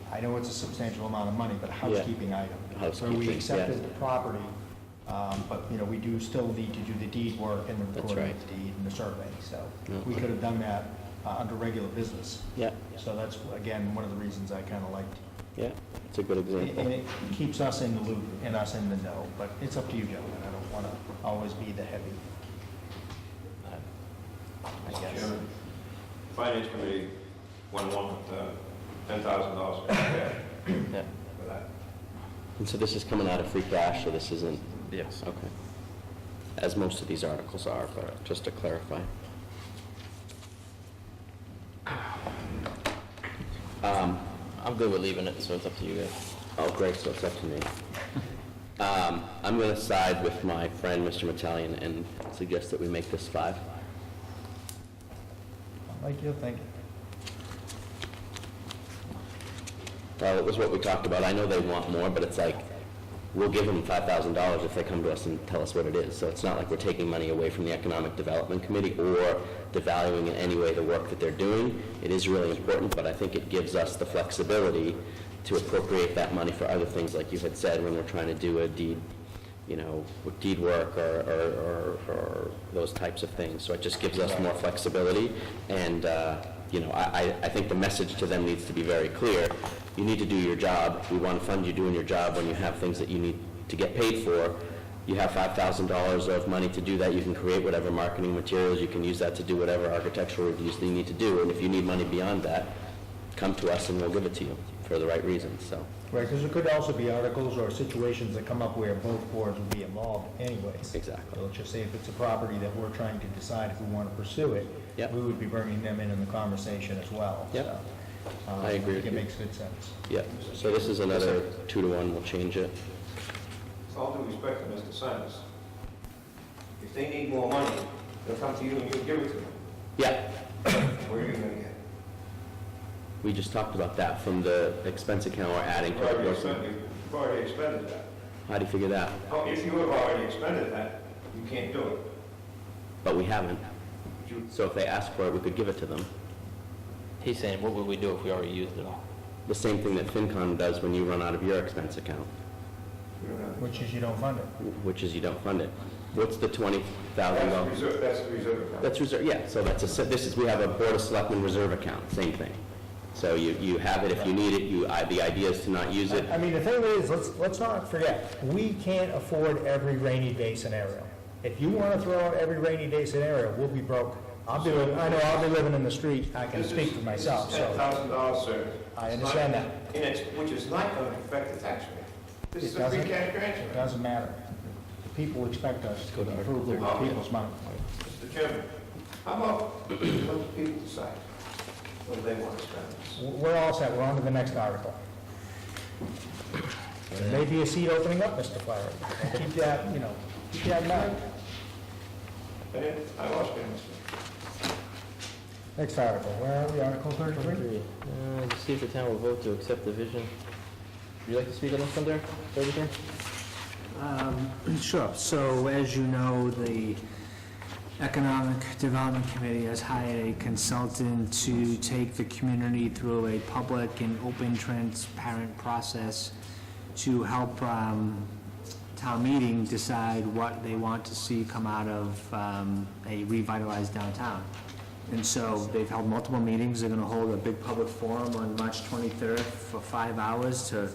[SPEAKER 3] I know it's a substantial amount of money, but a housekeeping item. Where
[SPEAKER 2] Housekeeping,
[SPEAKER 3] we
[SPEAKER 2] yeah.
[SPEAKER 3] accepted the property, but, we do still need to do the deed work and the
[SPEAKER 2] That's
[SPEAKER 3] recording
[SPEAKER 2] right.
[SPEAKER 3] of the deed and the survey, so
[SPEAKER 2] Yeah.
[SPEAKER 3] we could have done that under regular business.
[SPEAKER 2] yeah,
[SPEAKER 3] So that's, again, one of the reasons I kind of liked,
[SPEAKER 2] yeah, it's a good
[SPEAKER 3] and
[SPEAKER 2] example.
[SPEAKER 3] it keeps us in the loop and us in the know, but it's up to you, gentlemen, I don't want to always be the heavy, I guess.
[SPEAKER 5] Chairman, Finance Committee went along with $10,000 for cash
[SPEAKER 1] Yeah.
[SPEAKER 5] for that.
[SPEAKER 2] And so this is coming out of free cash, so this isn't,
[SPEAKER 1] Yes.
[SPEAKER 2] okay. As most of these articles are, but just to clarify.
[SPEAKER 1] I'm good with leaving it, so it's up to you guys.
[SPEAKER 2] Oh, great, so it's up to me. I'm going to side with my friend, Mr. Metellian, and suggest that we make this 5.
[SPEAKER 3] like you're thinking.
[SPEAKER 2] Well, it was what we talked about. I know they want more, but it's like, we'll give them $5,000 if they come to us and tell us what it is. So it's not like we're taking money away from the Economic Development Committee or devaluing in any way the work that they're doing. It is really important, but I think it gives us the flexibility to appropriate that money for other things, like you had said, when we're trying to do a deed, with deed work or those types of things. So it just gives us more flexibility. And, I think the message to them needs to be very clear. You need to do your job. We want to fund you doing your job. When you have things that you need to get paid for, you have $5,000 of money to do that. You can create whatever marketing materials. You can use that to do whatever architectural reviews that you need to do. And if you need money beyond that, come to us and we'll give it to you for the right reasons, so.
[SPEAKER 3] Right, because there could also be articles or situations that come up where both boards will be involved anyways.
[SPEAKER 2] Exactly.
[SPEAKER 3] So let's just say if it's a property that we're trying to decide if we want to pursue it,
[SPEAKER 2] Yep.
[SPEAKER 3] we would be bringing them in the conversation as well.
[SPEAKER 2] Yep.
[SPEAKER 3] So,
[SPEAKER 2] I agree
[SPEAKER 3] I
[SPEAKER 2] with
[SPEAKER 3] think it
[SPEAKER 2] you.
[SPEAKER 3] makes good sense.
[SPEAKER 2] Yeah, so this is another 2-to-1, we'll change it.
[SPEAKER 5] With all due respect to Mr. Sines, if they need more money, they'll come to you and you'll give it to them.
[SPEAKER 2] Yeah,
[SPEAKER 5] Where are you gonna get?
[SPEAKER 2] we just talked about that from the expense account we're adding to the
[SPEAKER 5] You've already expended that.
[SPEAKER 2] How do you figure that?
[SPEAKER 5] Oh, if you have already expended that, you can't do it.
[SPEAKER 2] But we haven't. So if they ask for it, we could give it to them.
[SPEAKER 1] He's saying, what would we do if we already used it all?
[SPEAKER 2] The same thing that FinCom does when you run out of your expense account,
[SPEAKER 5] You don't have-
[SPEAKER 3] Which is you don't fund it.
[SPEAKER 2] which is you don't fund it. What's the
[SPEAKER 5] That's
[SPEAKER 2] $20,000?
[SPEAKER 5] reserve, that's the reserve account.
[SPEAKER 2] That's reserve, yeah, so we have a Board of Selectmen reserve account, same thing. So you have it if you need it, the idea is to not use it.
[SPEAKER 3] I mean, the thing is, let's not forget, we can't afford every rainy day scenario. If you want to throw out every rainy day scenario, we'll be broke. I know I'll be living in the street, I can speak for myself, so
[SPEAKER 5] $10,000, sir.
[SPEAKER 3] I understand that.
[SPEAKER 5] And it's, which is not going to affect the tax rate. This
[SPEAKER 3] It
[SPEAKER 5] is a free
[SPEAKER 3] doesn't.
[SPEAKER 5] cash
[SPEAKER 3] It
[SPEAKER 5] transfer.
[SPEAKER 3] doesn't matter. The people expect us to improve their people's money.
[SPEAKER 5] Mr. Chairman, how about let the people decide whether they want to spend this?
[SPEAKER 3] We're all set, we're on to the next article. There may be a seat opening up, Mr. Flaherty. Keep that, keep that in mind.
[SPEAKER 5] I lost it.
[SPEAKER 3] Next article, where are we, Article 33?
[SPEAKER 1] To see if the town will vote to accept the vision. Would you like to speak on this one there, 33?
[SPEAKER 4] Sure. So as you know, the Economic Development Committee has hired a consultant to take the community through a public and open, transparent process to help town meeting decide what they want to see come out of a revitalized downtown. And so they've held multiple meetings. They're going to hold a big public forum on March 23rd for 5 hours to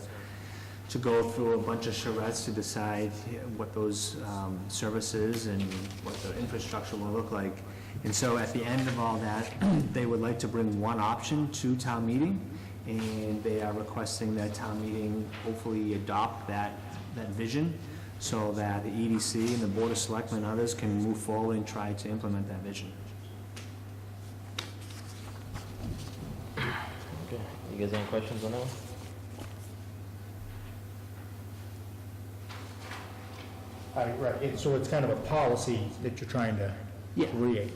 [SPEAKER 4] go through a bunch of charrettes to decide what those services and what the infrastructure will look like. And so at the end of all that, they would like to bring one option to town meeting, and they are requesting that town meeting hopefully adopt that vision so that the EDC and the Board of Selectmen and others can move forward and try to implement that vision.
[SPEAKER 1] Okay. You guys have any questions on that one?
[SPEAKER 3] Right, so it's kind of a policy that you're trying to
[SPEAKER 4] Yeah.
[SPEAKER 3] create.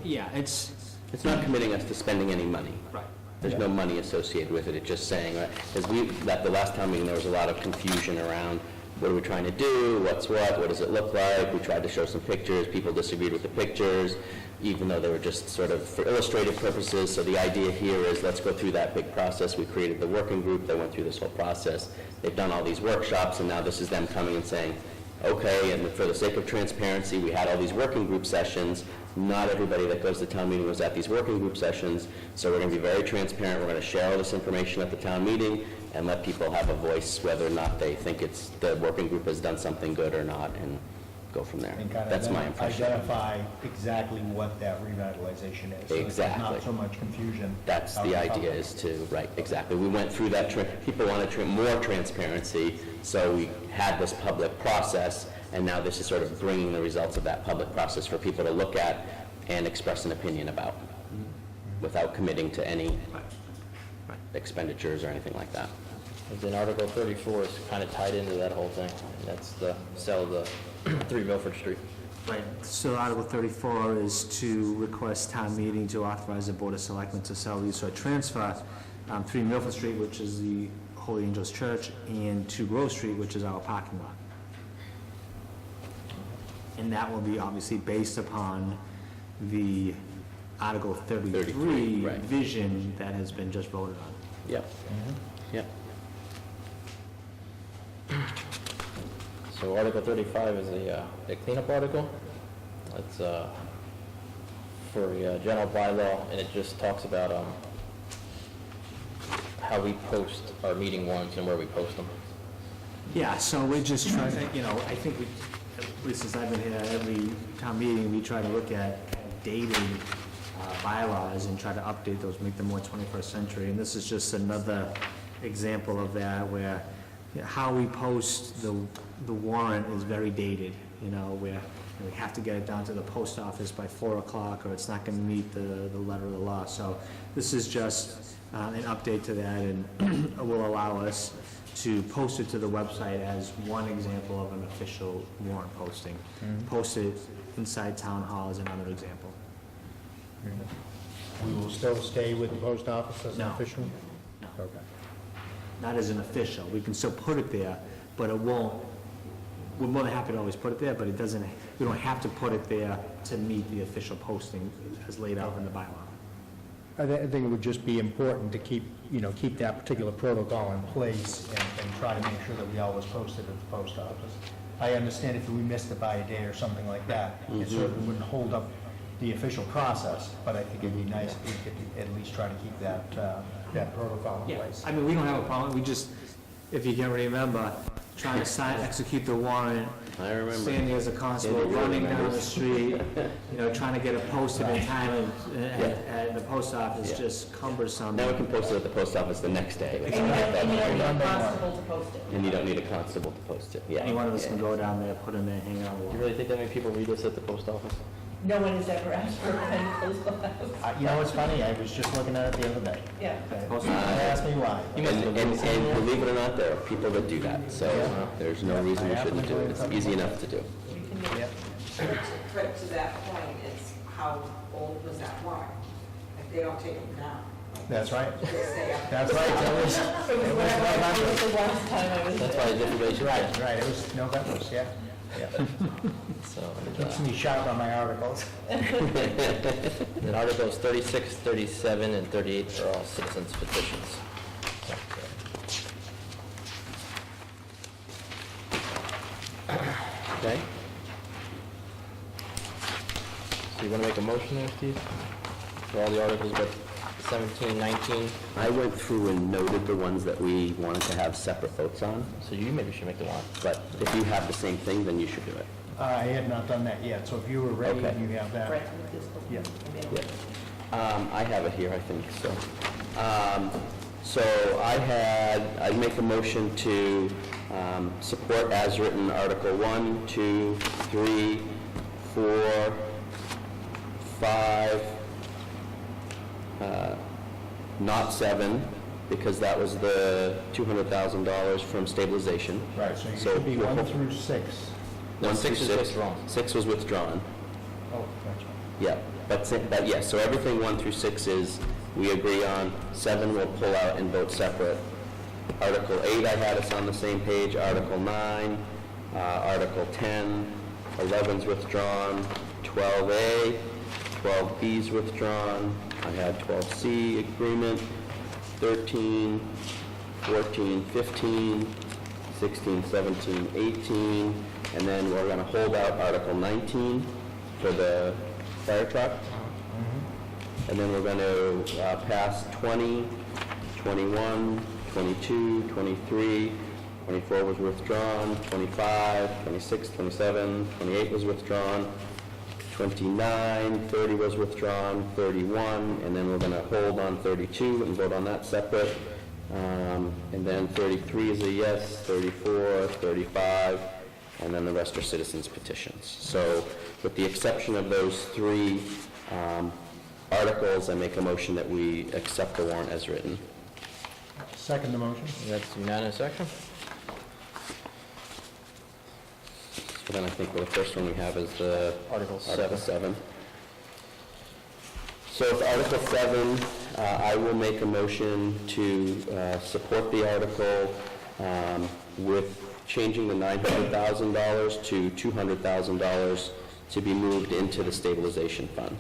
[SPEAKER 4] Yeah, it's,
[SPEAKER 2] It's not committing us to spending any money.
[SPEAKER 4] right.
[SPEAKER 2] There's no money associated with it, it's just saying, because at the last town meeting, there was a lot of confusion around what are we trying to do, what's what does it look like? We tried to show some pictures, people disagreed with the pictures, even though they were just sort of for illustrative purposes. So the idea here is let's go through that big process. We created the working group that went through this whole process. They've done all these workshops, and now this is them coming and saying, okay, and for the sake of transparency, we had all these working group sessions. Not everybody that goes to town meeting was at these working group sessions, so we're going to be very transparent. We're going to share all this information at the town meeting and let people have a voice whether or not they think the working group has done something good or not, and go from there.
[SPEAKER 3] And kind of
[SPEAKER 2] That's my impression.
[SPEAKER 3] identify exactly what that revitalization is. So there's
[SPEAKER 2] Exactly.
[SPEAKER 3] not so much confusion.
[SPEAKER 2] That's
[SPEAKER 3] out
[SPEAKER 2] the
[SPEAKER 3] in
[SPEAKER 2] idea,
[SPEAKER 3] public.
[SPEAKER 2] is to, right, exactly. We went through that, people wanted more transparency, so we had this public process, and now this is sort of bringing the results of that public process for people to look at and express an opinion about, without committing to any expenditures or anything like that.
[SPEAKER 1] And then Article 34 is kind of tied into that whole thing. And that's the sale of the 3 Milford Street.
[SPEAKER 4] Right, so Article 34 is to request town meeting to authorize the Board of Selectmen to sell, lease, or transfer 3 Milford Street, which is the Holy Angels Church, and 2 Grove Street, which is our parking lot. And that will be obviously based upon the Article 33
[SPEAKER 2] right.
[SPEAKER 4] vision that has been just voted on.
[SPEAKER 2] Yep. Yep.
[SPEAKER 1] So Article 35 is a cleanup article. It's for a general bylaw, and it just talks about how we post our meeting warrants and where we post them.
[SPEAKER 4] Yeah, so we're just trying to, I think we, at least since I've been here, every town meeting, we try to look at dated bylaws and try to update those, make them more 21st century. And this is just another example of that, where how we post the warrant is very dated, where we have to get it down to the post office by 4 o'clock, or it's not going to meet the letter of the law. So this is just an update to that, and will allow us to post it to the website as one example of an official warrant posting. Post it inside town hall is another example.
[SPEAKER 3] We will still stay with the post office as an
[SPEAKER 4] No.
[SPEAKER 3] official?
[SPEAKER 4] No.
[SPEAKER 3] Okay.
[SPEAKER 4] Not as an official. We can still put it there, but it won't, we're more than happy to always put it there, but it doesn't, we don't have to put it there to meet the official posting as laid out in the bylaw.
[SPEAKER 3] I think it would just be important to keep that particular protocol in place and try to make sure that we always post it at the post office. I understand if we missed it by a day or something like that, it certainly wouldn't hold up the official process, but I think it'd be nice if we could at least try to keep that protocol in
[SPEAKER 4] Yeah,
[SPEAKER 3] place.
[SPEAKER 4] I mean, we don't have a problem, we just, if you can remember, trying to execute the warrant,
[SPEAKER 2] I remember.
[SPEAKER 4] standing as a constable,
[SPEAKER 2] Sandy
[SPEAKER 4] running down
[SPEAKER 2] remembers.
[SPEAKER 4] the street, trying to get it posted in time at the post office,
[SPEAKER 2] Yeah.
[SPEAKER 4] just cumbersome.
[SPEAKER 2] Now we can post it at the post office the next day. It's
[SPEAKER 6] And you
[SPEAKER 2] not
[SPEAKER 6] don't,
[SPEAKER 2] that
[SPEAKER 6] and you don't need
[SPEAKER 2] hard.
[SPEAKER 6] a constable to post it.
[SPEAKER 2] And you don't need a constable to post it, yeah.
[SPEAKER 4] Any one of us
[SPEAKER 2] Yeah.
[SPEAKER 4] can go down there, put in there, hang out.
[SPEAKER 1] Do you really think that many people read this at the post office?
[SPEAKER 6] No one has ever asked for a pen post office.
[SPEAKER 3] It's funny, I was just looking at it the other day.
[SPEAKER 6] Yeah.
[SPEAKER 3] They asked me why.
[SPEAKER 2] And believe it or not, there are people that do that, so there's no reason we shouldn't do it. It's easy enough to do.
[SPEAKER 6] We can do it.
[SPEAKER 3] Yep.
[SPEAKER 8] But to that point, it's how old was that warrant? If they don't take them down,
[SPEAKER 3] That's right.
[SPEAKER 8] they stay up.
[SPEAKER 3] That's right. It was
[SPEAKER 6] It was the last time I was there.
[SPEAKER 1] That's why it's different.
[SPEAKER 3] right. It was November, yeah.
[SPEAKER 1] So,
[SPEAKER 3] Keeps me sharp on my articles.
[SPEAKER 1] and Articles 36, 37, and 38 are all citizens petitions. Okay. So you want to make a motion there, Steve? For all the articles, but 17, 19,
[SPEAKER 2] I went through and noted the ones that we wanted to have separate votes on,
[SPEAKER 1] so you maybe should make the warrant.
[SPEAKER 2] but if you have the same thing, then you should do it.
[SPEAKER 3] I had not done that yet, so if you were ready
[SPEAKER 2] Okay.
[SPEAKER 3] and you have that.
[SPEAKER 6] Right, with this book.
[SPEAKER 3] Yeah.
[SPEAKER 2] I have it here, I think, so. So I'd make a motion to support as written Article 1, 2, 3, 4, 5, not 7, because that was the $200,000 from stabilization.
[SPEAKER 3] Right, so you
[SPEAKER 2] So
[SPEAKER 3] should be
[SPEAKER 2] we'll
[SPEAKER 3] 1
[SPEAKER 2] hope-
[SPEAKER 3] through 6.
[SPEAKER 1] No,
[SPEAKER 2] 1 through
[SPEAKER 1] 6 is withdrawn.
[SPEAKER 2] 6 was withdrawn.
[SPEAKER 3] Oh, gotcha.
[SPEAKER 2] Yeah, but yes, so everything 1 through 6 is, we agree on. 7 we'll pull out and vote separate. Article 8, I had us on the same page. Article 9, Article 10, 11's withdrawn. 12A, 12B's withdrawn. I had 12C agreement. 13, 14, 15, 16, 17, 18, and then we're going to hold out Article 19 for the fire truck. And then we're going to pass 20, 21, 22, 23, 24 was withdrawn, 25, 26, 27, 28 was withdrawn, 29, 30 was withdrawn, 31, and then we're going to hold on 32 and vote on that separate. And then 33 is a yes, 34, 35, and then the rest are citizens' petitions. So with the exception of those 3 articles, I make a motion that we accept the warrant as written.
[SPEAKER 3] Second the motion.
[SPEAKER 1] That's unanimous action.
[SPEAKER 2] And then I think the first one we have is the
[SPEAKER 1] Article
[SPEAKER 2] Article 7. So with Article 7, I will make a motion to support the article with changing the $900,000 to $200,000 to be moved into the stabilization fund.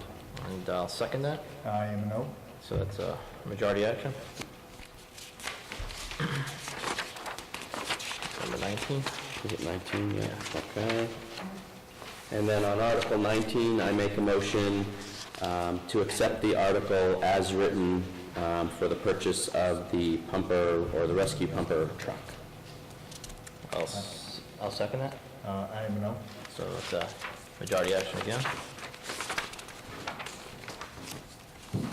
[SPEAKER 1] And I'll second that.
[SPEAKER 3] I am a no.
[SPEAKER 1] So that's a majority action. Number 19.
[SPEAKER 2] Is it 19? Yeah, okay. And then on Article 19, I make a motion to accept the article as written for the purchase of the pumper, or the rescue pumper truck.
[SPEAKER 1] I'll second that.
[SPEAKER 3] I am a no.
[SPEAKER 1] So it's a majority action again.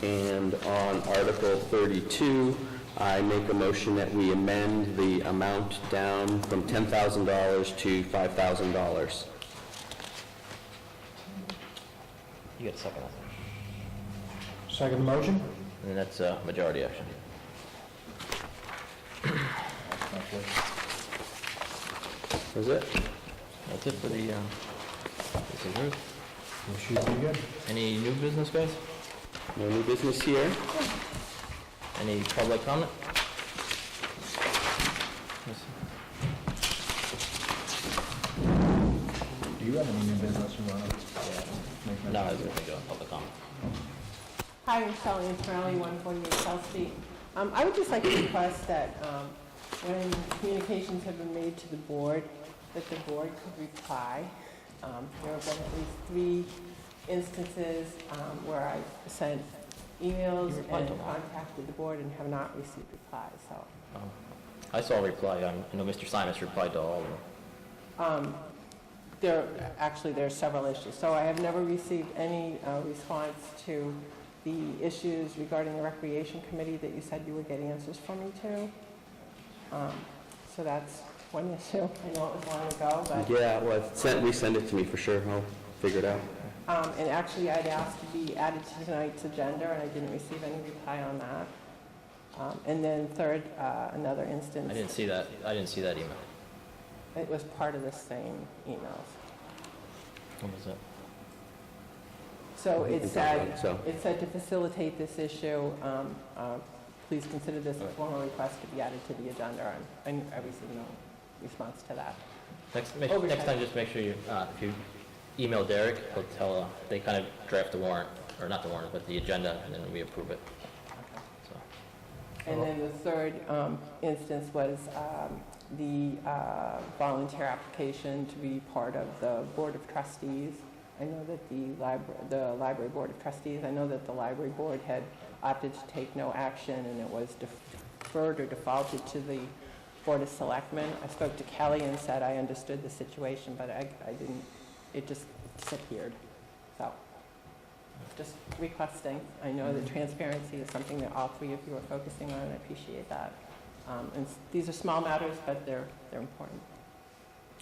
[SPEAKER 2] And on Article 32, I make a motion that we amend the amount down from $10,000 to $5,000.
[SPEAKER 1] You get a second.
[SPEAKER 3] Second motion?
[SPEAKER 1] And that's a majority action.
[SPEAKER 2] Is it?
[SPEAKER 1] That's it for the, this is Ruth.
[SPEAKER 3] We should be good.
[SPEAKER 1] Any new business, guys?
[SPEAKER 2] No new business here?
[SPEAKER 1] Any public comment?
[SPEAKER 3] Do you have any new business you want to make?
[SPEAKER 1] No, I was going to go in public comment.
[SPEAKER 6] Hi, I'm Shelley Antonelli, 148 South Street. I would just like to request that when communications have been made to the board, that the board could reply. There have been at least 3 instances where I sent emails and contacted the board and have not received replies, so.
[SPEAKER 1] I saw a reply. I know Mr. Simus replied to all of them.
[SPEAKER 6] There are several issues. So I have never received any response to the issues regarding the Recreation Committee that you said you would get answers for me to. So that's one issue. I know it was long ago, but...
[SPEAKER 2] Yeah, well, resend it to me for sure. I'll figure it out.
[SPEAKER 6] And actually, I'd asked to be added to tonight's agenda, and I didn't receive any reply on that. And then third, another instance...
[SPEAKER 1] I didn't see that email.
[SPEAKER 6] It was part of the same emails.
[SPEAKER 1] What was it?
[SPEAKER 6] So it said,
[SPEAKER 2] So-
[SPEAKER 6] to facilitate this issue, please consider this a formal request to be added to the agenda, and I received no response to that.
[SPEAKER 1] Next time, just make sure you, if you email Derek, he'll tell, they kind of draft the warrant, or not the warrant, but the agenda, and then we approve it. So,
[SPEAKER 6] And then the third instance was the volunteer application to be part of the Board of Trustees. I know that the Library Board of Trustees, I know that the Library Board had opted to take no action, and it was deferred or defaulted to the Board of Selectmen. I spoke to Kelly and said I understood the situation, but I didn't, it just disappeared. So, just requesting. I know that transparency is something that all 3 of you are focusing on, and I appreciate that. And these are small matters, but they're important.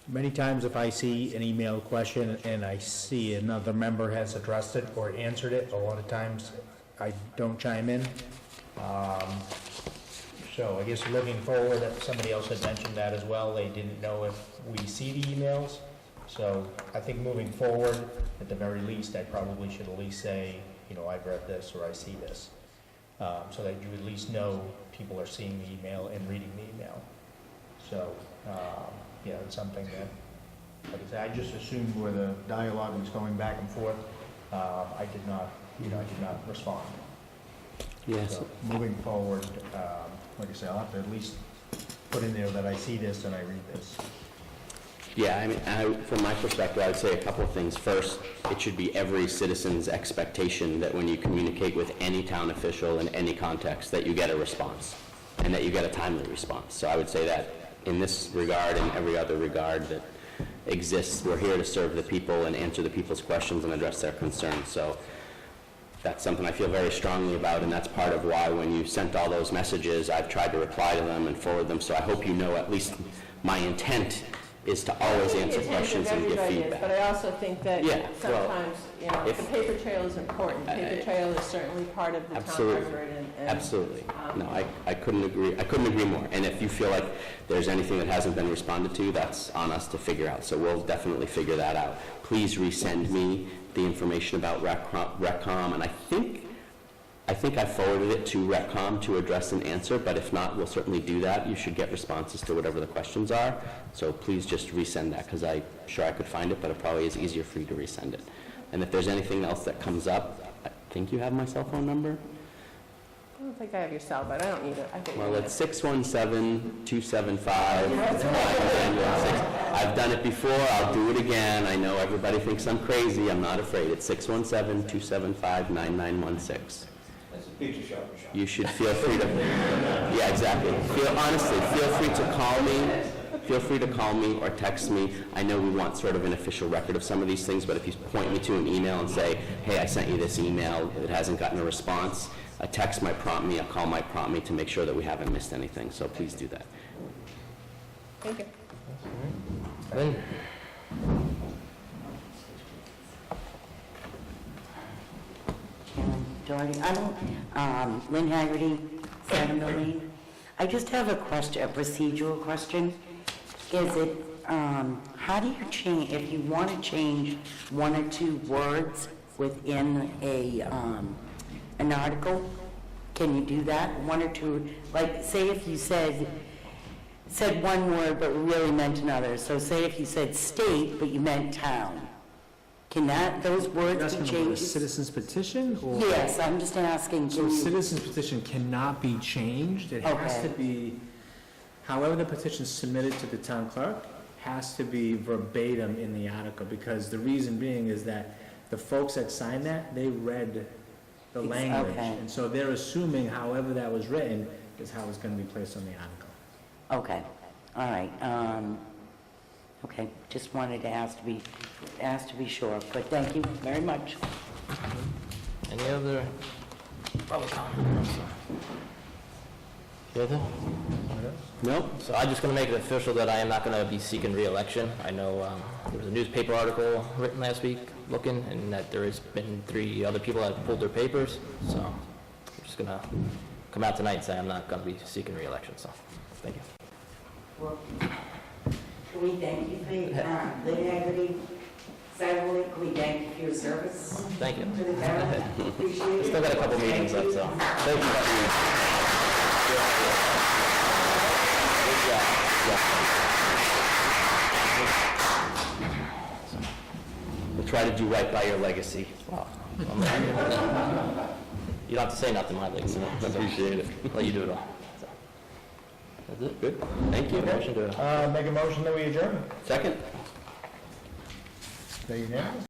[SPEAKER 3] Many times if I see an email question and I see another member has addressed it or answered it, a lot of times I don't chime in. So I guess looking forward, if somebody else had mentioned that as well, they didn't know if we see the emails. So I think moving forward, at the very least, I probably should at least say, you know, I've read this or I see this. So that you at least know people are seeing the email and reading the email. So, yeah, it's something that, like I said, I just assumed where the dialogue was going back and forth. I did not respond.
[SPEAKER 2] Yes.
[SPEAKER 3] So moving forward, like I said, I'll have to at least put in there that I see this and I read this.
[SPEAKER 2] Yeah, I mean, from my perspective, I'd say a couple of things. First, it should be every citizen's expectation that when you communicate with any town official in any context, that you get a response, and that you get a timely response. So I would say that in this regard and every other regard that exists, we're here to serve the people and answer the people's questions and address their concerns. So that's something I feel very strongly about, and that's part of why when you sent all those messages, I've tried to reply to them and forward them. So I hope you know at least my intent is to always answer questions and give feedback.
[SPEAKER 6] But I also think that
[SPEAKER 2] Yeah, well,
[SPEAKER 6] sometimes, the paper trail is important. Paper trail is certainly part of the town
[SPEAKER 2] Absolutely.
[SPEAKER 6] record and.
[SPEAKER 2] Absolutely. No, I couldn't agree more. And if you feel like there's anything that hasn't been responded to, that's on us to figure out. So we'll definitely figure that out. Please resend me the information about RecCom, and I think I forwarded it to RecCom to address and answer, but if not, we'll certainly do that. You should get responses to whatever the questions are. So please just resend that, because I'm sure I could find it, but it probably is easier for you to resend it. And if there's anything else that comes up, I think you have my cell phone number?
[SPEAKER 6] I don't think I have your cell, but I don't need it. I think
[SPEAKER 2] Well, it's 617-275-5916. I've done it before, I'll do it again. I know everybody thinks I'm crazy, I'm not afraid. It's 617-275-9916.
[SPEAKER 5] That's a pizza shop.
[SPEAKER 2] You should feel free to, yeah, exactly. Honestly, feel free to call me. Feel free to call me or text me. I know we want sort of an official record of some of these things, but if you point me to an email and say, hey, I sent you this email, it hasn't gotten a response, a text might prompt me, a call might prompt me to make sure that we haven't missed anything, so please do that.
[SPEAKER 6] Thank you.
[SPEAKER 1] Lynn?
[SPEAKER 12] Doherty, Lynn Haggerty, 7 Lane. I just have a question, a procedural question. Is it, how do you change, if you want to change one or two words within an article, can you do that? One or two, like, say if you said one word but really meant another. So say if you said state, but you meant town. Can those words be
[SPEAKER 4] A
[SPEAKER 12] changed?
[SPEAKER 4] citizen's petition, or?
[SPEAKER 12] Yes, I'm just asking,
[SPEAKER 4] So
[SPEAKER 12] can you?
[SPEAKER 4] citizen's petition cannot be changed. It has
[SPEAKER 12] Okay.
[SPEAKER 4] to be, however the petition's submitted to the town clerk, has to be verbatim in the article, because the reason being is that the folks that signed that, they read the
[SPEAKER 12] It's-
[SPEAKER 4] language.
[SPEAKER 12] okay.
[SPEAKER 4] And so they're assuming however that was written is how it's gonna be placed on the article.
[SPEAKER 12] Okay, all right. Okay, just wanted to ask to be sure, but thank you very much.
[SPEAKER 1] Any other public comment? You other?
[SPEAKER 2] Nope.
[SPEAKER 1] So I'm just going to make it official that I am not going to be seeking re-election. I know there was a newspaper article written last week looking, and that there has been 3 other people that have pulled their papers. So I'm just going to come out tonight and say I'm not going to be seeking re-election. So thank you.
[SPEAKER 12] Well, can we thank you for Lynn Haggerty, Saturday, can we thank you for your service
[SPEAKER 1] Thank you.
[SPEAKER 12] to the town? Appreciate it.
[SPEAKER 1] Still got a couple meetings left, so thank you.
[SPEAKER 2] We'll try to do right by your legacy.
[SPEAKER 1] You don't have to say nothing, my legs. I appreciate it. Let you do it all. So, that's it.
[SPEAKER 2] Good, thank you.
[SPEAKER 1] Motion to
[SPEAKER 3] Make a motion that we adjourn.
[SPEAKER 2] Second?
[SPEAKER 3] Is that unanimous?